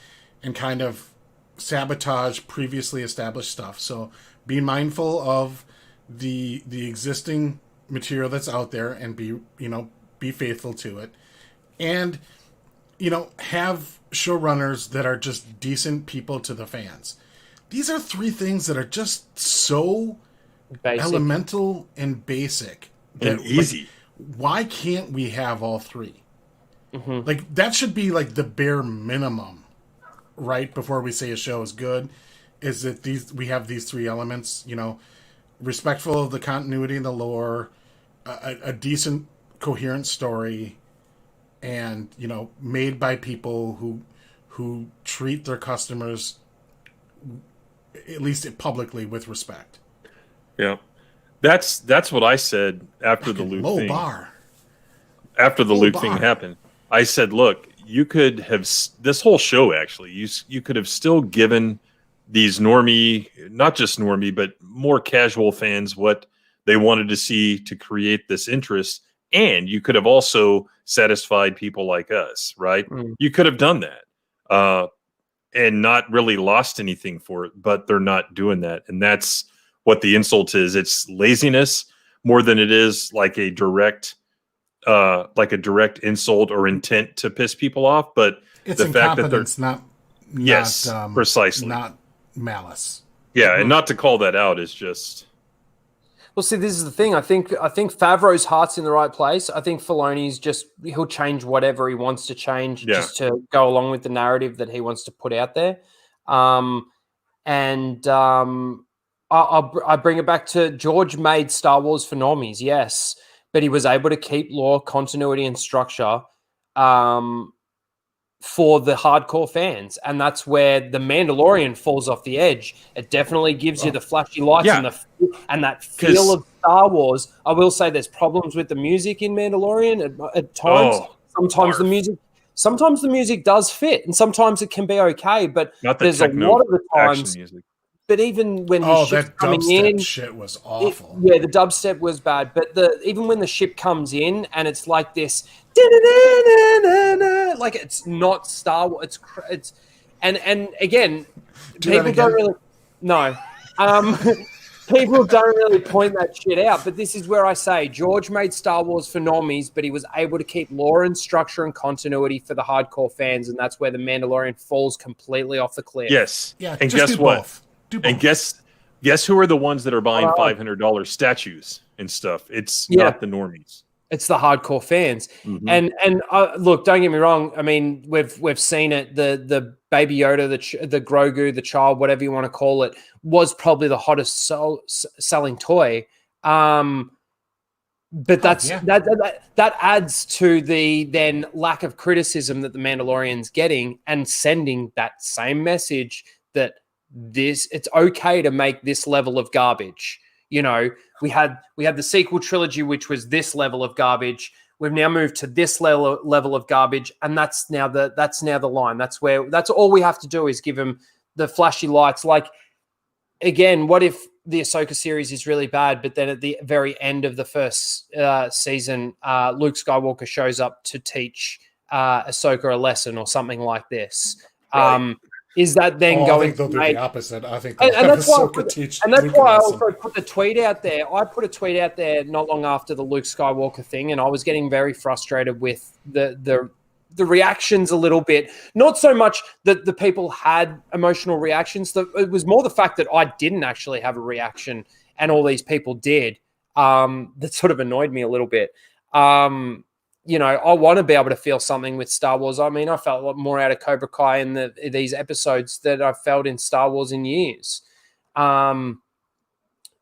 kind of sabotage previously established stuff. So be mindful of the existing material that's out there and be faithful to it. And have showrunners that are just decent people to the fans. These are three things that are just so elemental and basic and easy. Like, why can't we have all three? Mm-hmm. Like, that should be like the bare minimum, right? Before we say a show is good, is that we have these three elements, respectful of the continuity and the lore, a decent, coherent story, and made by people who treat their customers, at least publicly, with respect. Yeah, that's what I said after the Luke thing. Bar. After the Luke thing happened, I said, "Look, you could have this whole show. Actually, you could have still given these not just normie, but more casual fans what they wanted to see to create this interest." And you could have also satisfied people like us, right? You could have done that and not really lost anything for it, but they're not doing that. And that's what the insult is. It's laziness more than it is like a direct insult or intent to piss people off. But it's the fact that they're not precisely not malice. Yeah, and not to call that out is just... Well, see, this is the thing. I think Favreau's heart's in the right place. I think Filoni's he'll change whatever he wants to change just to go along with the narrative that he wants to put out there. I bring it back to George made Star Wars for normies, yes, but he was able to keep lore, continuity, and structure for the hardcore fans, and that's where the Mandalorian falls off the edge. It definitely gives you the flashy lights and that feel of Star Wars. I will say there's problems with the music in Mandalorian at times. Sometimes the music does fit, and sometimes it can be okay. But there's a lot of the times. But even when the ship's coming in, shit was awful. The dubstep was bad. But even when the ship comes in and it's like this, like it's not Star Wars. It's and again, people don't really people don't really point that shit out. But this is where I say George made Star Wars for normies, but he was able to keep lore and structure and continuity for the hardcore fans, and that's where the Mandalorian falls completely off the cliff. Yes, yeah. And guess what? And guess who are the ones that are buying $500 statues and stuff? It's not the normies. It's the hardcore fans. Mm-hmm. And look, don't get me wrong. I mean, we've seen it. The Baby Yoda, the Grogu, the child, whatever you want to call it, was probably the hottest selling toy. But that adds to the then lack of criticism that the Mandalorian's getting and sending that same message that it's okay to make this level of garbage. We had the sequel trilogy, which was this level of garbage. We've now moved to this level of garbage, and that's now the line. That's all we have to do is give him the flashy lights. Like, again, what if the Ahsoka series is really bad, but then at the very end of the first season, Luke Skywalker shows up to teach Ahsoka a lesson or something like this? Right. Is that then going? I think they'll do the opposite. I think that's why I also put the tweet out there. I put a tweet out there not long after the Luke Skywalker thing, and I was getting very frustrated with the reactions a little bit. Not so much that the people had emotional reactions. It was more the fact that I didn't actually have a reaction, and all these people did. That sort of annoyed me a little bit. I want to be able to feel something with Star Wars. I mean, I felt a lot more out of Cobra Kai in these episodes than I've felt in Star Wars in years. Now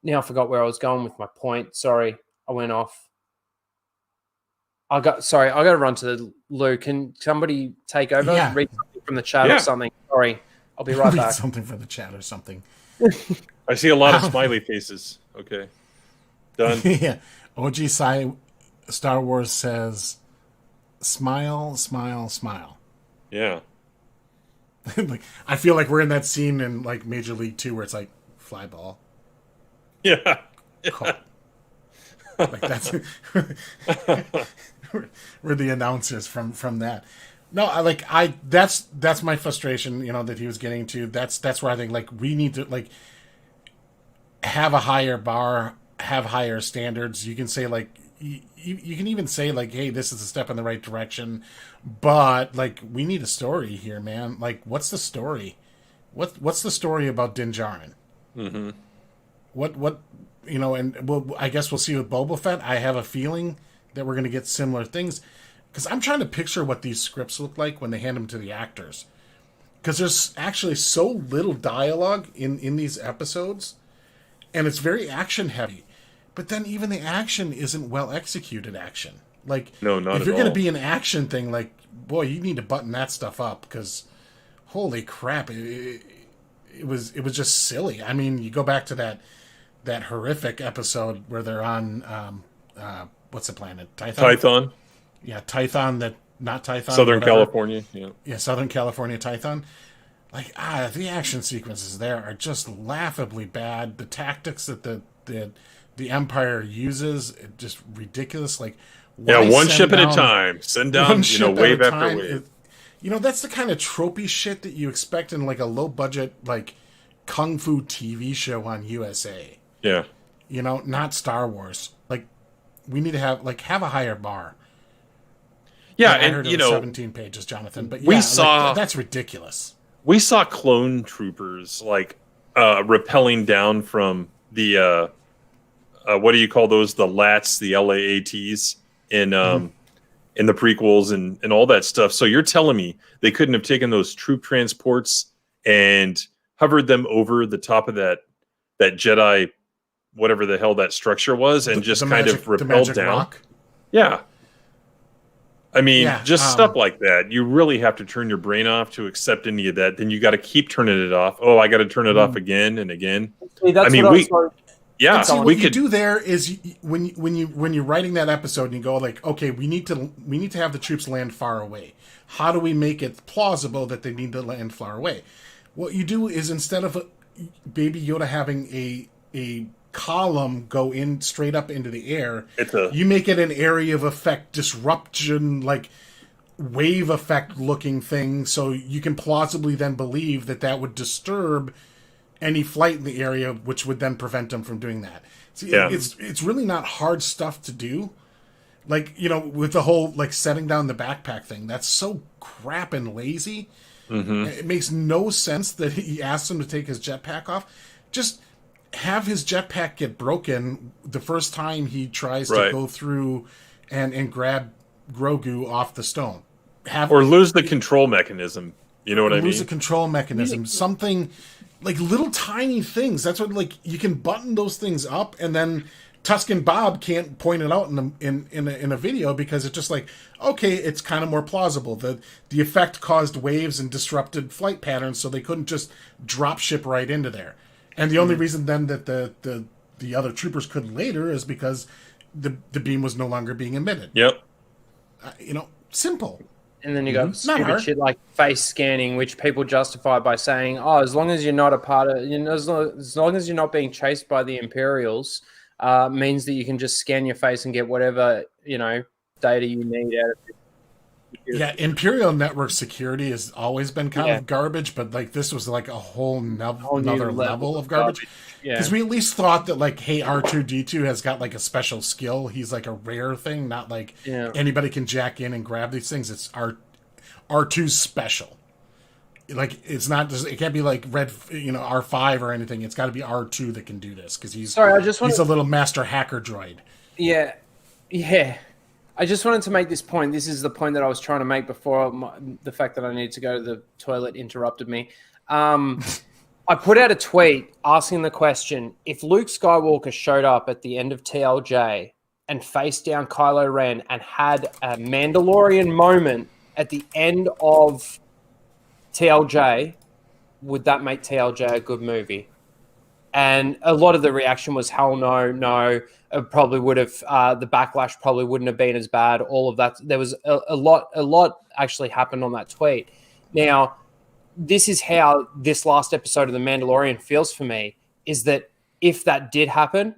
I forgot where I was going with my point. Sorry, I went off. I got to run to the loo. Can somebody take over? Yeah. Read something from the chat or something. Sorry, I'll be right Read back. something for the chat or something. I see a lot of smiley faces. Okay. Done. Yeah. OG Star Wars says, smile, smile, smile. Yeah. Like, I feel like we're in that scene in like Major League 2 where it's like, fly ball. Yeah. Call. Like that's we're the announcers from that. No, that's my frustration, that he was getting to. That's where I think like we need to like have a higher bar, have higher standards. You can say like you can even say like, hey, this is a step in the right direction, but like we need a story here, man. Like, what's the story? What's the story about Din Djarin? Mm-hmm. What and I guess we'll see with Boba Fett. I have a feeling that we're going to get similar things because I'm trying to picture what these scripts look like when they hand them to the actors. Because there's actually so little dialogue in these episodes, and it's very action heavy. But then even the action isn't well executed action. Like, no, not if you're at going all. to be an action thing, like, boy, you need to button that stuff up because, holy crap, it was just silly. I mean, you go back to that horrific episode where they're on what's the planet? Tython. Yeah, Tython. Not Tython. Southern whatever. California. Yeah. Yeah, Southern California Tython. Like the action sequences there are just laughably bad. The tactics that the Empire uses just ridiculous. Like one ship at a time. Send down wave after wave. That's the kind of tropey shit that you expect in like a low budget like kung fu TV show on USA. Yeah. Not Star Wars. Like we need to have a higher bar. Yeah, I and heard it was 17 pages, Jonathan. But we saw that's ridiculous. We saw clone troopers like rappelling down from the what do you call those? The LAATs, the LAATs in the prequels and all that stuff. So you're telling me they couldn't have taken those troop transports and hovered them over the top of that Jedi, whatever the hell that structure was, and just kind of rappelled down? Rock? Yeah. I mean, stuff like that. You really have to turn your brain off to accept any of that. Then you got to keep turning it off. Oh, I got to turn it off again and again. See, what you do there is when you're writing that episode and you go like, okay, we need to have the troops land far away. How do we make it plausible that they need to land far away? What you do is instead of Baby Yoda having a column go in straight up into the air, you make it an area of effect disruption, like wave effect looking thing, so you can plausibly then believe that would disturb any flight in the area, which would then prevent them from doing that. See, it's really not hard stuff to do. Like, with the whole like setting down the backpack thing, that's so crap and lazy. Mm-hmm. It makes no sense that he asked him to take his jetpack off. Just have his jetpack get broken the first time he tries to go through and grab Grogu off the stone. Or lose the control mechanism. You know what I mean? Lose the control mechanism. Something like little tiny things. That's what you can button those things up, and then Tuscan Bob can't point it out in a video because it's just like, okay, it's kind of more plausible. The effect caused waves and disrupted flight patterns, so they couldn't just drop ship right into there. And the only reason then that the other troopers could later is because the beam was no longer being emitted. Yep. Simple. And then you got stupid shit like face scanning, which people justify by saying, "Oh, as long as you're not a part of, as long as you're not being chased by the Imperials, means that you can just scan your face and get whatever data you need out of it." Yeah, Imperial network security has always been kind of garbage, but like this was like a whole another level of garbage. Because we at least thought that like, hey, R2-D2 has got like a special skill. He's like a rare thing, not like anybody can jack in and grab these things. It's R2's special. Like it's not just, it can't be like R5 or anything. It's got to be R2 that can do this because he's a little master hacker droid. Yeah. I just wanted to make this point. This is the point that I was trying to make before the fact that I needed to go to the toilet interrupted me. I put out a tweet asking the question, if Luke Skywalker showed up at the end of TLJ, and faced down Kylo Ren and had a Mandalorian moment at the end of TLJ, would that make TLJ a good movie? And a lot of the reaction was, hell no, no. It probably would have, the backlash probably wouldn't have been as bad. All of that. There was a lot actually happened on that tweet. Now, this is how this last episode of The Mandalorian feels for me, is that if that did happen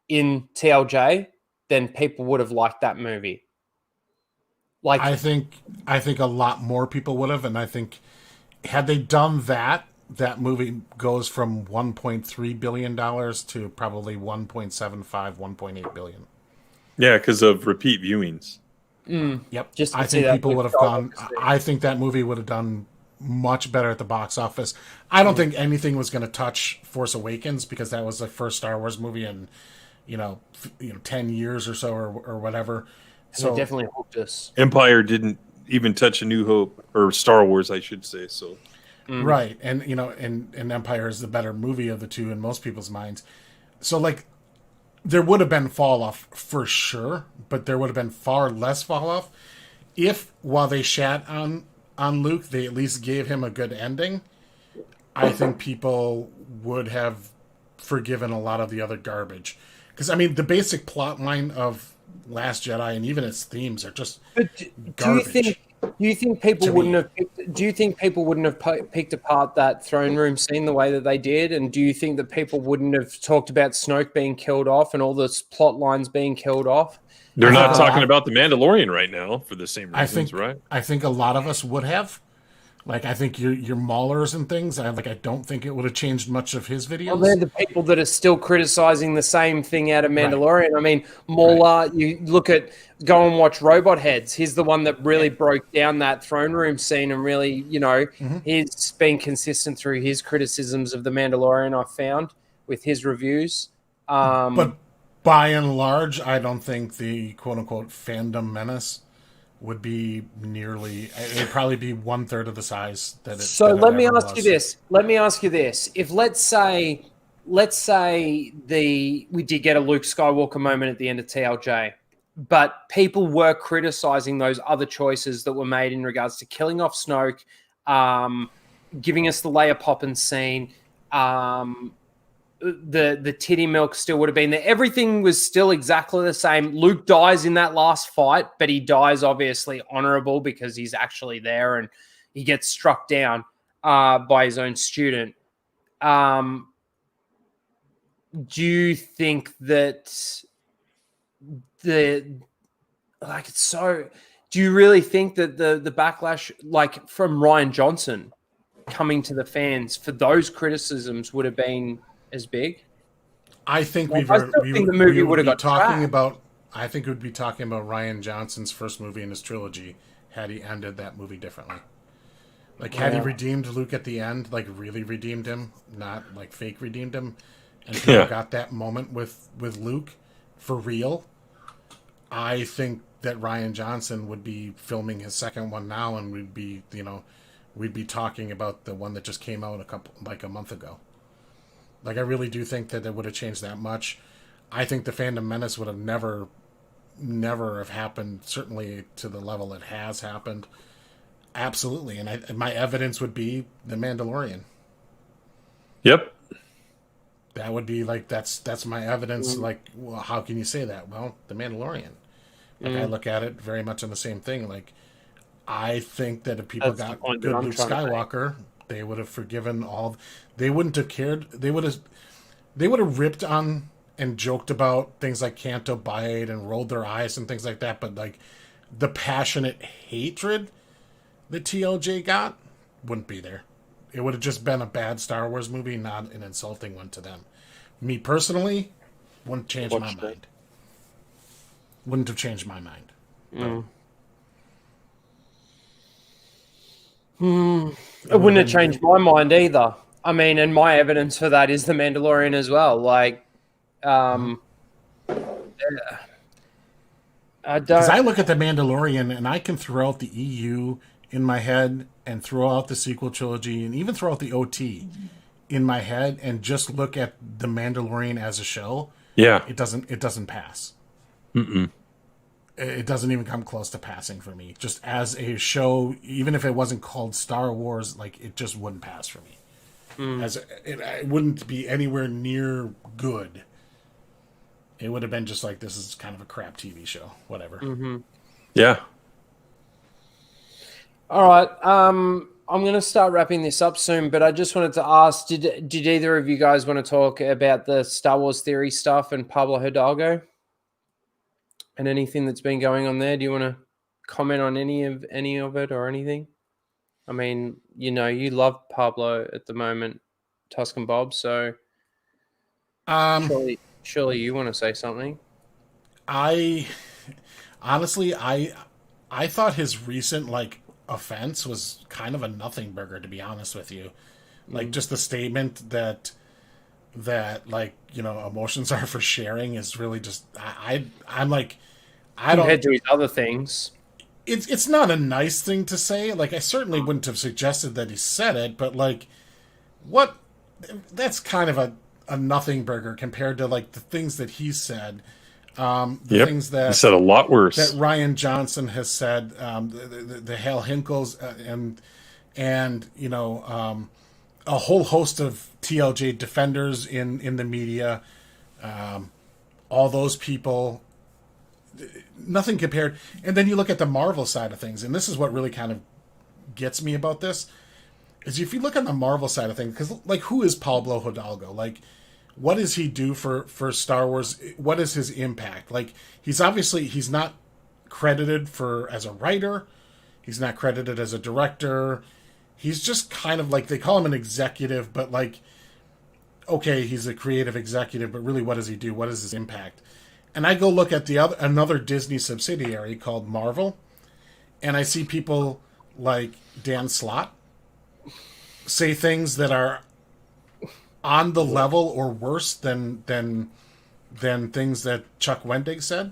in TLJ, then people would have liked that movie. Like, I think a lot more people would have, and I think had they done that, that movie goes from $1.3 billion to probably 1.75, 1.8 billion. Yeah, because of repeat viewings. Yep. Just to I see think that people would have gone. I think that movie would have done much better at the box office. I don't think anything was going to touch Force Awakens because that was the first Star Wars movie in, 10 years or so or whatever. So it definitely hooked us. Empire didn't even touch A New Hope, or Star Wars, I should say. So. Right, and and Empire is the better movie of the two in most people's minds. So like, there would have been fall off for sure, but there would have been far less fall off if, while they shat on Luke, they at least gave him a good ending. I think people would have forgiven a lot of the other garbage, because I mean the basic plot line of Last Jedi and even its themes are just garbage. Do you think people wouldn't have? Do you think people wouldn't have picked apart that throne room scene the way that they did? And do you think that people wouldn't have talked about Snoke being killed off and all the plot lines being killed off? They're not talking about the Mandalorian right now for the same reasons, right? I think a lot of us would have. Like, I think your Maulers and things, I don't think it would have changed much of his videos. Well, they're the people that are still criticizing the same thing out of Mandalorian. Right. I mean, Mauler, you go and watch Robot Heads. He's the one that really broke down that throne room scene and really, he's been consistent through his criticisms of the Mandalorian, I found, with his reviews. But by and large, I don't think the quote-unquote fandom menace would be nearly. It would probably be 1/3 of the size that it. So let me ask you this. If let's say we did get a Luke Skywalker moment at the end of TLJ, but people were criticizing those other choices that were made in regards to killing off Snoke, giving us the Leia Poppins scene, the titty milk still would have been there. Everything was still exactly the same. Luke dies in that last fight, but he dies obviously honorable because he's actually there and he gets struck down by his own student. Do you think that do you really think that the backlash, like from Rian Johnson coming to the fans for those criticisms, would have been as big? I think I think the movie would have got talking about. I think we would be talking about Rian Johnson's first movie in his trilogy had he ended that movie differently. Like, had he redeemed Luke at the end, like really redeemed him, not like fake redeemed him, and people got that moment with Luke for real. I think that Rian Johnson would be filming his second one now, and we'd be talking about the one that just came out a month ago. Like, I really do think that it would have changed that much. I think the fandom menace would have never have happened, certainly to the level it has happened. Absolutely. And my evidence would be The Mandalorian. Yep. That would be like, that's my evidence. Like, well, how can you say that? Well, The Mandalorian. Like, I look at it very much on the same thing. Like, I think that if people got good Luke Skywalker, they would have forgiven all. They wouldn't have cared. They would have ripped on and joked about things like Canto Bight and rolled their eyes and things like that. But like, the passionate hatred that TLJ got wouldn't be there. It would have just been a bad Star Wars movie, not an insulting one to them. Me personally, wouldn't change my mind. Wouldn't have changed my mind. It wouldn't have changed my mind either. I mean, and my evidence for that is The Mandalorian as well. Like, I don't. Because I look at The Mandalorian and I can throw out the EU in my head and throw out the sequel trilogy and even throw out the OT in my head and just look at The Mandalorian as a show. Yeah, it doesn't pass. Mm-mm. It doesn't even come close to passing for me. Just as a show, even if it wasn't called Star Wars, like it just wouldn't pass for me. It wouldn't be anywhere near good. It would have been just like, this is kind of a crap TV show. Whatever. Mm-hmm. Yeah. All right. I'm going to start wrapping this up soon, but I just wanted to ask, did either of you guys want to talk about the Star Wars theory stuff and Pablo Hidalgo and anything that's been going on there? Do you want to comment on any of it or anything? I mean, you love Pablo at the moment, Tuscan Bob, so surely you want to say something. I honestly thought his recent offense was kind of a nothing burger, to be honest with you. Like just the statement that emotions are for sharing is really just I'm like, I don't compared to his other things. It's not a nice thing to say. Like, I certainly wouldn't have suggested that he said it, but what? That's kind of a nothing burger compared to the things that he said. Things that he said a lot worse. That Ryan Johnson has said. The Hal Hinkles and a whole host of TLJ defenders in the media. All those people. Nothing compared. And then you look at the Marvel side of things, and this is what really kind of gets me about this, is if you look on the Marvel side of things, because who is Pablo Hidalgo? What does he do for Star Wars? What is his impact? He's not credited as a writer. He's not credited as a director. He's just kind of they call him an executive, but okay, he's a creative executive, but really what does he do? What is his impact? And I go look at another Disney subsidiary called Marvel, and I see people like Dan Slott say things that are on the level or worse than things that Chuck Wendig said.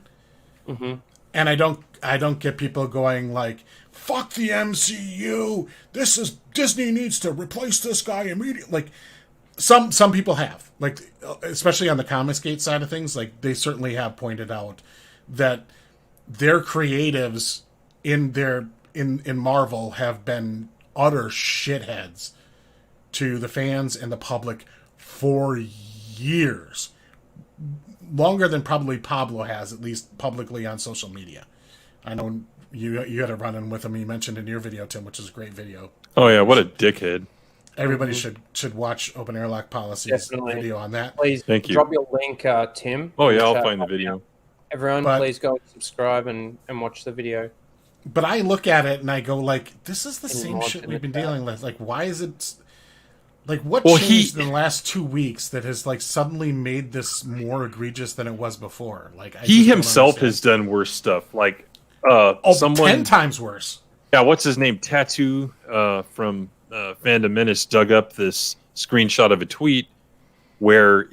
Mm-hmm. And I don't get people going fuck the MCU. Disney needs to replace this guy immediately. Some people have, especially on the Comicsgate side of things, they certainly have pointed out that their creatives in Marvel have been utter shitheads to the fans and the public for years. Longer than probably Pablo has, at least publicly on social media. I know you had a run-in with him. You mentioned in your video, Tim, which is a great video. Oh yeah, what a dickhead. Everybody should watch Open Airlock Policy's video on that. Please, thank you. Drop your link, Tim. Oh yeah, I'll find the video. Everyone, please go subscribe and watch the video. But I look at it and I go this is the same shit we've been dealing with. Why is it? What changed in the last 2 weeks that has suddenly made this more egregious than it was before? He himself has done worse stuff. Someone 10 times worse. Yeah, what's his name? Tattoo from Fandom Menace dug up this screenshot of a tweet where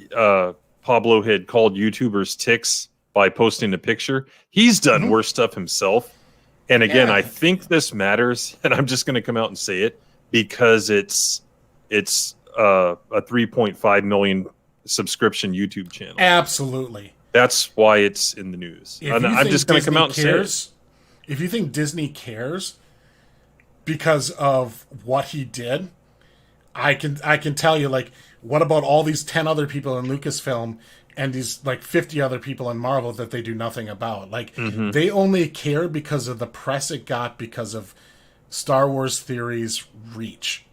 Pablo had called YouTubers ticks by posting a picture. He's done worse stuff himself. And again, I think this matters, and I'm just going to come out and say it because it's a 3.5 million subscription YouTube channel. Absolutely. That's why it's in the news. I'm just going to come out and say it. If you think Disney cares because of what he did, I can tell you, what about all these 10 other people in Lucasfilm and these 50 other people in Marvel that they do nothing about? They only care because of the press it got because of Star Wars Theory's reach.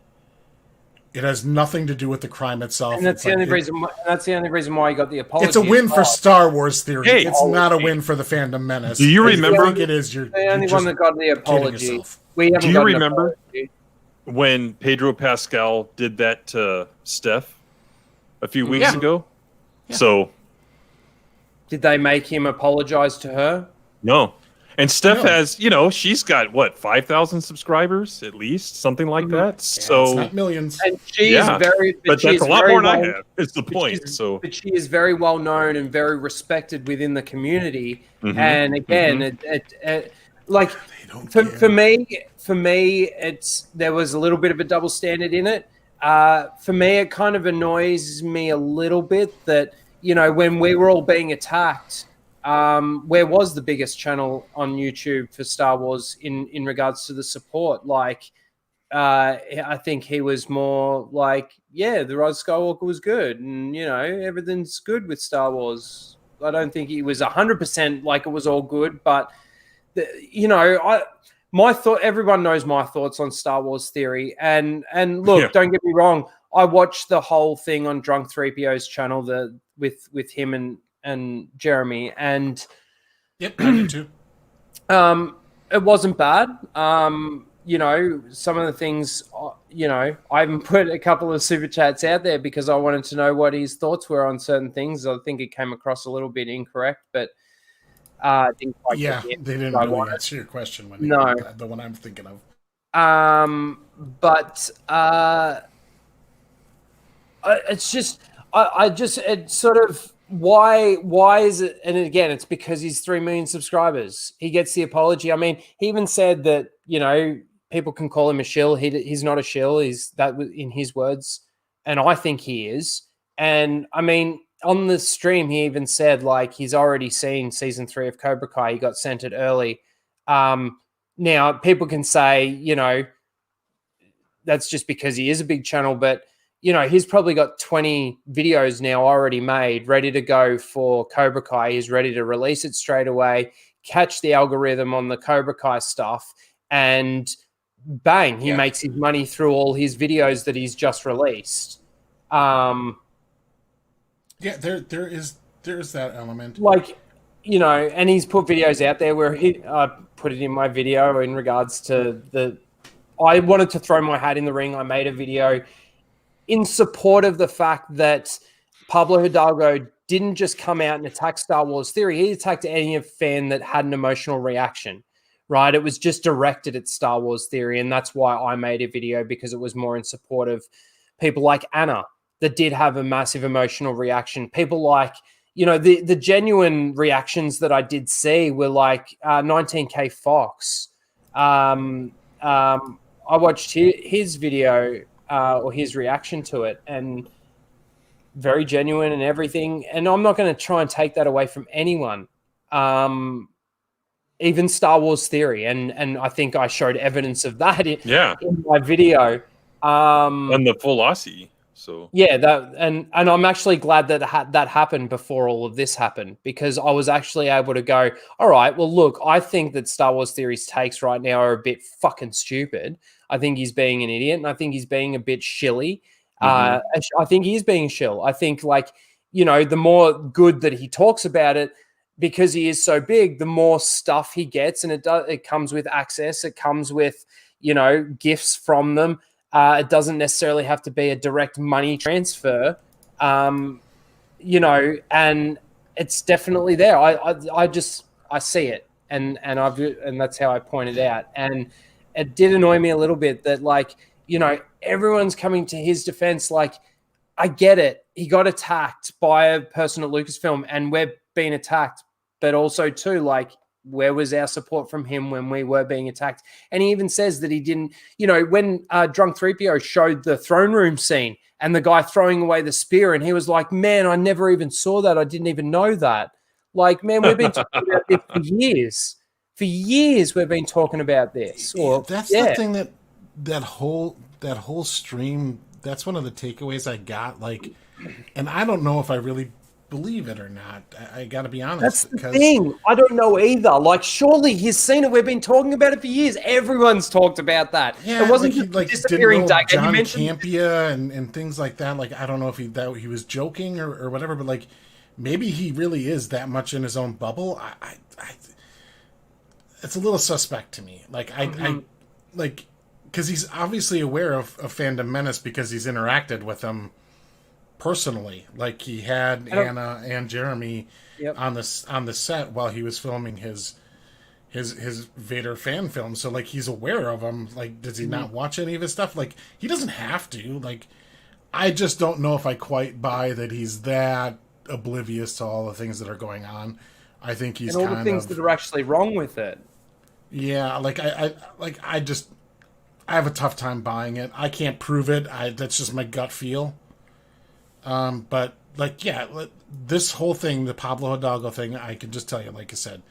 It has nothing to do with the crime itself. And that's the only reason. That's the only reason why he got the apology. It's a win for Star Wars Theory. Hey, it's not a win for the Fandom Menace. Do you remember? I think it is. You're the only one that got the apology. Do you remember when Pedro Pascal did that to Steph a few weeks ago? Yeah. So, did they make him apologize to her? No. And Steph has, she's got 5,000 subscribers at least, something like that. Yeah, so it's not millions. And she is very, but that's a lot more than I have. It's the point. But she is very well known and very respected within the community. And again, for me, there was a little bit of a double standard in it. For me, it kind of annoys me a little bit that when we were all being attacked where was the biggest channel on YouTube for Star Wars in regards to the support? Like, I think he was more like, yeah, the Rise of Skywalker was good, and everything's good with Star Wars. I don't think he was 100% like it was all good, but my thought. Everyone knows my thoughts on Star Wars theory, and look, don't get me wrong. I watched the whole thing on Drunk 3PO's channel, with him and Jeremy, and yep, I did too. It wasn't bad. Some of the things, I even put a couple of super chats out there because I wanted to know what his thoughts were on certain things. I think it came across a little bit incorrect, but didn't quite they didn't really answer your question when the one I'm thinking of. But it's just, it's sort of, why is it? And again, it's because he's 3 million subscribers. He gets the apology. I mean, he even said that, people can call him a shill. He's not a shill. He's that in his words. And I think he is. And I mean, on the stream, he even said like he's already seen season 3 of Cobra Kai. He got sent it early. Now people can say, that's just because he is a big channel, but he's probably got 20 videos now already made, ready to go for Cobra Kai. He's ready to release it straight away, catch the algorithm on the Cobra Kai stuff, and bang, he makes his money through all his videos that he's just released. There is that element. Like, and he's put videos out there where I put it in my video in regards to I wanted to throw my hat in the ring. I made a video in support of the fact that Pablo Hidalgo didn't just come out and attack Star Wars theory. He attacked any fan that had an emotional reaction, right? It was just directed at Star Wars theory. And that's why I made a video, because it was more in support of people like Anna that did have a massive emotional reaction. People like, the genuine reactions that I did see were like 19K Fox. I watched his video or his reaction to it, and very genuine and everything. And I'm not going to try and take that away from anyone. Even Star Wars theory. And I think I showed evidence of that in my video. And the full Aussie. So and I'm actually glad that that happened before all of this happened, because I was actually able to go, all right, well, look, I think that Star Wars theory's takes right now are a bit fucking stupid. I think he's being an idiot, and I think he's being a bit shilly. I think he's being shill. I think, like, the more good that he talks about it, because he is so big, the more stuff he gets, and it comes with access. It comes with, gifts from them. It doesn't necessarily have to be a direct money transfer, and it's definitely there. I see it, and that's how I pointed out. And it did annoy me a little bit that, like, everyone's coming to his defense. Like, I get it. He got attacked by a person at Lucasfilm, and we're being attacked, but also too, like, where was our support from him when we were being attacked? And he even says that he didn't, when Drunk 3PO showed the throne room scene and the guy throwing away the spear, and he was like, man, I never even saw that. I didn't even know that. Like, man, we've been talking about this for years. For years we've been talking about this. That's the thing that whole stream, that's one of the takeaways I got. Like, and I don't know if I really believe it or not. I got to be honest. That's the thing. I don't know either. Like, surely he's seen it. We've been talking about it for years. Everyone's talked about that. Yeah, it wasn't just disappearing dagger. John Campia and things like that. Like, I don't know if he was joking or whatever, but like, maybe he really is that much in his own bubble. I it's a little suspect to me. Like, I like, because he's obviously aware of Fandom Menace because he's interacted with them personally. Like, he had Anna and Jeremy on the set while he was filming his Vader fan film. So, like, he's aware of them. Like, does he not watch any of his stuff? Like, he doesn't have to. Like, I just don't know if I quite buy that he's that oblivious to all the things that are going on. I think he's and all the things that are actually wrong with it. Yeah, like I have a tough time buying it. I can't prove it. That's just my gut feel. But this whole thing, the Pablo Hidalgo thing, I can just tell you, like I said,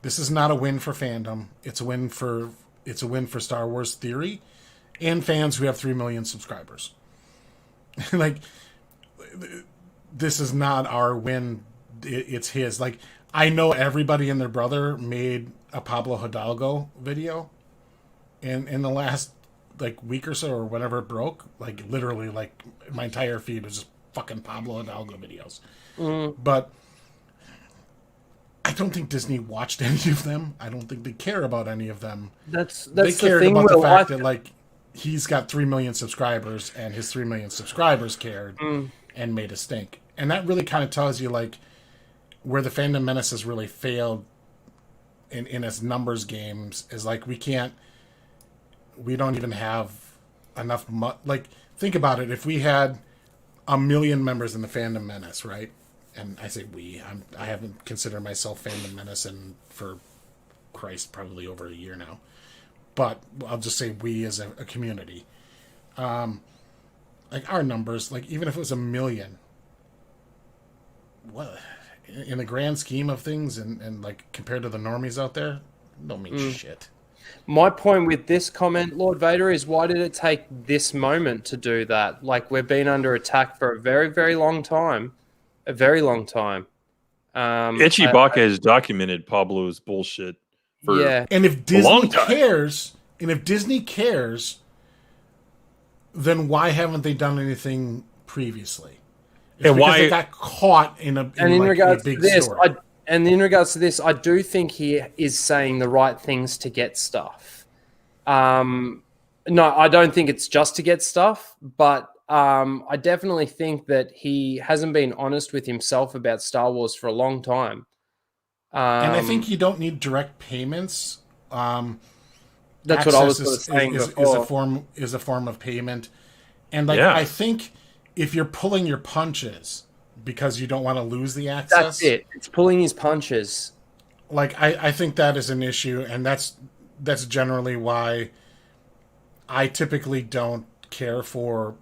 this is not a win for fandom. It's a win for Star Wars Theory and fans who have 3 million subscribers. Like, this is not our win. It's his. Like, I know everybody and their brother made a Pablo Hidalgo video in the last week or so, or whenever it broke. Like, literally, like, my entire feed was just fucking Pablo Hidalgo videos. But I don't think Disney watched any of them. I don't think they care about any of them. They cared about the fact that, like, he's got 3 million subscribers, and his 3 million subscribers cared and made a stink. And that really kind of tells you, like, where the Fandom Menace has really failed in its numbers games is, like, we don't even have enough. Like, think about it. If we had 1 million members in the Fandom Menace, right? And I say I haven't considered myself Fandom Menace for Christ, probably over a year now. But I'll just say we as a community. Like, our numbers, like, even if it was 1 million, what, in the grand scheme of things, and like, compared to the normies out there, don't mean shit. My point with this comment, Lord Vader, is why did it take this moment to do that? Like, we've been under attack for a very, very long time. A very long time. Ichibaka has documented Pablo's bullshit for and if Disney cares, then why haven't they done anything previously? It's and because why they got caught in a big story. And in regards to this, I do think he is saying the right things to get stuff. No, I don't think it's just to get stuff, but I definitely think that he hasn't been honest with himself about Star Wars for a long time. And I think you don't need direct payments. That's what I was sort of saying before. Is a form of payment. And I think if you're pulling your punches because you don't want to lose the access. That's it. It's pulling his punches. Like, I think that is an issue, and that's generally why I typically don't care for,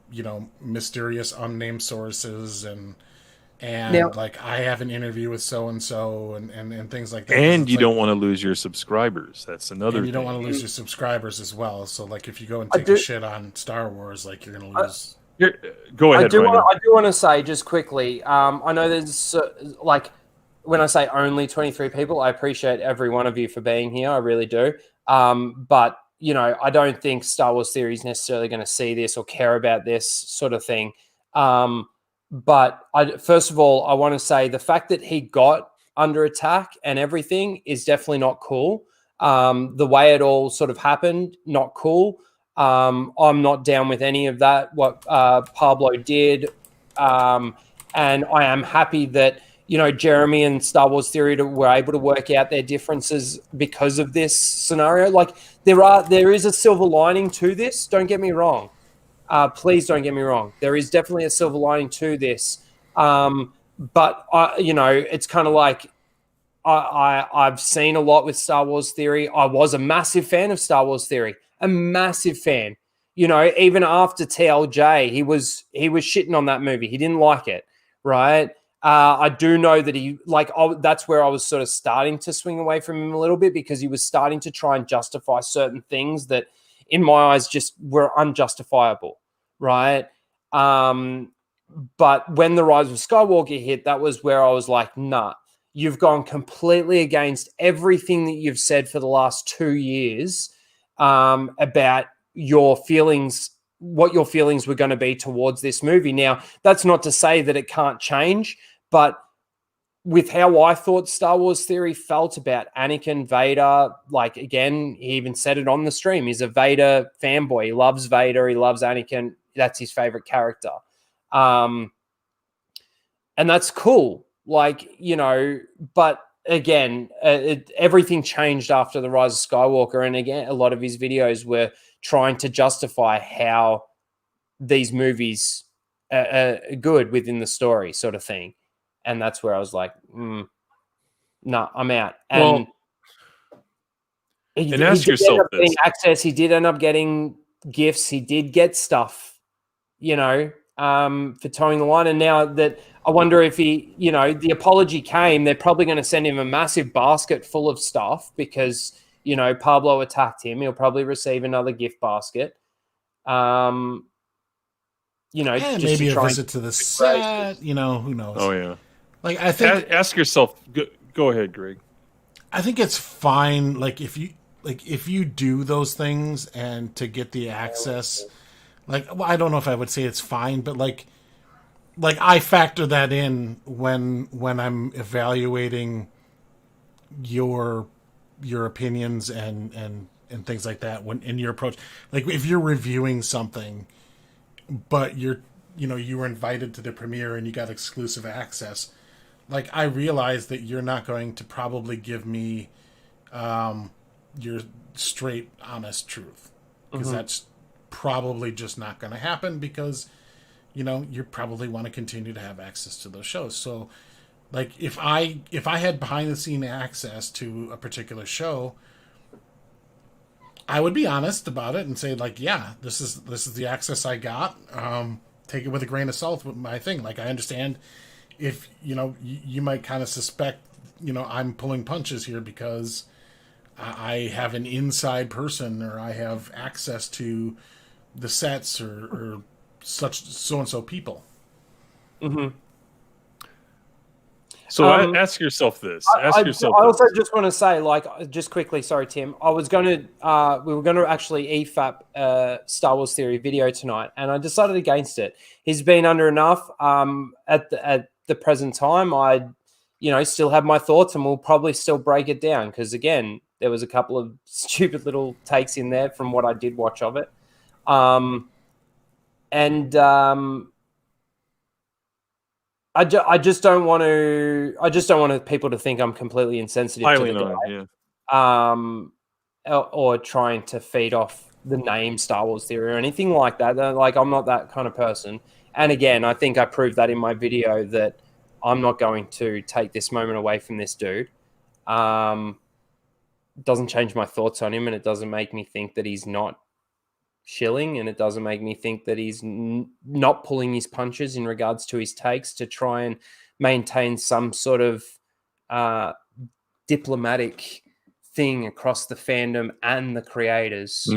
mysterious unnamed sources and now, like, I have an interview with so-and-so and things like that. And you don't want to lose your subscribers. That's another thing. And you don't want to lose your subscribers as well. So, like, if you go and take a shit on Star Wars, like, you're going to lose... Go ahead, I do want to say, just quickly, I know there's, like, when I say only 23 people, I appreciate every one of you for being here. I really do. But, I don't think Star Wars Theory is necessarily going to see this or care about this sort of thing. But first of all, I want to say the fact that he got under attack and everything is definitely not cool. The way it all sort of happened, not cool. I'm not down with any of that, what Pablo did. And I am happy that, Jeremy and Star Wars Theory were able to work out their differences because of this scenario. Like, there is a silver lining to this. Don't get me wrong. Please don't get me wrong. There is definitely a silver lining to this. But, it's kind of like I've seen a lot with Star Wars Theory. I was a massive fan of Star Wars Theory. A massive fan. Even after TLJ, he was shitting on that movie. He didn't like it, right? I do know that that's where I was sort of starting to swing away from him a little bit, because he was starting to try and justify certain things that, in my eyes, just were unjustifiable, right? But when The Rise of Skywalker hit, that was where I was like, nah, you've gone completely against everything that you've said for the last 2 years about your feelings, what your feelings were going to be towards this movie. Now, that's not to say that it can't change, but with how I thought Star Wars Theory felt about Anakin, Vader, like, again, he even said it on the stream. He's a Vader fanboy. He loves Vader. He loves Anakin. That's his favorite character. And that's cool. Like, but again, everything changed after The Rise of Skywalker. And again, a lot of his videos were trying to justify how these movies are good within the story, sort of thing. And that's where I was like, no, I'm out. And he ask did yourself end up this. getting access. He did end up getting gifts. He did get stuff, for towing the line. And now that I wonder if he, the apology came, they're probably going to send him a massive basket full of stuff because, Pablo attacked him. He'll probably receive another gift basket. And maybe a visit to the set, who knows? Oh, yeah. Like, I think... Ask yourself... Go ahead, Greg. I think it's fine, if you do those things and to get the access... I don't know if I would say it's fine, but I factor that in when I'm evaluating your opinions and things like that in your approach. Like if you're reviewing something, but you were invited to the premiere and you got exclusive access. I realize that you're not going to probably give me your straight, honest truth because that's probably just not going to happen because you probably want to continue to have access to those shows. So if I had behind the scene access to a particular show, I would be honest about it and say yeah, this is the access I got. Take it with a grain of salt with my thing. I understand if you might kind of suspect I'm pulling punches here because I have an inside person or I have access to the sets or such so-and-so people. Mm-hmm. So ask yourself this. I also just want to say, just quickly, sorry, Tim. I was going to, we were going to actually EFAP Star Wars Theory video tonight, and I decided against it. He's been under enough. At the present time, I, still have my thoughts, and we'll probably still break it down because, again, there was a couple of stupid little takes in there from what I did watch of it. I just don't want people to think I'm completely insensitive to the guy, or trying to feed off the name Star Wars Theory or anything like that. I'm not that kind of person. And again, I think I proved that in my video that I'm not going to take this moment away from this dude. It doesn't change my thoughts on him, and it doesn't make me think that he's not shilling, and it doesn't make me think that he's not pulling his punches in regards to his takes to try and maintain some sort of diplomatic thing across the fandom and the creators.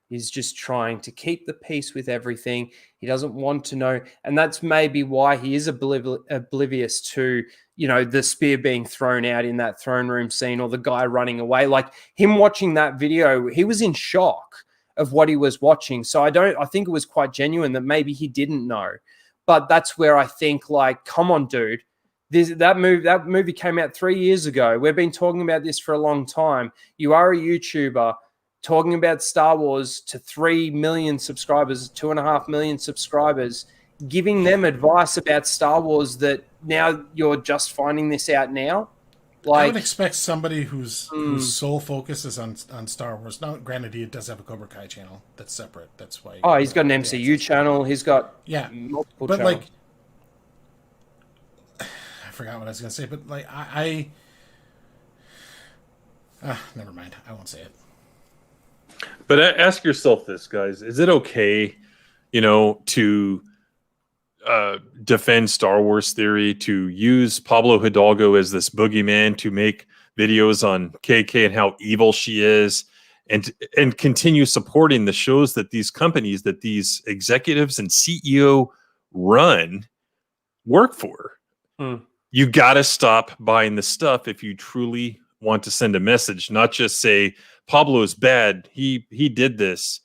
He's just trying to keep the peace with everything. He doesn't want to know, and that's maybe why he is oblivious to the spear being thrown out in that throne room scene or the guy running away. Him watching that video, he was in shock of what he was watching. So I think it was quite genuine that maybe he didn't know. But that's where I think, come on, dude. That movie came out 3 years ago. We've been talking about this for a long time. You are a YouTuber talking about Star Wars to 3 million subscribers, 2.5 million subscribers, giving them advice about Star Wars that now you're just finding this out now. I would expect somebody whose sole focus is on Star Wars. Now, granted, he does have a Cobra Kai channel that's separate. That's why. He's got an MCU channel. He's got multiple channels. I forgot what I was going to say, but never mind. I won't say it. But ask yourself this, guys: is it okay, to defend Star Wars Theory, to use Pablo Hidalgo as this boogeyman to make videos on KK and how evil she is, and continue supporting the shows that these companies, that these executives and CEO work for? You got to stop buying the stuff if you truly want to send a message, not just say Pablo's bad. He did this.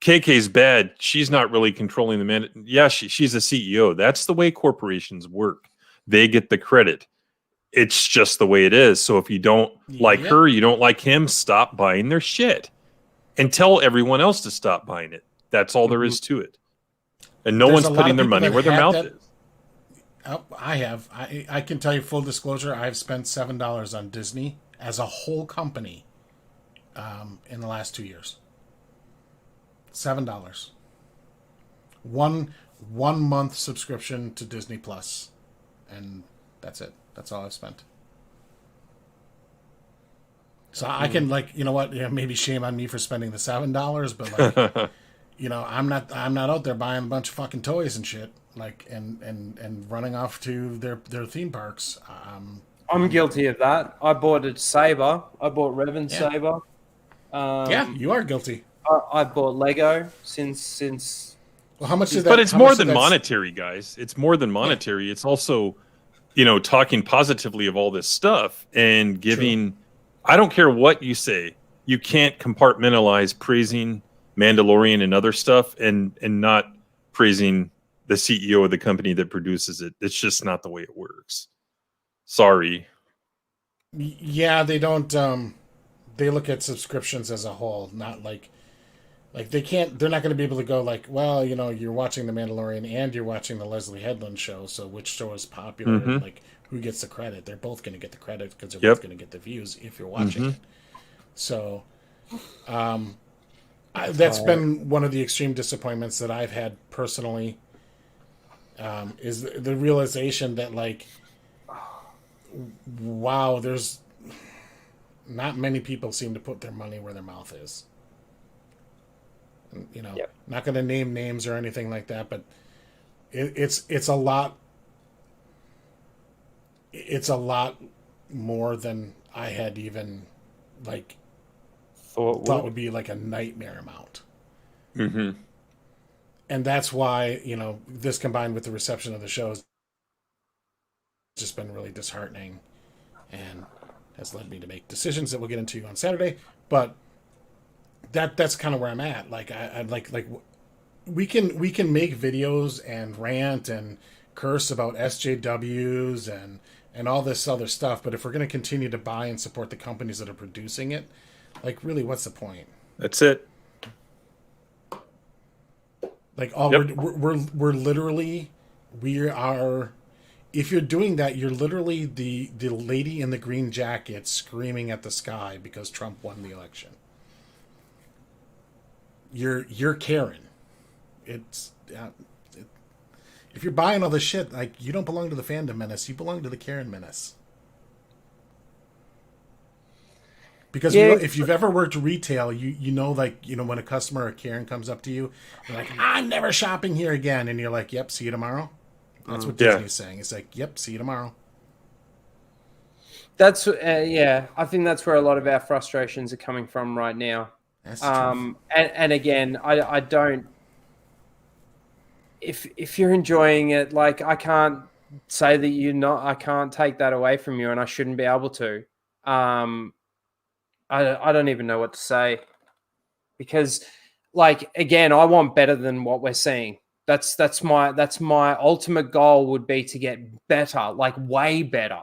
KK's bad. She's not really controlling the man. Yeah, she's a CEO. That's the way corporations work. They get the credit. It's just the way it is. So if you don't like her, you don't like him, stop buying their shit and tell everyone else to stop buying it. That's all there is to it. And no one's putting their money where their mouth is. Oh, I have. I can tell you full disclosure, I've spent $7 on Disney as a whole company in the last 2 years. $7. One month subscription to Disney Plus, and that's it. That's all I've spent. So I can maybe shame on me for spending the $7, but I'm not out there buying a bunch of fucking toys and shit, like and running off to their theme parks. I'm guilty of that. I bought a Saber. I bought Revan Yeah. Saber. Yeah, you are guilty. I bought Lego since. Well, how much did that? But it's how more much than did that- monetary, guys. It's more than monetary. It's also, talking positively of all this stuff and giving. True. I don't care what you say. You can't compartmentalize praising Mandalorian and other stuff and not praising the CEO of the company that produces it. It's just not the way it works. Sorry. Yeah, they don't. They look at subscriptions as a whole, not like they can't. They're not going to be able to go like, well, you're watching The Mandalorian and you're watching the Leslie Headland show. So which show is popular? Mm-hmm. Like who gets the credit? They're both going to get the credit because they're Yep. both going to get the views if you're watching it. So, that's been one of the extreme disappointments that I've had personally. Is the realization that like, wow, there's not many people seem to put their money where their mouth is. Yep. Not going to name names or anything like that, but it's a lot. It's a lot more than I had even like thought would be like a nightmare amount. Mm-hmm. And that's why, this combined with the reception of the show has just been really disheartening and has led me to make decisions that we'll get into on Saturday. But that's kind of where I'm at. Like I'd like we can make videos and rant and curse about SJWs and all this other stuff, but if we're going to continue to buy and support the companies that are producing it, like really, what's the point? That's it. Like Yep. we're literally we are. If you're doing that, you're literally the lady in the green jacket screaming at the sky because Trump won the election. You're Karen. It's if you're buying all this shit, like you don't belong to the fandom menace. You belong to the Karen menace. Because if you've ever worked retail, you know when a customer or Karen comes up to you, they're like, "I'm never shopping here again," and you're like, "Yep, see you tomorrow." That's what Disney's saying. It's like, "Yep, see you tomorrow." That's I think that's where a lot of our frustrations are coming from right now. That's the truth. And again, I don't. If you're enjoying it, like I can't say that you're not. I can't take that away from you, and I shouldn't be able to. I don't even know what to say because, like, again, I want better than what we're seeing. That's my ultimate goal would be to get better, like way better.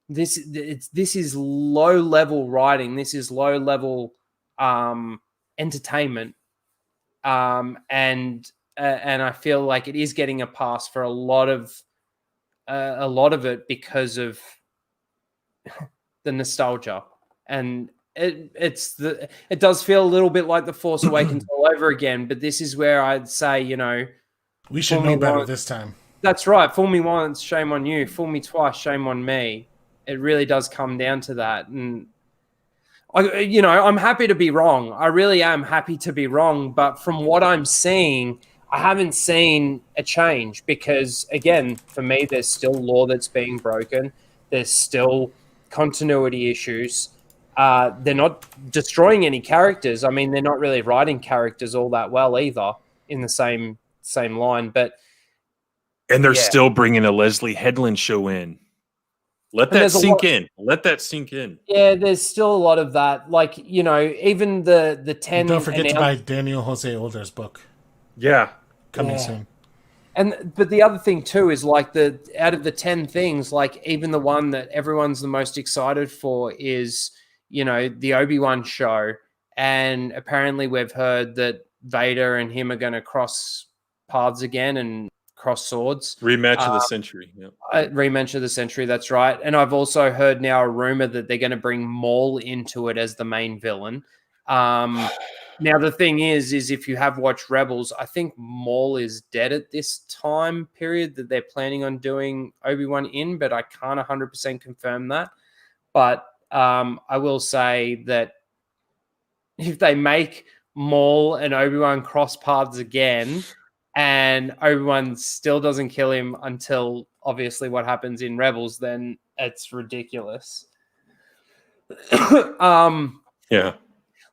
This is low level writing. This is low level entertainment, and I feel like it is getting a pass for a lot of it because of the nostalgia, and it does feel a little bit like The Force Awakens all over again. But this is where I'd say, we should know better this time. That's right. Fool me once, shame on you. Fool me twice, shame on me. It really does come down to that. And I'm happy to be wrong. I really am happy to be wrong. But from what I'm seeing, I haven't seen a change because, again, for me, there's still lore that's being broken. There's still continuity issues. They're not destroying any characters. I mean, they're not really writing characters all that well either in the same line. But and they're still bringing a Leslie Headland show in. Let that sink in. Let that sink in. Yeah, there's still a lot of that. Like, even the 10. Don't forget to buy Daniel Jose Older's book. Yeah, coming soon. But the other thing too is like out of the 10 things, like even the one that everyone's the most excited for is the Obi-Wan show, and apparently we've heard that Vader and him are going to cross paths again and cross swords. Rematch of the century. Yeah. Rematch of the century, that's right. And I've also heard now a rumor that they're going to bring Maul into it as the main villain. Now the thing is if you have watched Rebels, I think Maul is dead at this time period that they're planning on doing Obi-Wan in, but I can't 100% confirm that. But I will say that if they make Maul and Obi-Wan cross paths again, and Obi-Wan still doesn't kill him until obviously what happens in Rebels, then it's ridiculous. Yeah.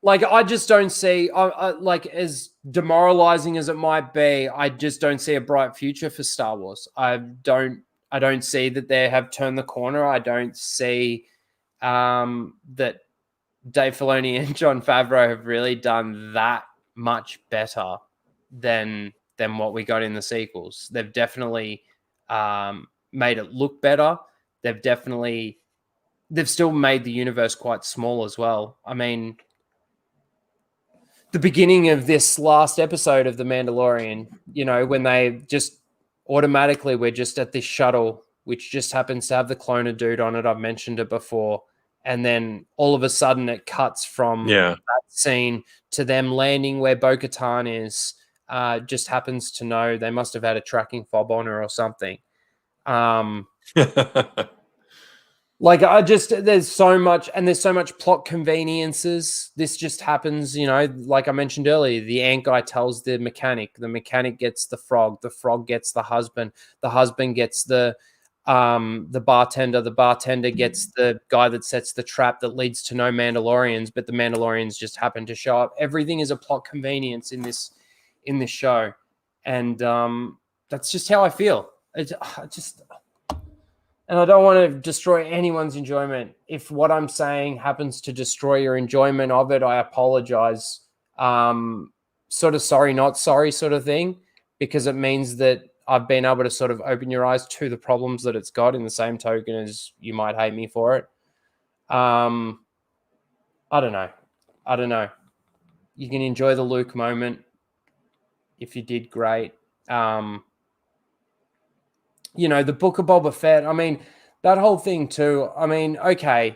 Like, I just don't see, like, as demoralizing as it might be, I just don't see a bright future for Star Wars. I don't see that they have turned the corner. I don't see that Dave Filoni and Jon Favreau have really done that much better than what we got in the sequels. They've definitely made it look better. They've still made the universe quite small as well. I mean, the beginning of this last episode of The Mandalorian, you know, when they just automatically, we're just at this shuttle, which just happens to have the cloner dude on it. I've mentioned it before. And then all of a sudden it cuts from that scene to them landing where Bo-Katan is. Just happens to know they must have had a tracking fob on her or something. Like, there's so much plot conveniences. This just happens, you know, like I mentioned earlier, the ant guy tells the mechanic gets the frog gets the husband gets the bartender gets the guy that sets the trap that leads to no Mandalorians, but the Mandalorians just happen to show up. Everything is a plot convenience in this show. And that's just how I feel. And I don't want to destroy anyone's enjoyment. If what I'm saying happens to destroy your enjoyment of it, I apologize. Sort of sorry, not sorry sort of thing, because it means that I've been able to sort of open your eyes to the problems that it's got, in the same token as you might hate me for it. I don't know. You can enjoy the Luke moment. If you did, great. You know, the Book of Boba Fett. I mean, that whole thing too. I mean, okay,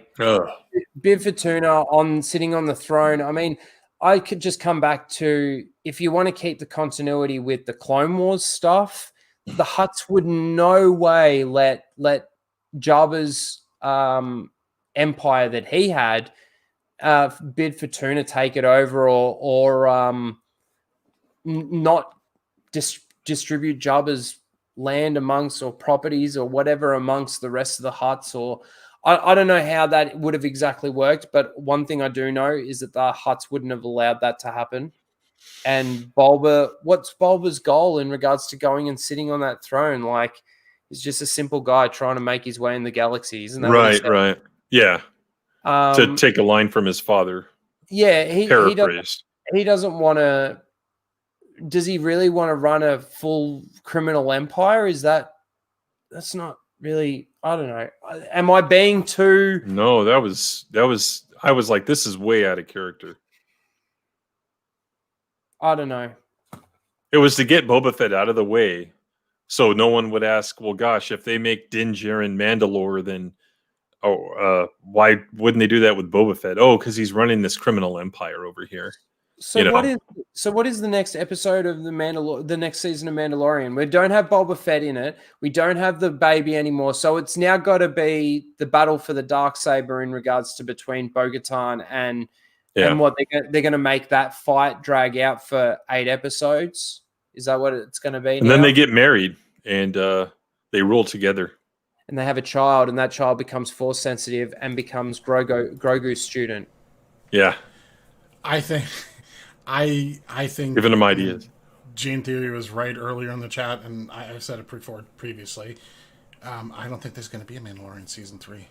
Bib Fortuna sitting on the throne. I mean, I could just come back to, if you want to keep the continuity with the Clone Wars stuff, the Hutts would no way let Jabba's empire that he had, Bib Fortuna take it over, or not distribute Jabba's land amongst, or properties or whatever, amongst the rest of the Hutts. Or I don't know how that would have exactly worked, but one thing I do know is that the Hutts wouldn't have allowed that to happen. And what's Bulba's goal in regards to going and sitting on that throne? Like, he's just a simple guy trying to make his way in the galaxy, isn't that right? Yeah. To take a line from his father. Yeah, he doesn't want to. Does he really want to run a full criminal empire? That's not really, I don't know. Am I being too... No, that was, I was like, this is way out of character. I don't know. It was to get Boba Fett out of the way, so no one would ask, well, gosh, if they make Din Djarin Mandalore, then why wouldn't they do that with Boba Fett? Oh, because he's running this criminal empire over here. So what is the next episode of the next season of Mandalorian? We don't have Boba Fett in it. We don't have the baby anymore. So it's now got to be the battle for the Darksaber in regards to between Bo-Katan and what they're going to make that fight drag out for 8 episodes. Is that what it's going to be? And then they get married and they rule together. And they have a child, and that child becomes Force sensitive and becomes Grogu's student. Yeah. I think giving them ideas. Gene Theory was right earlier in the chat, and I've said it previously. I don't think there's going to be a Mandalorian season 3.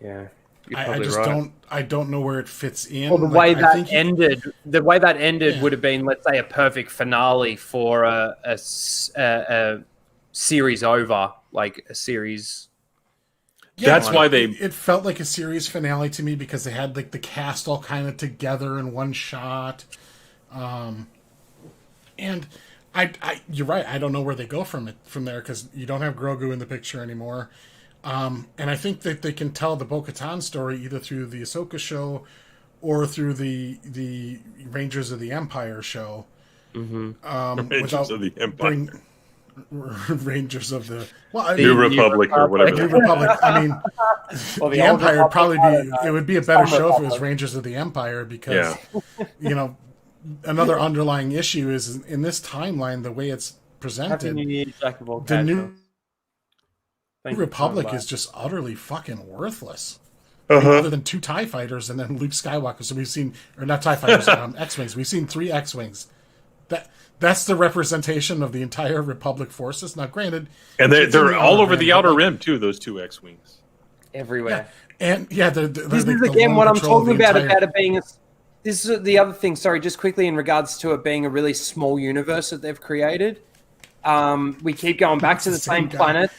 Yeah, I don't know where it fits in. Well, the way that ended would have been, let's say, a perfect finale for a series over, like a series. Yeah, that's why it felt like a series finale to me, because they had like the cast all kind of together in one shot. And you're right. I don't know where they go from there, because you don't have Grogu in the picture anymore. And I think that they can tell the Bo-Katan story either through the Ahsoka show or through the Rangers of the Empire show. Mm-hmm. Rangers of the Empire. Rangers of the New Republic or whatever. New Republic. I mean, Well, the Empire would probably be. It would be a better Some show if it was Republic. Rangers of the Empire because, another underlying issue is in this timeline the way it's Happy presented. New Year, Jack of all The New trades. Thank you, Republic Tom, is just utterly fucking worthless. Uh-huh. Other than 2 TIE fighters and then Luke Skywalker. So we've seen, or not TIE fighters, X-Wings. We've seen 3 X-Wings. That's the representation of the entire Republic forces. Now, granted... And they're all over the outer rim. rim, too, those 2 X-Wings. everywhere. And, This is again what I'm talking about it being a... This is the other thing, sorry, just quickly in regards to it being a really small universe that they've created. We keep going back to the same planet.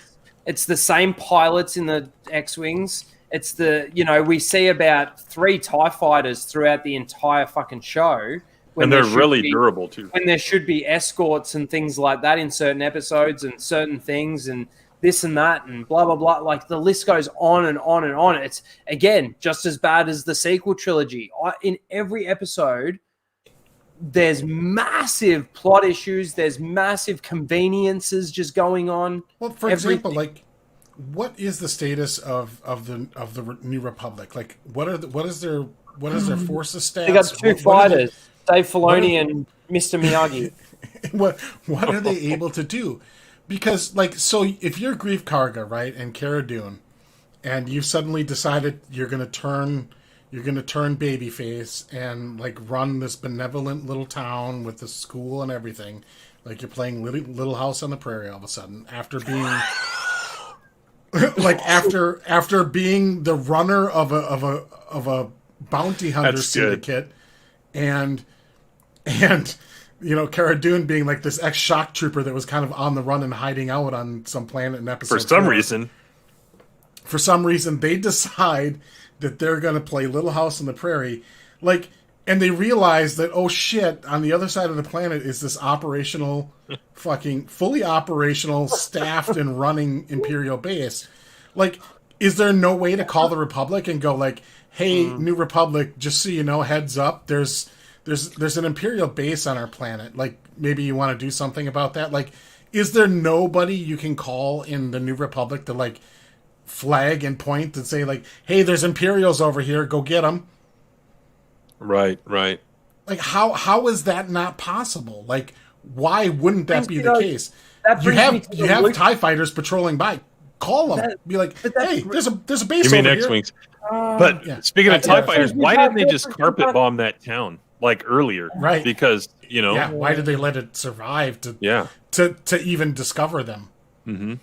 It's the same pilots in the X-Wings. It's we see about 3 TIE fighters throughout the entire fucking show. And they're really durable, too. When there should be escorts and things like that in certain episodes and certain things and this and that and blah, blah, blah. Like, the list goes on and on and on. It's, again, just as bad as the sequel trilogy. In every episode, there's massive plot issues. There's massive conveniences just going on. Well, for example, like, what is the status of the New Republic? Like, what is their forces stats? They got 2 fighters, Dave Filoni and Mr. Miyagi. what are they able to do? Because, like, so if you're Grief Karga, right, and Cara Dune, and you've suddenly decided you're gonna turn babyface and like run this benevolent little town with the school and everything, like you're playing Little House on the Prairie all of a sudden after being like after being the runner of a bounty hunter syndicate, and Cara Dune being like this ex-shock trooper that was kind of on the run and hiding out on some planet in episode. For some reason, they decide that they're going to play Little House on the Prairie, like, and they realize that, oh shit, on the other side of the planet is this operational, fucking fully operational, staffed and running Imperial base. Like, is there no way to call the Republic and go like, hey, New Republic, just so you know, heads up, there's an Imperial base on our planet. Like, maybe you want to do something about that. Like, is there nobody you can call in the New Republic to like flag and point and say like, hey, there's Imperials over here, go get them? Right. Like, how is that not possible? Like, why wouldn't that be the case? You have TIE fighters patrolling by. Call them. Be like, hey, there's a base you mean over X-Wings? here. But speaking of TIE fighters, why didn't they just carpet bomb that town like earlier? Right. Because why did they let it survive to even discover them? Mm-hmm.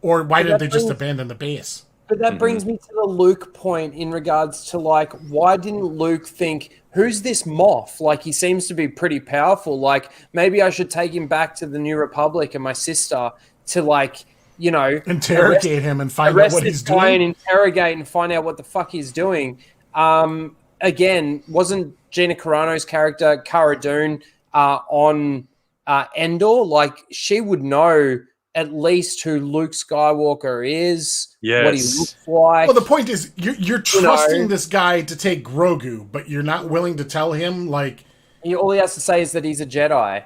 Or why did they just abandon the base? But that brings me to the Luke point in regards to, like, why didn't Luke think, who's this Moff? Like, he seems to be pretty powerful. Like, maybe I should take him back to the New Republic and my sister to, like, interrogate him and find out what he's doing. And interrogate and find out what the fuck he's doing. Again, wasn't Gina Carano's character, Cara Dune, on Endor? Like, she would know at least who Luke Skywalker is, what he looks like. Well, the point is, you're trusting this guy to take Grogu, but you're not willing to tell him, like... All he has to say is that he's a Jedi.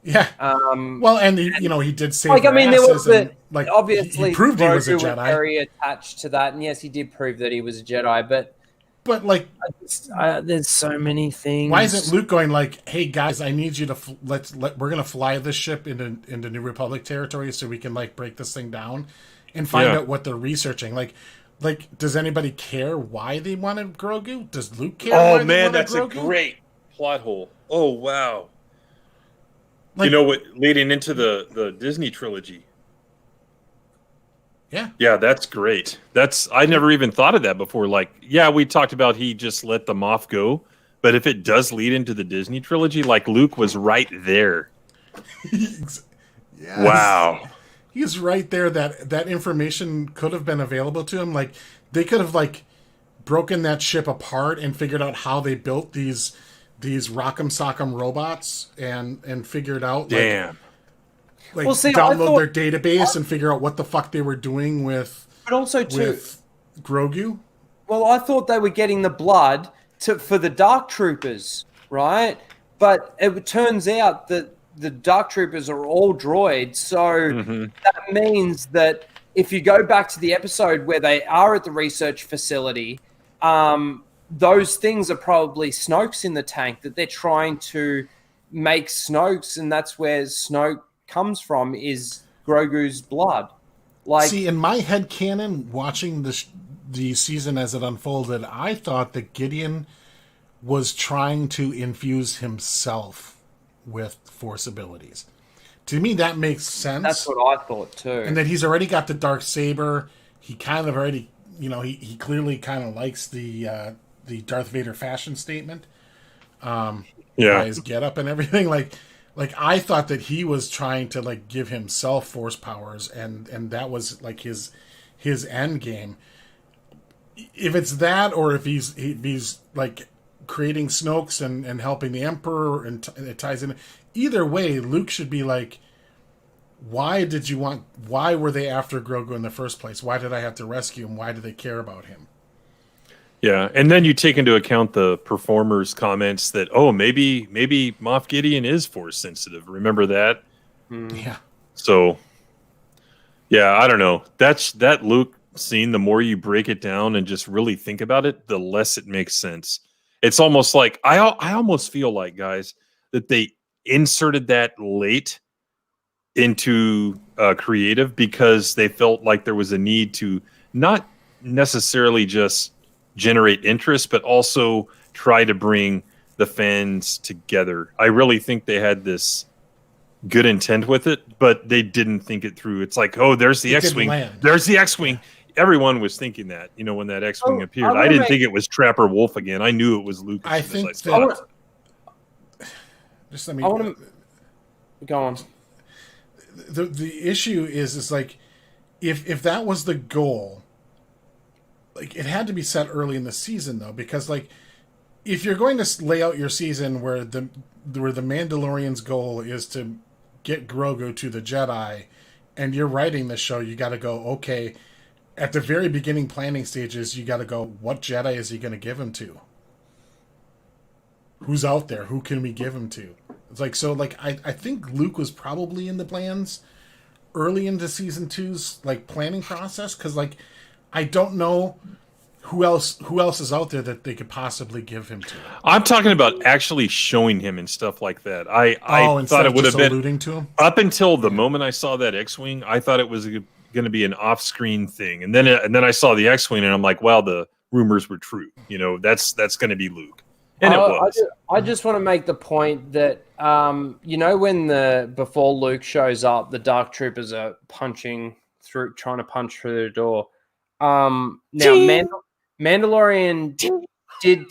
Yeah. Well, and he did say, like, I mean, there was like, obviously he proved Grogu he was a Jedi. Was very attached to that, and yes, he did prove that he was a Jedi. But like, there's so many things. Why isn't Luke going like, "Hey guys, I need you to we're gonna fly this ship into New Republic territory so we can like break this thing down and find out what they're researching." Like, does anybody care why they wanted Grogu? Does Luke care? Oh man, that's Grogu? A great plot hole. Oh wow. Like, leading into the Disney trilogy. Yeah, that's great. I never even thought of that before. Like, yeah, we talked about he just let the Moff go, but if it does lead into the Disney trilogy, like Luke was right there. Yes. Wow. He's right there. That information could have been available to him. Like, they could have like broken that ship apart and figured out how they built these Rock'em Sock'em robots and figured out Damn. Like, download their database and figure out what the fuck they were doing with Grogu. Well, I thought they were getting the blood for the Dark Troopers, right? But it turns out that the Dark Troopers are all droids. So Mm-hmm. that means that if you go back to the episode where they are at the research facility, those things are probably Snoke's in the tank that they're trying to make Snoke's, and that's where Snoke comes from, is Grogu's blood. Like, see, in my head canon, watching the season as it unfolded, I thought that Gideon was trying to infuse himself with Force abilities. To me, that makes sense. that's what I thought too. And that he's already got the dark saber. He kind of already, he clearly kind of likes the Darth Vader fashion statement. By his getup and everything. Like I thought that he was trying to like give himself Force powers, and that was like his end game. If it's that, or if he's like creating Snokes and helping the Emperor, and it ties in. Either way, Luke should be like, why were they after Grogu in the first place? Why did I have to rescue him? Why do they care about him? Yeah, and then you take into account the performer's comments that, maybe Moff Gideon is Force sensitive. Remember that? Yeah. So, yeah, I don't know. That Luke scene, the more you break it down and just really think about it, the less it makes sense. It's almost like, I almost feel like, guys, that they inserted that late into creative because they felt like there was a need to not necessarily just generate interest, but also try to bring the fans together. I really think they had this good intent with it, but they didn't think it through. It's like, there's the X-Wing. There's the X-Wing. Everyone was thinking that, when that X-Wing appeared. I didn't think it was Trapper Wolf again. I knew it was Luke. I think just let me go on. The issue is like, if that was the goal, like, it had to be set early in the season, though, because like, if you're going to lay out your season where the Mandalorian's goal is to get Grogu to the Jedi, and you're writing the show, you got to go, okay, at the very beginning planning stages, you got to go, what Jedi is he going to give him to? Who's out there? Who can we give him to? It's like, so like, I think Luke was probably in the plans early into season 2's like planning process, because like, I don't know who else is out there that they could possibly give him to. I'm talking about actually showing him and stuff like that. I thought it would have been alluding to him. Up until the moment I saw that X-Wing, I thought it was going to be an off-screen thing, and then I saw the X-Wing, and I'm like, wow, the rumors were true. That's going to be Luke, and it was. I just want to make the point that when before Luke shows up, the Dark Troopers are trying to punch through the door. Now Mandalorian did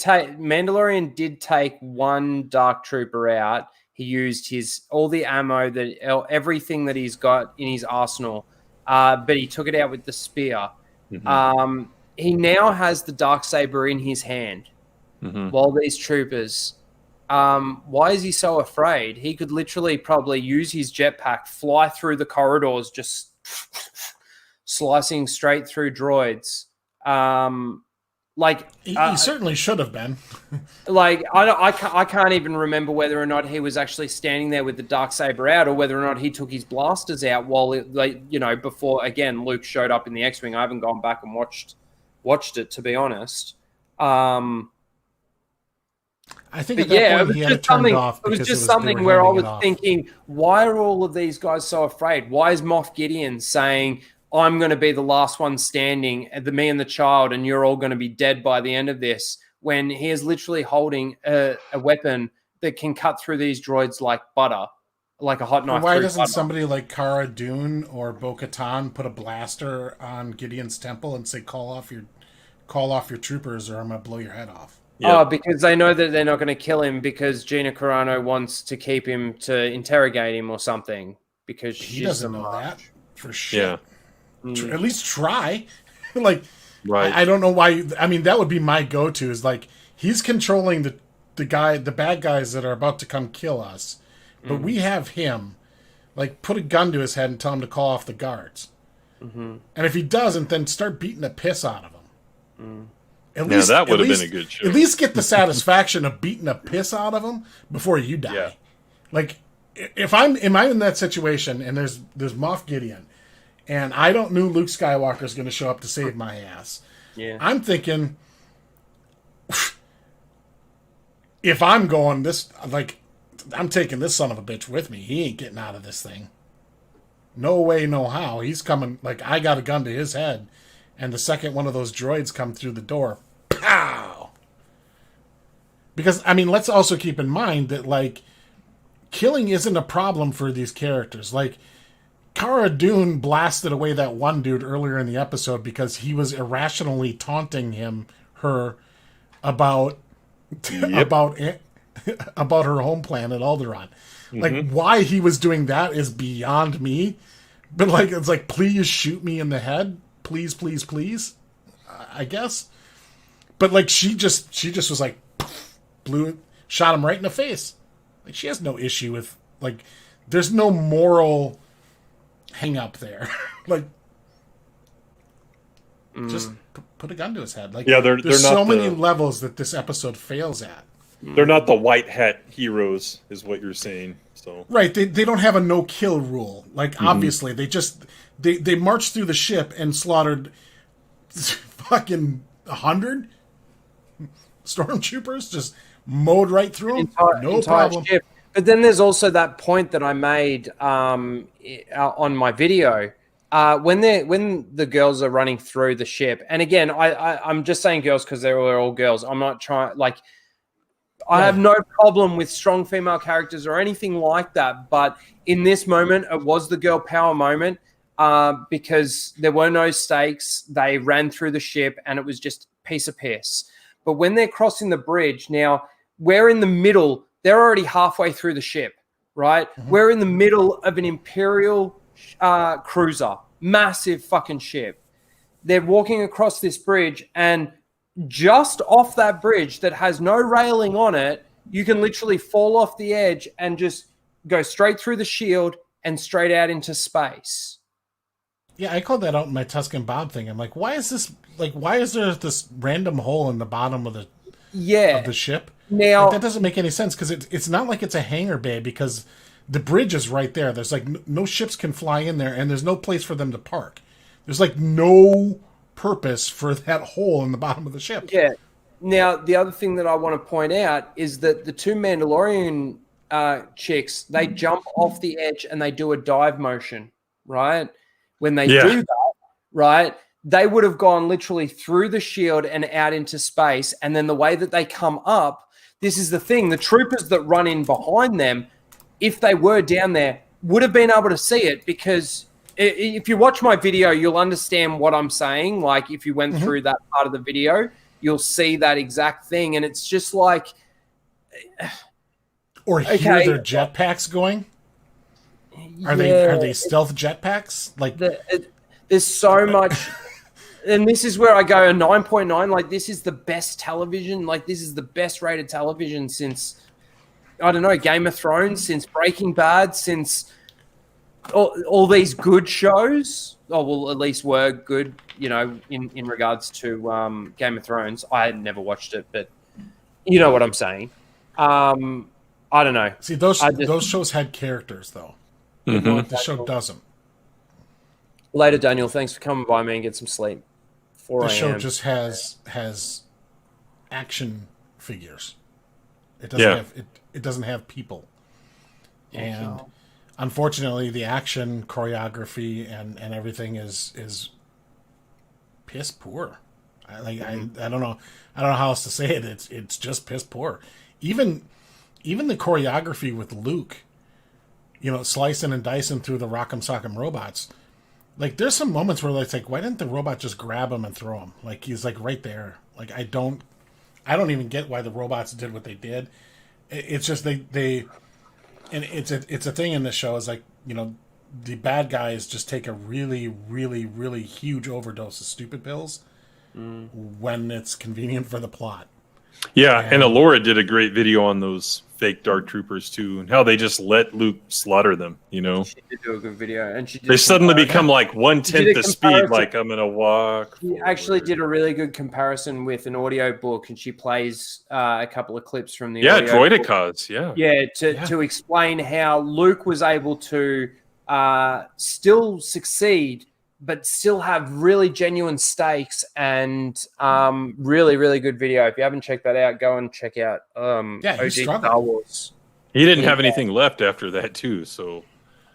take one Dark Trooper out. He used all the ammo, everything that he's got in his arsenal, but he took it out with the spear. Mm-hmm. He now has the Darksaber in his hand. Mm-hmm. While these troopers, why is he so afraid? He could literally probably use his jetpack, fly through the corridors, just slicing straight through droids. He certainly should have been. I can't even remember whether or not he was actually standing there with the Darksaber out, or whether or not he took his blasters out before again Luke showed up in the X-Wing. I haven't gone back and watched it, to be honest. I think at that point he had it turned off. It was just something where I was thinking, why are all of these guys so afraid? Why is Moff Gideon saying, I'm going to be the last one standing, me and the child, and you're all going to be dead by the end of this, when he is literally holding a weapon that can cut through these droids like butter, like a hot knife. Why doesn't somebody like Cara Dune or Bo-Katan put a blaster on Gideon's temple and say, call off your troopers, or I'm going to blow your head off? Yep. Oh, because they know that they're not going to kill him, because Gina Carano wants to keep him to interrogate him or something, because he doesn't know that for sure. Yeah. At least try. Right. I don't know why. I mean, that would be my go-to, is like, he's controlling the bad guys that are about to come kill us, but we have him. Like, put a gun to his head and tell him to call off the guards. Mm-hmm. And if he doesn't, then start beating the piss out of him. That would have been a good show. At least get the satisfaction of beating the piss out of him before you die. Yeah. Like, if I'm in that situation and there's Moff Gideon, and I don't know Luke Skywalker's going to show up to save my ass. Yeah. I'm thinking, if I'm going this, like, I'm taking this son of a bitch with me. He ain't getting out of this thing. No way, no how. He's coming. Like, I got a gun to his head, and the second one of those droids come through the door, pow. Because I mean, let's also keep in mind that, like, killing isn't a problem for these characters. Like, Cara Dune blasted away that one dude earlier in the episode because he was irrationally taunting her about about her home planet Alderaan. Like, why he was doing that is beyond me. But, like, it's like, please shoot me in the head, please, please, please. I guess. But, like, she just was like, shot him right in the face. Like, she has no issue with, like, there's no moral hang up there. Like, just put a gun to his head. Like, yeah, there's they're so not many levels that this episode fails at. They're not the white hat heroes, is what you're saying. So right, they don't have a no kill rule. Like, obviously, they marched through the ship and slaughtered fucking 100 stormtroopers. Just mowed right through them. No problem. Ship. But then there's also that point that I made on my video. When the girls are running through the ship, and again, I'm just saying girls because they're all girls. I'm not trying, like, I have no problem with strong female characters or anything like that. But in this moment, it was the girl power moment because there were no stakes. They ran through the ship, and it was just piece of piss. But when they're crossing the bridge, now we're in the middle. They're already halfway through the ship, right? We're in the middle of an Imperial cruiser, massive fucking ship. They're walking across this bridge, and just off that bridge that has no railing on it, you can literally fall off the edge and just go straight through the shield and straight out into space. Yeah, I called that out in my Tuscan Bob thing. I'm like, why is there this random hole in the bottom of the ship? Now, like, that doesn't make any sense because it's not like it's a hangar bay because the bridge is right there. There's like no ships can fly in there, and there's no place for them to park. There's like no purpose for that hole in the bottom of the ship. Yeah. Now, the other thing that I want to point out is that the two Mandalorian chicks, they jump off the edge and they do a dive motion, right? When they do that, right, they would have gone literally through the shield and out into space. And then the way that they come up, this is the thing, the troopers that run in behind them, if they were down there, would have been able to see it because if you watch my video, you'll understand what I'm saying. Like, if you went through that part of the video, you'll see that exact thing. And it's just like... Or hear their jetpacks going? Are they stealth jetpacks? Like, there's so much... And this is where I go a 9.9. Like, this is the best television. Like, this is the best rated television since, I don't know, Game of Thrones, since Breaking Bad, since... All these good shows, well, at least were good, you know, in regards to Game of Thrones. I had never watched it, but you know what I'm saying. I don't know. See, those shows had characters, though. The show doesn't. Later, Daniel. Thanks for coming by, me and get some sleep. The show just has action figures. It doesn't have people, and. Unfortunately, the action choreography and everything is piss poor. I don't know how else to say it. It's just piss poor. Even the choreography with Luke, you know, slicing and dicing through the Rock'em Sock'em robots. Like, there's some moments where it's like, why didn't the robot just grab him and throw him? Like, he's like right there. Like, I don't even get why the robots did what they did. It's just they. And it's a thing in this show is like, you know, the bad guys just take a really, really, really huge overdose of stupid pills when it's convenient for the plot. Yeah, and Alora did a great video on those fake Dark Troopers too, and how they just let Luke slaughter them. You know, She did do a good video, and they suddenly become like 1/10 the speed. comparison. Like I'm gonna walk. She actually did a really good comparison with an audio book, and she plays a couple of clips from the audio Droidicas, book. To explain how Luke was able to still succeed, but still have really genuine stakes, and really, really good video. If you haven't checked that out, go and check out OG Star Wars. He didn't have anything left after that too, so.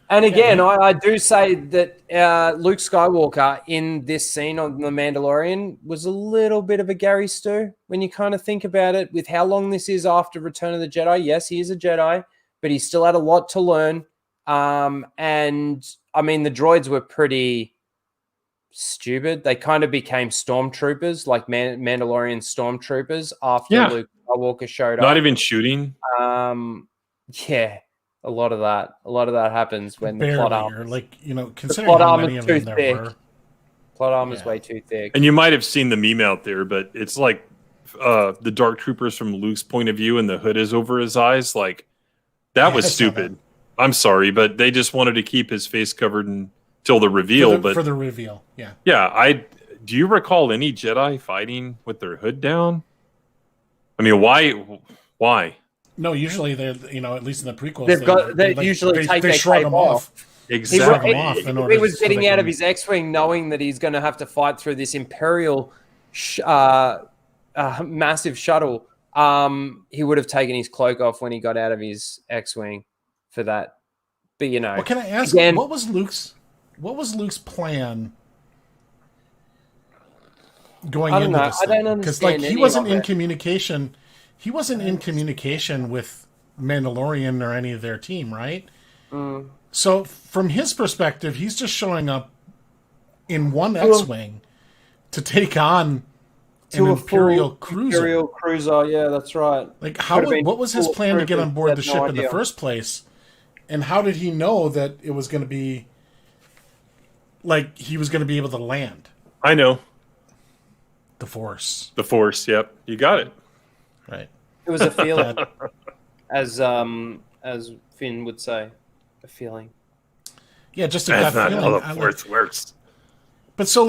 And again, I do say that Luke Skywalker in this scene on The Mandalorian was a little bit of a Gary Stu when you kind of think about it, with how long this is after Return of the Jedi. Yes, he is a Jedi, but he still had a lot to learn. And I mean, the droids were pretty stupid. They kind of became stormtroopers, like Mandalorian stormtroopers after Luke Skywalker showed up. Not even shooting. Yeah. A lot of that happens when the plot armor, considering how many of them there were. Plot armor is way too thick. And you might have seen the meme out there, but it's like the Dark Troopers from Luke's point of view, and the hood is over his eyes. Like that was stupid. I'm sorry, but they just wanted to keep his face covered until the reveal. For the reveal, yeah. Yeah, do you recall any Jedi fighting with their hood down? I mean, why? No, usually they're, at least in the prequels, they usually take their shrug them off. Exactly. He was getting out of his X-wing, knowing that he's going to have to fight through this Imperial massive shuttle. He would have taken his cloak off when he got out of his X-wing for that. But well, can I ask, what was Luke's plan going into this? I don't understand. Because he wasn't in communication. He wasn't in communication with Mandalorian or any of their team, right? So from his perspective, he's just showing up in one X-wing to take on an Imperial cruiser. Imperial cruiser, yeah, that's right. Like, what was his plan to get on board the ship in the first place? And how did he know that it was going to be like he was going to be able to land? I know. The Force. The Force, yep. You got it. Right. It was a feeling, as Finn would say, a feeling. Yeah, just a gut feeling. That's not how the Force works. But so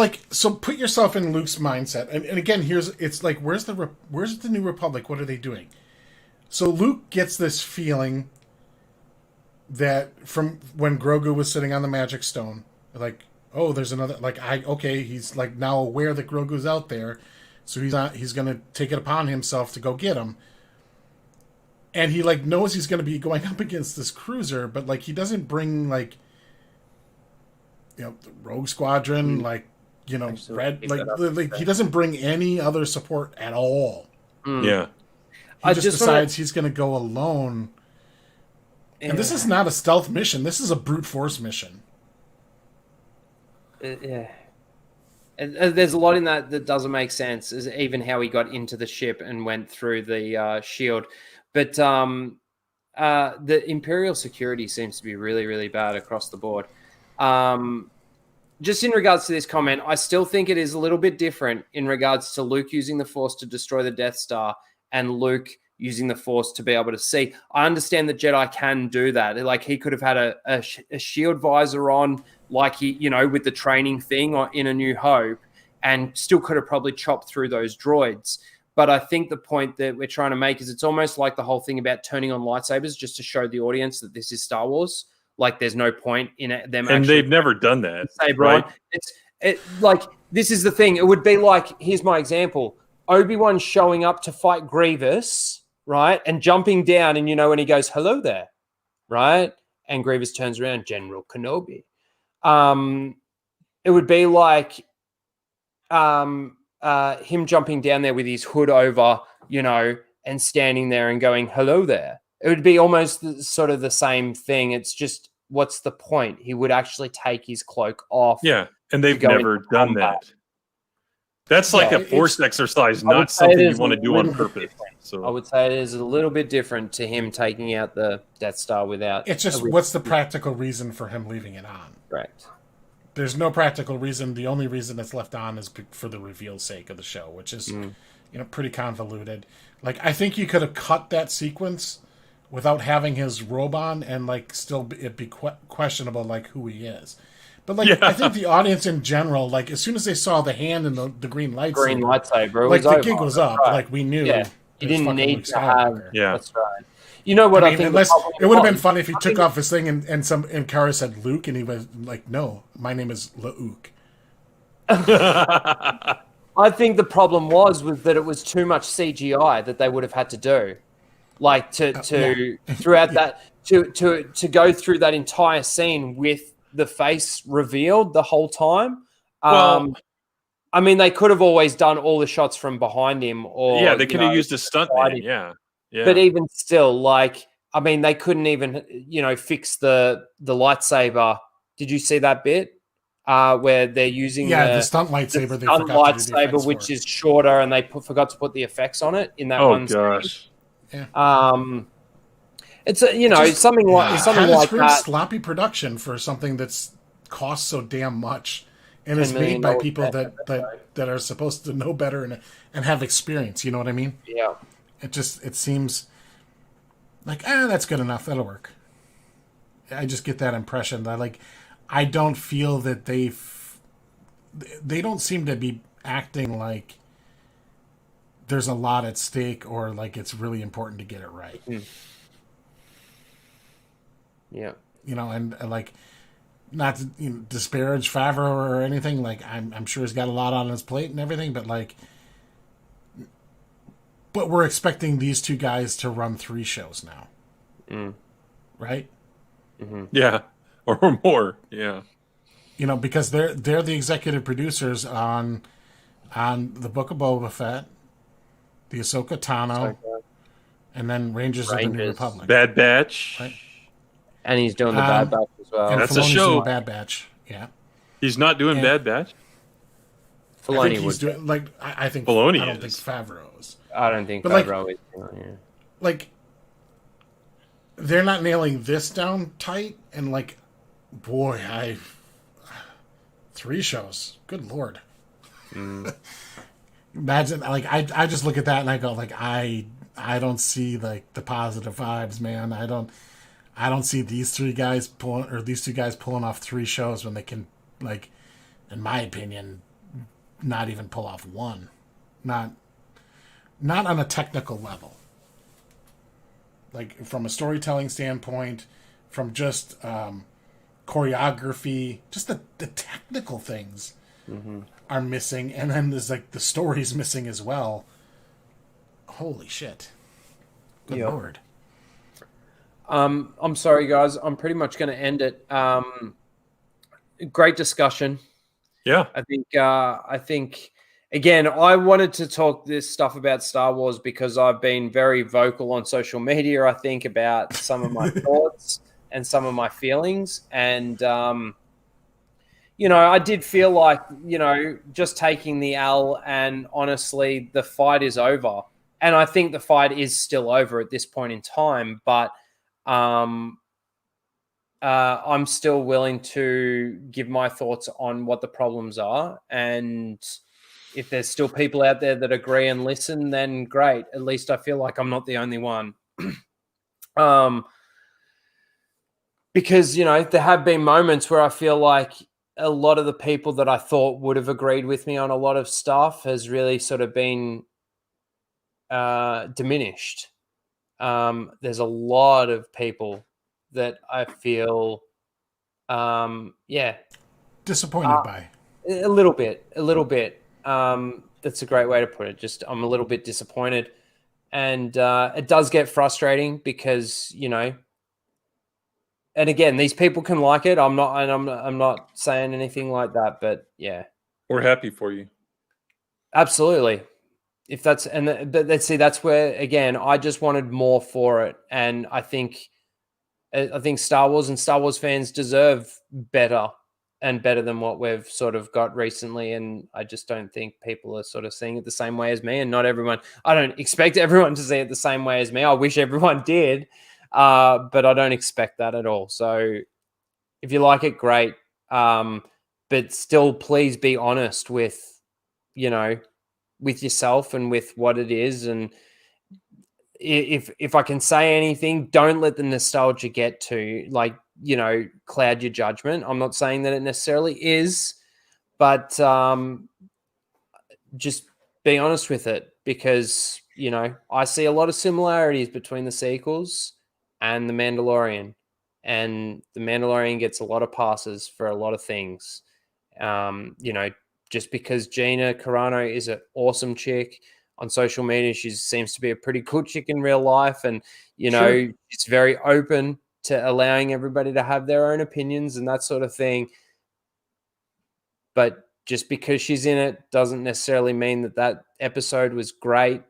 put yourself in Luke's mindset, and again, it's like, where's the New Republic? What are they doing? So Luke gets this feeling that from when Grogu was sitting on the Magic Stone, like, oh, there's another, he's like now aware that Grogu's out there. So he's going to take it upon himself to go get him. And he knows he's going to be going up against this cruiser, but he doesn't bring the Rogue Squadron, Red, he doesn't bring any other support at all. Yeah. He just decides he's going to go alone. And this is not a stealth mission. This is a brute force mission. Yeah. And there's a lot in that doesn't make sense, is even how he got into the ship and went through the shield. But the Imperial security seems to be really, really bad across the board. Just in regards to this comment, I still think it is a little bit different in regards to Luke using the Force to destroy the Death Star and Luke using the Force to be able to see. I understand that Jedi can do that. Like, he could have had a shield visor on, like he, with the training thing in A New Hope, and still could have probably chopped through those droids. But I think the point that we're trying to make is it's almost like the whole thing about turning on lightsabers just to show the audience that this is Star Wars. Like, there's no point in them. And they've never done that. Right? This is the thing. It would be like, here's my example. Obi-Wan showing up to fight Grievous, right? And jumping down, and when he goes, hello there, right? And Grievous turns around, General Kenobi. It would be like him jumping down there with his hood over, and standing there and going, hello there. It would be almost sort of the same thing. It's just, what's the point? He would actually take his cloak off. Yeah, and they've never done that. That's like a force exercise, not something you want to do on purpose. So I would say it is a little bit different to him taking out the Death Star without... It's just, what's the practical reason for him leaving it on? Correct. There's no practical reason. The only reason it's left on is for the reveal's sake of the show, which is, pretty convoluted. Like, I think you could have cut that sequence without having his robe on and like still it be questionable like who he is. But like I think the audience in general, like as soon as they saw the hand and the green lightsaber, like the gig was up. Right. Like we knew. Yeah, you didn't need to have. Yeah, that's right. You know what I think? Unless it would have been funny if he took off his thing and Kara said Luke, and he was like, "No, my name is Luke." I think the problem was that it was too much CGI that they would have had to do, like throughout that to go through that entire scene with the face revealed the whole time. Well, I mean, they could have always done all the shots from behind him, or they could have used a stuntman. Yeah. But even still, like, I mean, they couldn't even, fix the lightsaber. Did you see that bit where they're using the stunt lightsaber? The stunt lightsaber, which is shorter, and they forgot to put the effects on it in that one. Oh gosh. Scene. Yeah. It's something like that. Sloppy production for something that's cost so damn much. And it's made by people that are supposed to know better and have experience. You know what I mean? Yeah. It seems like that's good enough. That'll work. I just get that impression that I don't feel that they don't seem to be acting like there's a lot at stake or like it's really important to get it right. Mm. Yeah. And like. Not to disparage Favreau or anything. Like I'm sure he's got a lot on his plate and everything, but we're expecting these two guys to run 3 shows now, right? Mm-hmm. Yeah, or more. Yeah, because they're the executive producers on the Book of Boba Fett, the Ahsoka Tano, and then Rangers of the New Republic. Bad Batch, right? And he's doing the Bad Batch as well. And that's Filoni's a show. Doing Bad Batch, yeah. He's not doing Bad Batch. I think he's doing I think Filoni. I don't think Favreau is. I don't think Favreau is. Yeah. They're not nailing this down tight, and boy, 3 shows. Good Lord. Imagine, I just look at that and I go, I don't see the positive vibes, man. I don't see these 3 guys pulling off 3 shows when they can, in my opinion, not even pull off 1. Not on a technical level. From a storytelling standpoint, from just choreography, just the technical things are missing, and then there's the story's missing as well. Holy shit. Good Lord. I'm sorry, guys. I'm pretty much going to end it. Great discussion. Yeah. I think, again, I wanted to talk this stuff about Star Wars because I've been very vocal on social media, I think, about some of my thoughts and some of my feelings. And, I did feel like, just taking the L, and honestly, the fight is over. And I think the fight is still over at this point in time, but I'm still willing to give my thoughts on what the problems are. And if there's still people out there that agree and listen, then great. At least I feel like I'm not the only one. Because, there have been moments where I feel like a lot of the people that I thought would have agreed with me on a lot of stuff has really sort of been diminished. There's a lot of people that I feel, disappointed by. A little bit. That's a great way to put it. Just, I'm a little bit disappointed, and it does get frustrating because, and again, these people can like it. I'm not saying anything like that, but yeah, we're happy for you. Absolutely. If that's, but let's see, that's where, again, I just wanted more for it. And I think Star Wars and Star Wars fans deserve better and better than what we've sort of got recently. And I just don't think people are sort of seeing it the same way as me, and not everyone. I don't expect everyone to see it the same way as me. I wish everyone did, but I don't expect that at all. So if you like it, great. But still, please be honest with, with yourself and with what it is. And if I can say anything, don't let the nostalgia get to cloud your judgment. I'm not saying that it necessarily is, but just be honest with it, because I see a lot of similarities between the sequels and The Mandalorian, and The Mandalorian gets a lot of passes for a lot of things. Just because Gina Carano is an awesome chick on social media, she seems to be a pretty cool chick in real life, and it's very open to allowing everybody to have their own opinions and that sort of thing. But just because she's in it doesn't necessarily mean that episode was great,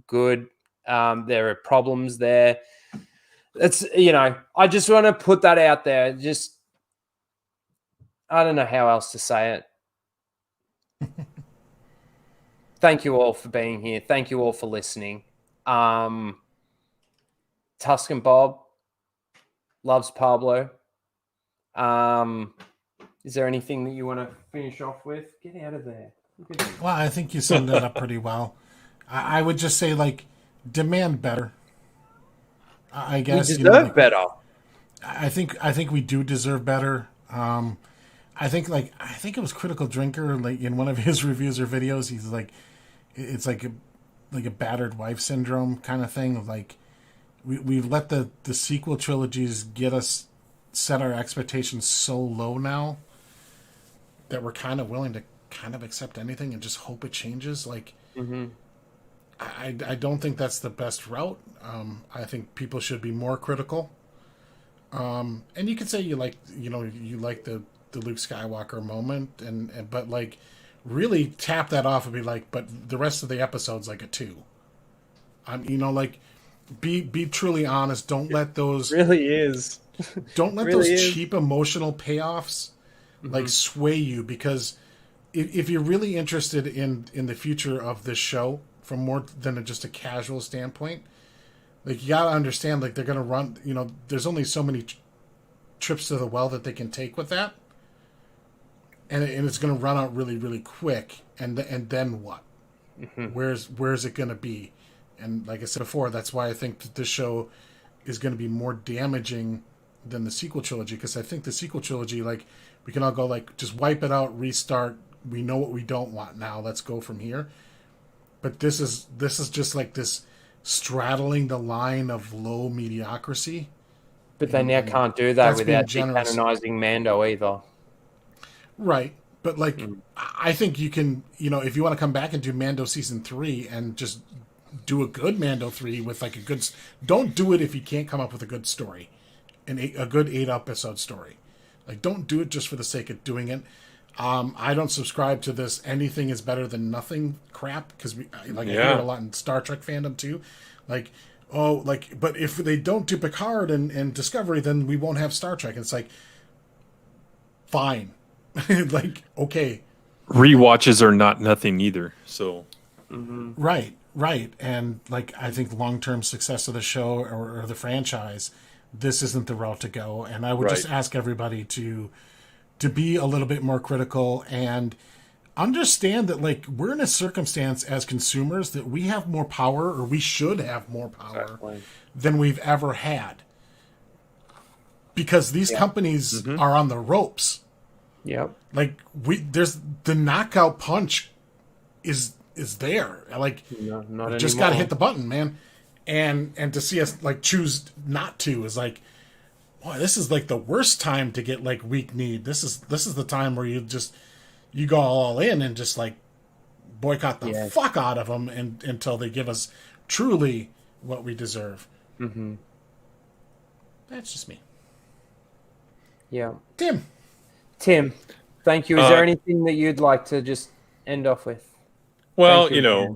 good. There are problems there. It's, I just want to put that out there. Just, I don't know how else to say it. Thank you all for being here. Thank you all for listening. Tuscan Bob loves Pablo. Is there anything that you want to finish off with? Get out of there. Well, I think you summed it up pretty well. I would just say, demand better. I guess we deserve better. I think we do deserve better. I think it was Critical Drinker, in one of his reviews or videos, he's like, it's like a battered wife syndrome kind of thing. We've let the sequel trilogies set our expectations so low now that we're kind of willing to kind of accept anything and just hope it changes. I don't think that's the best route. I think people should be more critical. And you could say you like the Luke Skywalker moment, but really tap that off and be but the rest of the episode's like a 2. Be truly honest. Don't let those really is. Don't let really those cheap emotional payoffs sway you, because if you're really interested in the future of this show from more than just a casual standpoint, you gotta understand they're gonna run. There's only so many trips to the well that they can take with that, and it's gonna run out really, really quick. And then what? Where's it gonna be? And like I said before, that's why I think that this show is going to be more damaging than the sequel trilogy, because I think the sequel trilogy, we can all go just wipe it out, restart. We know what we don't want now. Let's go from here. But this is just this straddling the line of low mediocrity. But they now can't do that without canonizing Mando either. Right. But I think you can, if you want to come back and do Mando season 3 and just do a good Mando 3 with a good... Don't do it if you can't come up with a good story. A good 8-episode story. Don't do it just for the sake of doing it. I don't subscribe to this anything is better than nothing crap, because I hear it a lot in Star Trek fandom too. But if they don't do Picard and Discovery, then we won't have Star Trek. It's fine. Okay. Rewatches are not nothing either, so... Right. And I think long-term success of the show or the franchise, this isn't the route to go. And I would just ask everybody to be a little bit more critical and understand that we're in a circumstance as consumers that we have more power, or we should have more power than we've ever had, because these companies are on the ropes. Yep. There's the knockout punch is there. Not just got to hit the button, man. And to see us choose not to is boy, this is the worst time to get weak kneed. This is the time where you go all in and just boycott the fuck out of them until they give us truly what we deserve. Mm-hmm. That's just me. Yeah. Tim, thank you. Is there anything that you'd like to just end off with? Well,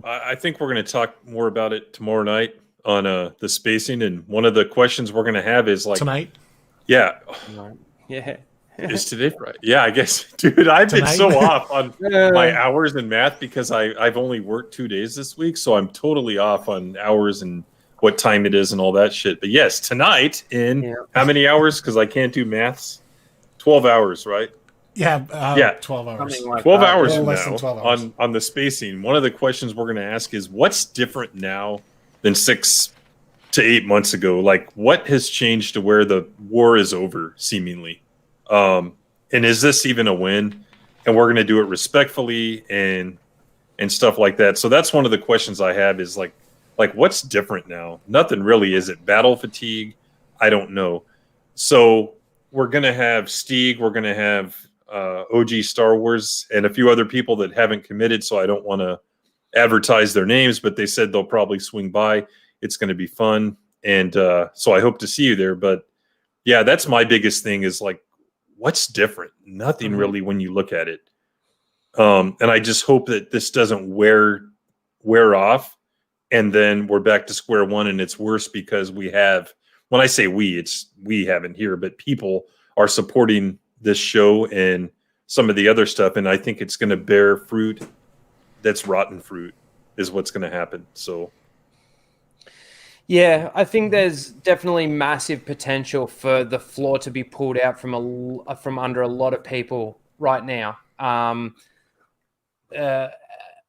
I think we're going to talk more about it tomorrow night on the spacing, and one of the questions we're going to have is tonight. Yeah. Yeah. Is today Friday? Yeah, I guess. Dude, I've been so off on my hours in math because I've only worked 2 days this week, so I'm totally off on hours and what time it is and all that shit. But yes, tonight in how many hours? Because I can't do maths. 12 hours, right? Yeah, 12 hours. 12 hours from less now than 12 hours. on the spacing. One of the questions we're going to ask is, what's different now than 6 to 8 months ago. Like, what has changed to where the war is over, seemingly? And is this even a win? And we're going to do it respectfully and stuff like that. So that's one of the questions I have is like what's different now? Nothing really. Is it battle fatigue? I don't know. So we're going to have Stieg. We're going to have OG Star Wars and a few other people that haven't committed. So I don't want to advertise their names, but they said they'll probably swing by. It's going to be fun. And so I hope to see you there. But yeah, that's my biggest thing is like, what's different? Nothing really when you look at it. And I just hope that this doesn't wear off and then we're back to square one and it's worse because we have, when I say we haven't here, but people are supporting this show and some of the other stuff. And I think it's going to bear fruit. That's rotten fruit is what's going to happen. So. Yeah, I think there's definitely massive potential for the floor to be pulled out from under a lot of people right now.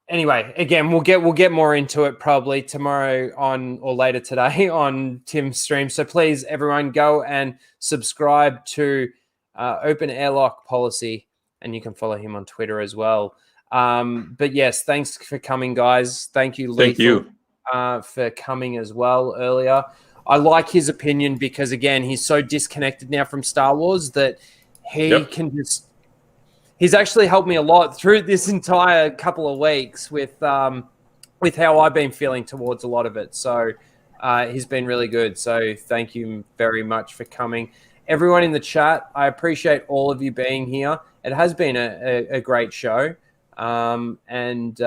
Anyway, again, we'll get more into it probably tomorrow or later today on Tim's stream. So please, everyone, go and subscribe to Open Airlock Policy, and you can follow him on Twitter as well. But yes, thanks for coming, guys. Thank you, Lethal. Thank you. For coming as well earlier. I like his opinion because, again, he's so disconnected now from Star Wars that he can just... He's actually helped me a lot through this entire couple of weeks with how I've been feeling towards a lot of it. So he's been really good. So thank you very much for coming. Everyone in the chat, I appreciate all of you being here. It has been a great show. And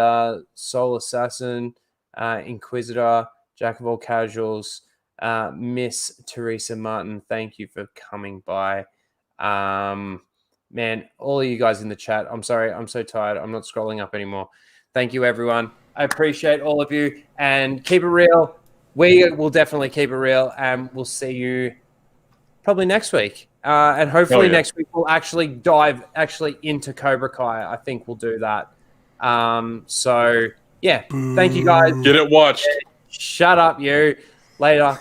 Soul Assassin... Inquisitor, Jack of all casuals, Miss Teresa Martin, thank you for coming by. Man, all of you guys in the chat, I'm sorry, I'm so tired. I'm not scrolling up anymore. Thank you, everyone. I appreciate all of you, and keep it real. We will definitely keep it real, and we'll see you probably next week. And hopefully next week we'll actually dive into Cobra Kai. I think we'll do that. So... Yeah, thank you guys. Get it watched. Shut up, you. Later.